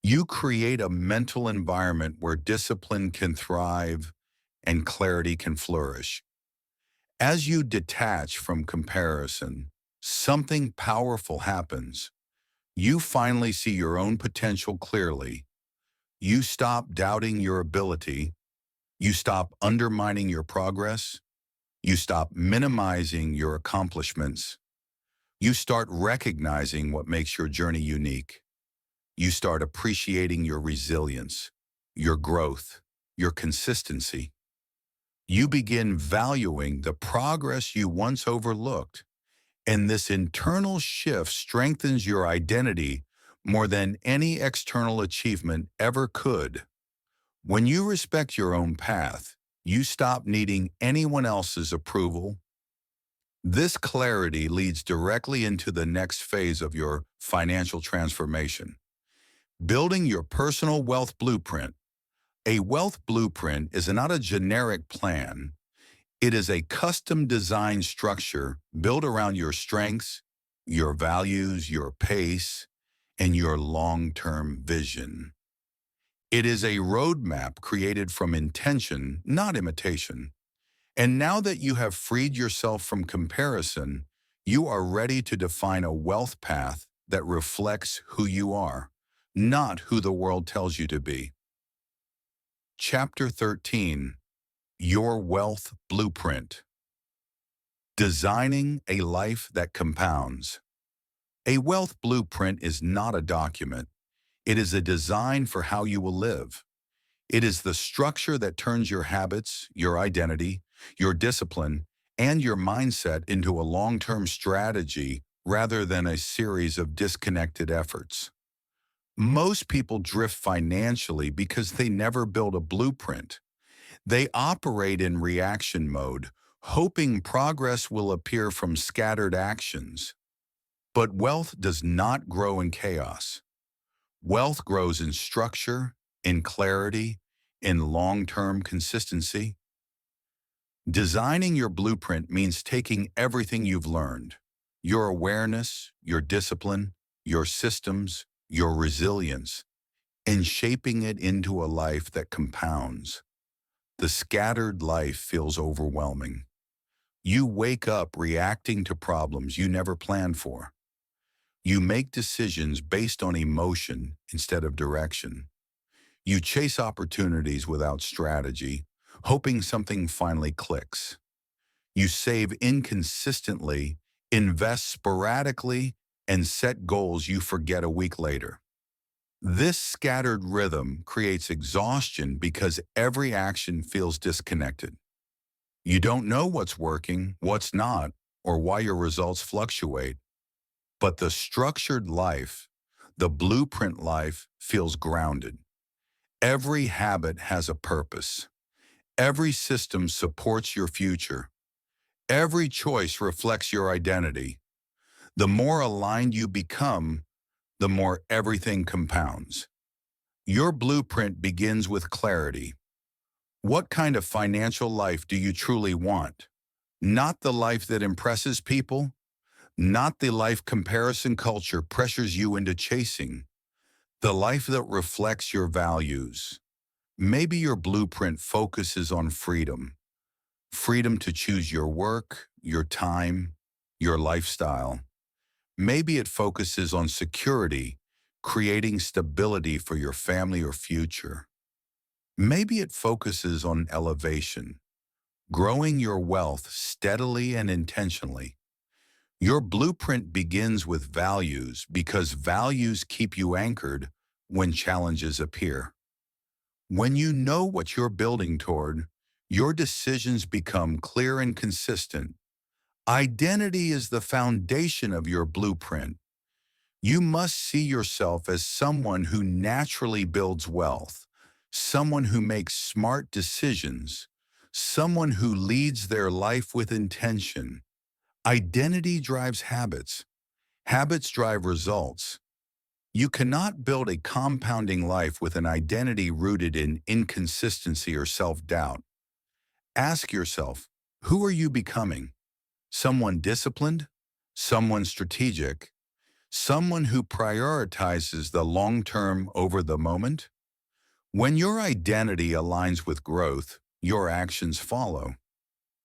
You create a mental environment where discipline can thrive and clarity can flourish. As you detach from comparison, something powerful happens. You finally see your own potential clearly. You stop doubting your ability. You stop undermining your progress. You stop minimizing your accomplishments. You start recognizing what makes your journey unique. You start appreciating your resilience, your growth, your consistency. You begin valuing the progress you once overlooked. And this internal shift strengthens your identity more than any external achievement ever could. When you respect your own path, you stop needing anyone else's approval. This clarity leads directly into the next phase of your financial transformation, building your personal wealth blueprint. A wealth blueprint is not a generic plan. It is a custom-designed structure built around your strengths, your values, your pace, and your long-term vision. It is a roadmap created from intention, not imitation. And now that you have freed yourself from comparison, you are ready to define a wealth path that reflects who you are, not who the world tells you to be. Chapter 13. Your Wealth Blueprint. Designing a life that compounds. A wealth blueprint is not a document. It is a design for how you will live. It is the structure that turns your habits, your identity, your discipline, and your mindset into a long-term strategy rather than a series of disconnected efforts. Most people drift financially because they never build a blueprint. They operate in reaction mode, hoping progress will appear from scattered actions. But wealth does not grow in chaos. Wealth grows in structure, in clarity, in long-term consistency. Designing your blueprint means taking everything you've learned, your awareness, your discipline, your systems, your resilience, and shaping it into a life that compounds. The scattered life feels overwhelming. You wake up reacting to problems you never planned for. You make decisions based on emotion instead of direction. You chase opportunities without strategy, hoping something finally clicks. You save inconsistently, invest sporadically, and set goals you forget a week later. This scattered rhythm creates exhaustion because every action feels disconnected. You don't know what's working, what's not, or why your results fluctuate. But the structured life, the blueprint life, feels grounded. Every habit has a purpose. Every system supports your future. Every choice reflects your identity. The more aligned you become, the more everything compounds. Your blueprint begins with clarity. What kind of financial life do you truly want? Not the life that impresses people, not the life comparison culture pressures you into chasing, the life that reflects your values. Maybe your blueprint focuses on freedom, freedom to choose your work, your time, your lifestyle. Maybe it focuses on security, creating stability for your family or future. Maybe it focuses on elevation, growing your wealth steadily and intentionally. Your blueprint begins with values because values keep you anchored when challenges appear. When you know what you're building toward, your decisions become clear and consistent. Identity is the foundation of your blueprint. You must see yourself as someone who naturally builds wealth, someone who makes smart decisions, someone who leads their life with intention. Identity drives habits. Habits drive results. You cannot build a compounding life with an identity rooted in inconsistency or self-doubt. Ask yourself, who are you becoming? Someone disciplined? Someone strategic? Someone who prioritizes the long-term over the moment? When your identity aligns with growth, your actions follow.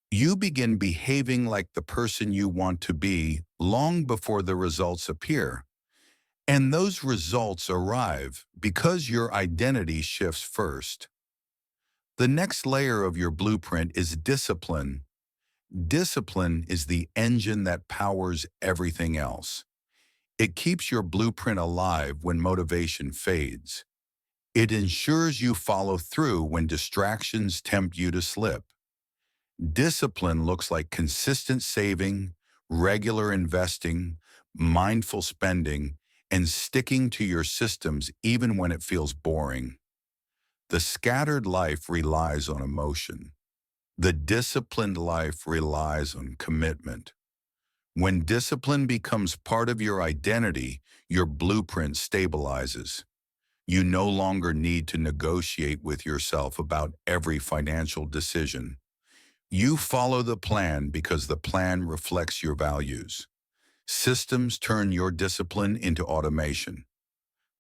You begin behaving like the person you want to be long before the results appear. And those results arrive because your identity shifts first. The next layer of your blueprint is discipline. Discipline is the engine that powers everything else. It keeps your blueprint alive when motivation fades. It ensures you follow through when distractions tempt you to slip. Discipline looks like consistent saving, regular investing, mindful spending, and sticking to your systems even when it feels boring. The scattered life relies on emotion. The disciplined life relies on commitment. When discipline becomes part of your identity, your blueprint stabilizes. You no longer need to negotiate with yourself about every financial decision. You follow the plan because the plan reflects your values. Systems turn your discipline into automation.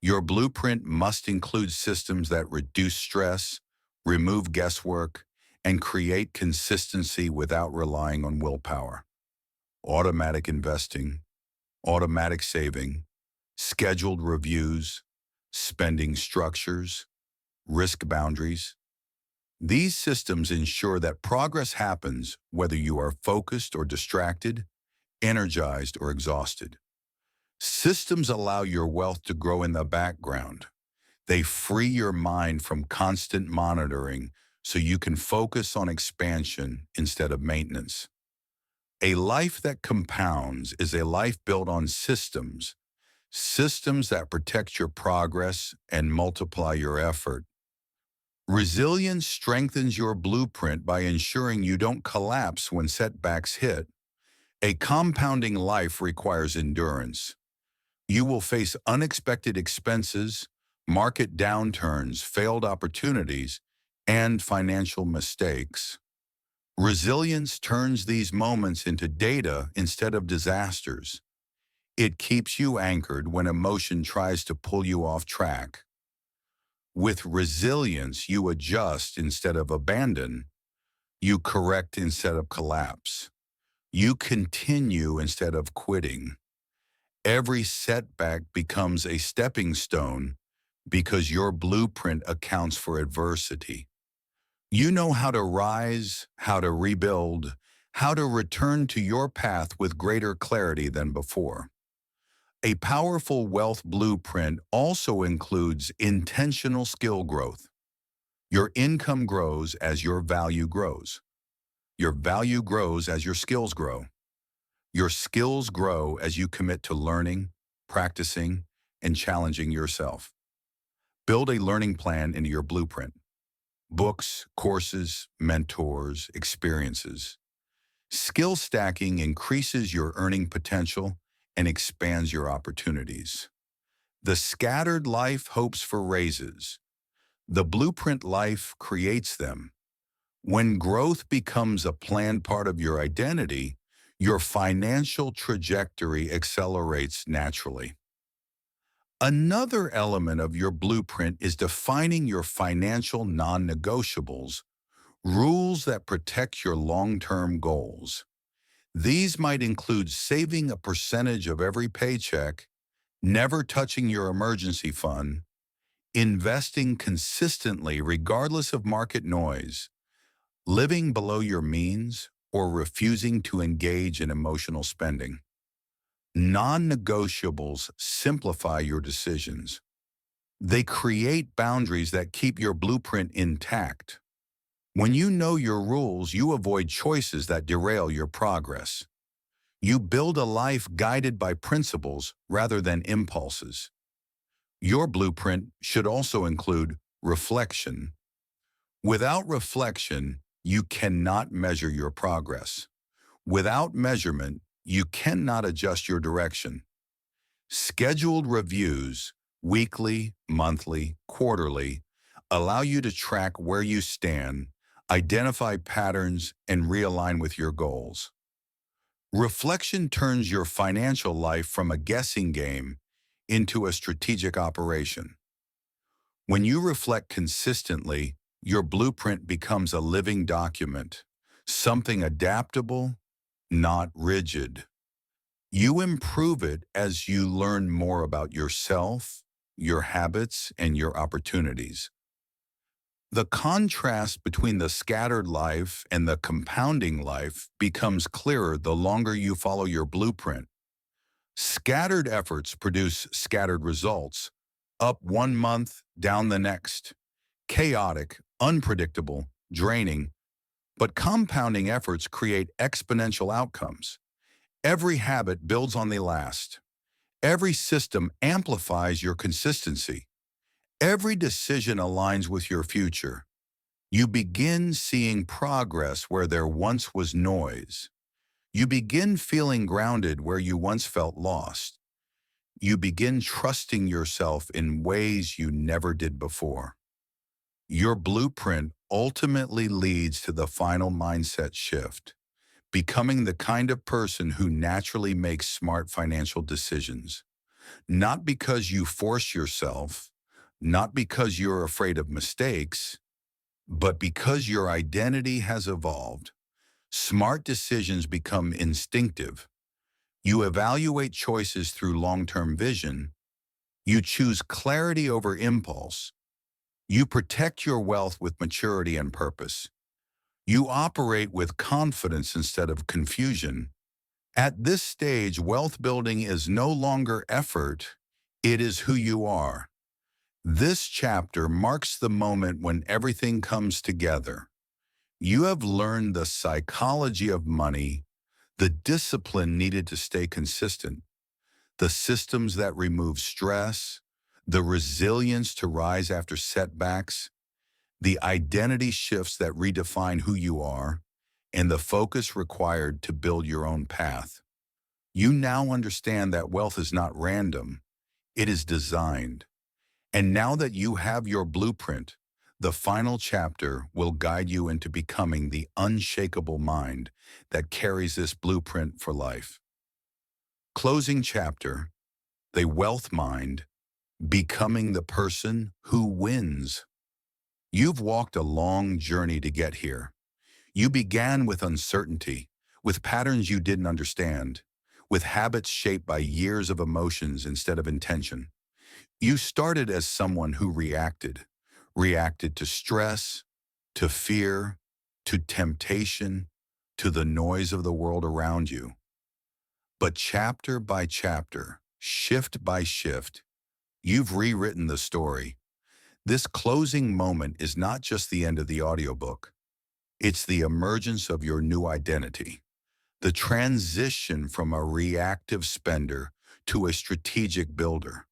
Your blueprint must include systems that reduce stress, remove guesswork, and create consistency without relying on willpower. Automatic investing, automatic saving, scheduled reviews, spending structures, risk boundaries. These systems ensure that progress happens whether you are focused or distracted, energized or exhausted. Systems allow your wealth to grow in the background. They free your mind from constant monitoring so you can focus on expansion instead of maintenance. A life that compounds is a life built on systems, systems that protect your progress and multiply your effort. Resilience strengthens your blueprint by ensuring you don't collapse when setbacks hit. A compounding life requires endurance. You will face unexpected expenses, market downturns, failed opportunities, and financial mistakes. Resilience turns these moments into data instead of disasters. It keeps you anchored when emotion tries to pull you off track. With resilience, you adjust instead of abandon. You correct instead of collapse. You continue instead of quitting. Every setback becomes a stepping stone because your blueprint accounts for adversity. You know how to rise, how to rebuild, how to return to your path with greater clarity than before. A powerful wealth blueprint also includes intentional skill growth. Your income grows as your value grows. Your value grows as your skills grow. Your skills grow as you commit to learning, practicing, and challenging yourself. Build a learning plan into your blueprint. Books, courses, mentors, experiences. Skill stacking increases your earning potential and expands your opportunities. The scattered life hopes for raises. The blueprint life creates them. When growth becomes a planned part of your identity, your financial trajectory accelerates naturally. Another element of your blueprint is defining your financial non-negotiables, rules that protect your long-term goals. These might include saving a percentage of every paycheck, never touching your emergency fund, investing consistently regardless of market noise, living below your means, or refusing to engage in emotional spending. Non-negotiables simplify your decisions. They create boundaries that keep your blueprint intact. When you know your rules, you avoid choices that derail your progress. You build a life guided by principles rather than impulses. Your blueprint should also include reflection. Without reflection, you cannot measure your progress. Without measurement, you cannot adjust your direction. Scheduled reviews, weekly, monthly, quarterly, allow you to track where you stand, identify patterns, and realign with your goals. Reflection turns your financial life from a guessing game into a strategic operation. When you reflect consistently, your blueprint becomes a living document, something adaptable, not rigid. You improve it as you learn more about yourself, your habits, and your opportunities. The contrast between the scattered life and the compounding life becomes clearer the longer you follow your blueprint. Scattered efforts produce scattered results, up one month, down the next. Chaotic, unpredictable, draining, but compounding efforts create exponential outcomes. Every habit builds on the last. Every system amplifies your consistency. Every decision aligns with your future. You begin seeing progress where there once was noise. You begin feeling grounded where you once felt lost. You begin trusting yourself in ways you never did before. Your blueprint ultimately leads to the final mindset shift, becoming the kind of person who naturally makes smart financial decisions. Not because you force yourself, not because you're afraid of mistakes, but because your identity has evolved. Smart decisions become instinctive. You evaluate choices through long-term vision. You choose clarity over impulse. You protect your wealth with maturity and purpose. You operate with confidence instead of confusion. At this stage, wealth building is no longer effort, it is who you are. This chapter marks the moment when everything comes together. You have learned the psychology of money, the discipline needed to stay consistent, the systems that remove stress, the resilience to rise after setbacks, the identity shifts that redefine who you are, and the focus required to build your own path. You now understand that wealth is not random, it is designed. And now that you have your blueprint, the final chapter will guide you into becoming the unshakable mind that carries this blueprint for life. Closing chapter, the wealth mind, becoming the person who wins. You've walked a long journey to get here. You began with uncertainty, with patterns you didn't understand, with habits shaped by years of emotions instead of intention. You started as someone who reacted to stress, to fear, to temptation, to the noise of the world around you. But chapter by chapter, shift by shift, you've rewritten the story. This closing moment is not just the end of the audiobook. It's the emergence of your new identity, the transition from a reactive spender to a strategic builder,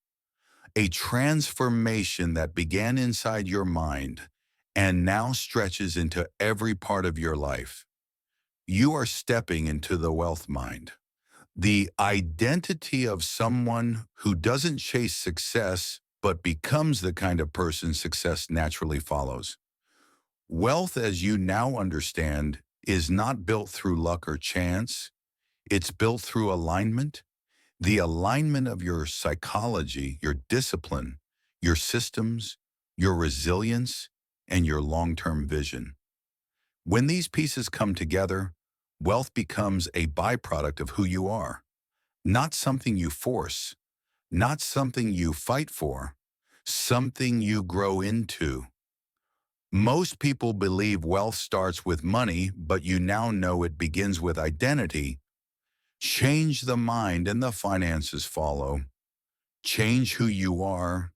a transformation that began inside your mind and now stretches into every part of your life. You are stepping into the wealth mind, the identity of someone who doesn't chase success but becomes the kind of person success naturally follows. Wealth, as you now understand, is not built through luck or chance. It's built through alignment, the alignment of your psychology, your discipline, your systems, your resilience, and your long-term vision. When these pieces come together, wealth becomes a byproduct of who you are, not something you force, not something you fight for, something you grow into. Most people believe wealth starts with money, but you now know it begins with identity. Change the mind and the finances follow. Change who you are,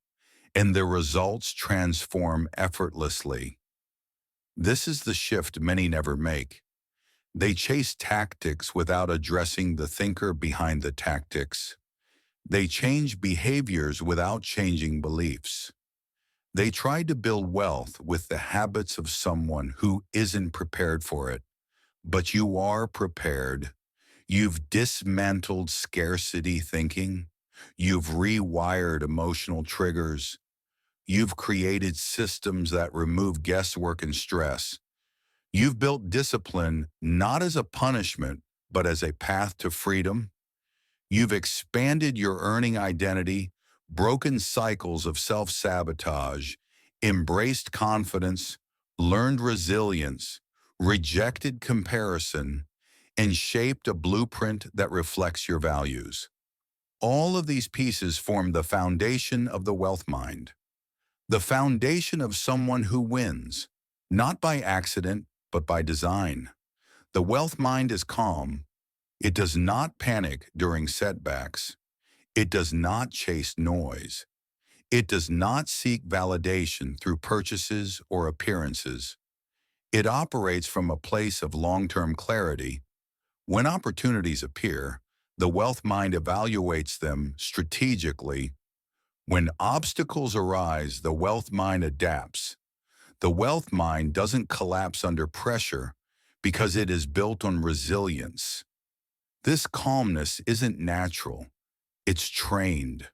and the results transform effortlessly. This is the shift many never make. They chase tactics without addressing the thinker behind the tactics. They change behaviors without changing beliefs. They try to build wealth with the habits of someone who isn't prepared for it. But you are prepared. You've dismantled scarcity thinking. You've rewired emotional triggers. You've created systems that remove guesswork and stress. You've built discipline not as a punishment, but as a path to freedom. You've expanded your earning identity, broken cycles of self-sabotage, embraced confidence, learned resilience, rejected comparison, and shaped a blueprint that reflects your values. All of these pieces form the foundation of the wealth mind, the foundation of someone who wins, not by accident, but by design. The wealth mind is calm. It does not panic during setbacks. It does not chase noise. It does not seek validation through purchases or appearances. It operates from a place of long-term clarity. When opportunities appear, the wealth mind evaluates them strategically. When obstacles arise, the wealth mind adapts. The wealth mind doesn't collapse under pressure because it is built on resilience. This calmness isn't natural. It's trained.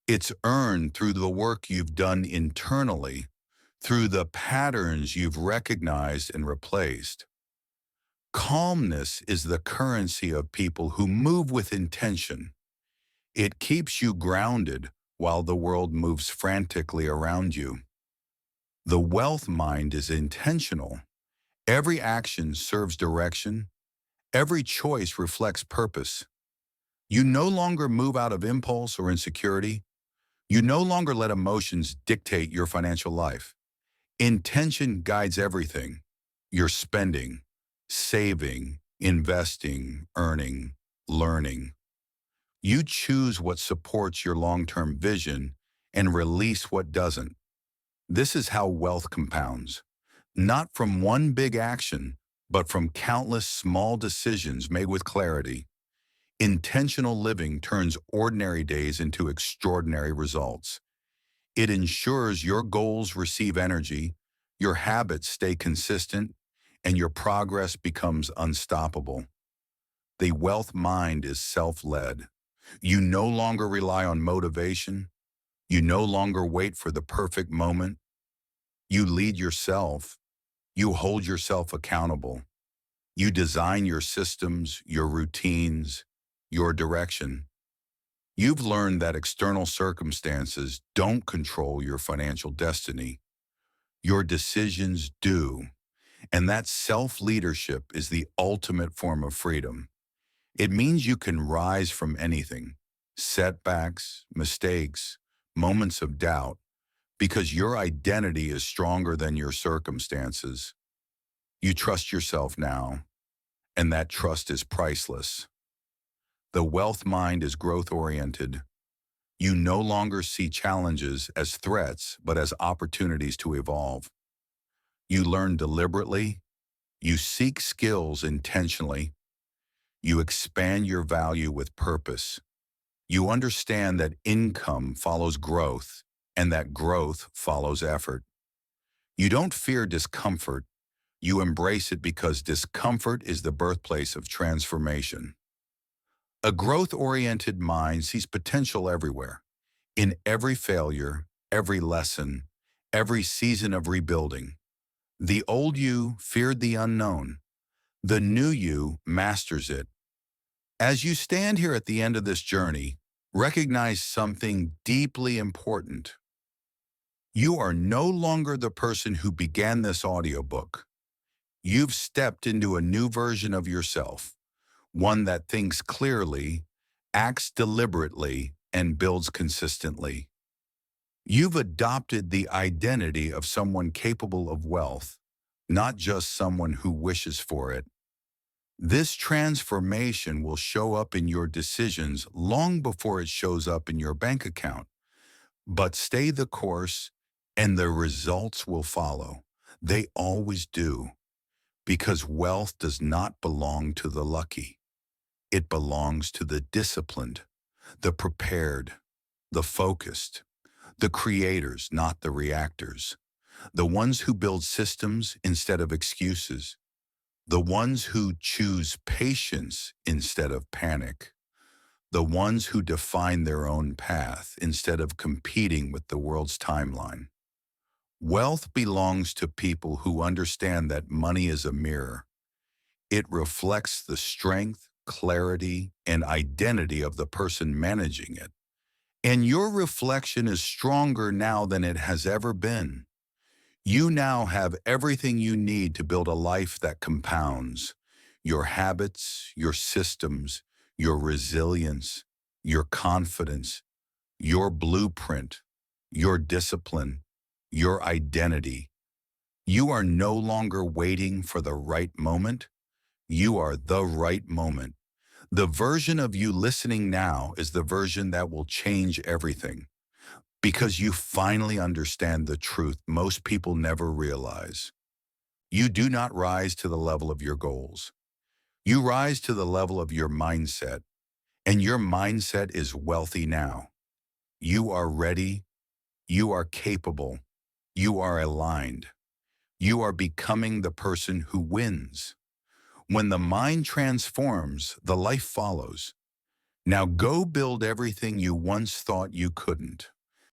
It's earned through the work you've done internally, through the patterns you've recognized and replaced. Calmness is the currency of people who move with intention. It keeps you grounded while the world moves frantically around you. The wealth mind is intentional. Every action serves direction. Every choice reflects purpose. You no longer move out of impulse or insecurity. You no longer let emotions dictate your financial life. Intention guides everything. Your spending, saving, investing, earning, learning. You choose what supports your long-term vision and release what doesn't. This is how wealth compounds, not from one big action, but from countless small decisions made with clarity. Intentional living turns ordinary days into extraordinary results. It ensures your goals receive energy, your habits stay consistent, and your progress becomes unstoppable. The wealth mind is self-led. You no longer rely on motivation. You no longer wait for the perfect moment. You lead yourself. You hold yourself accountable. You design your systems, your routines, your direction. You've learned that external circumstances don't control your financial destiny. Your decisions do. And that self-leadership is the ultimate form of freedom. It means you can rise from anything, setbacks, mistakes, moments of doubt, because your identity is stronger than your circumstances. You trust yourself now, and that trust is priceless. The wealth mind is growth-oriented. You no longer see challenges as threats, but as opportunities to evolve. You learn deliberately. You seek skills intentionally. You expand your value with purpose. You understand that income follows growth and that growth follows effort. You don't fear discomfort. You embrace it because discomfort is the birthplace of transformation. A growth-oriented mind sees potential everywhere, in every failure, every lesson, every season of rebuilding. The old you feared the unknown. The new you masters it. As you stand here at the end of this journey, recognize something deeply important. You are no longer the person who began this audiobook. You've stepped into a new version of yourself, one that thinks clearly, acts deliberately, and builds consistently. You've adopted the identity of someone capable of wealth, not just someone who wishes for it. This transformation will show up in your decisions long before it shows up in your bank account. But stay the course, and the results will follow. They always do, because wealth does not belong to the lucky. It belongs to the disciplined, the prepared, the focused, the creators, not the reactors, the ones who build systems instead of excuses, the ones who choose patience instead of panic, the ones who define their own path instead of competing with the world's timeline. Wealth belongs to people who understand that money is a mirror. It reflects the strength, clarity, and identity of the person managing it. And your reflection is stronger now than it has ever been. You now have everything you need to build a life that compounds. Your habits, your systems, your resilience, your confidence, your blueprint, your discipline, your identity. You are no longer waiting for the right moment. You are the right moment. The version of you listening now is the version that will change everything, because you finally understand the truth most people never realize. You do not rise to the level of your goals. You rise to the level of your mindset, and your mindset is wealthy now. You are ready. You are capable. You are aligned. You are becoming the person who wins. When the mind transforms, the life follows. Now go build everything you once thought you couldn't.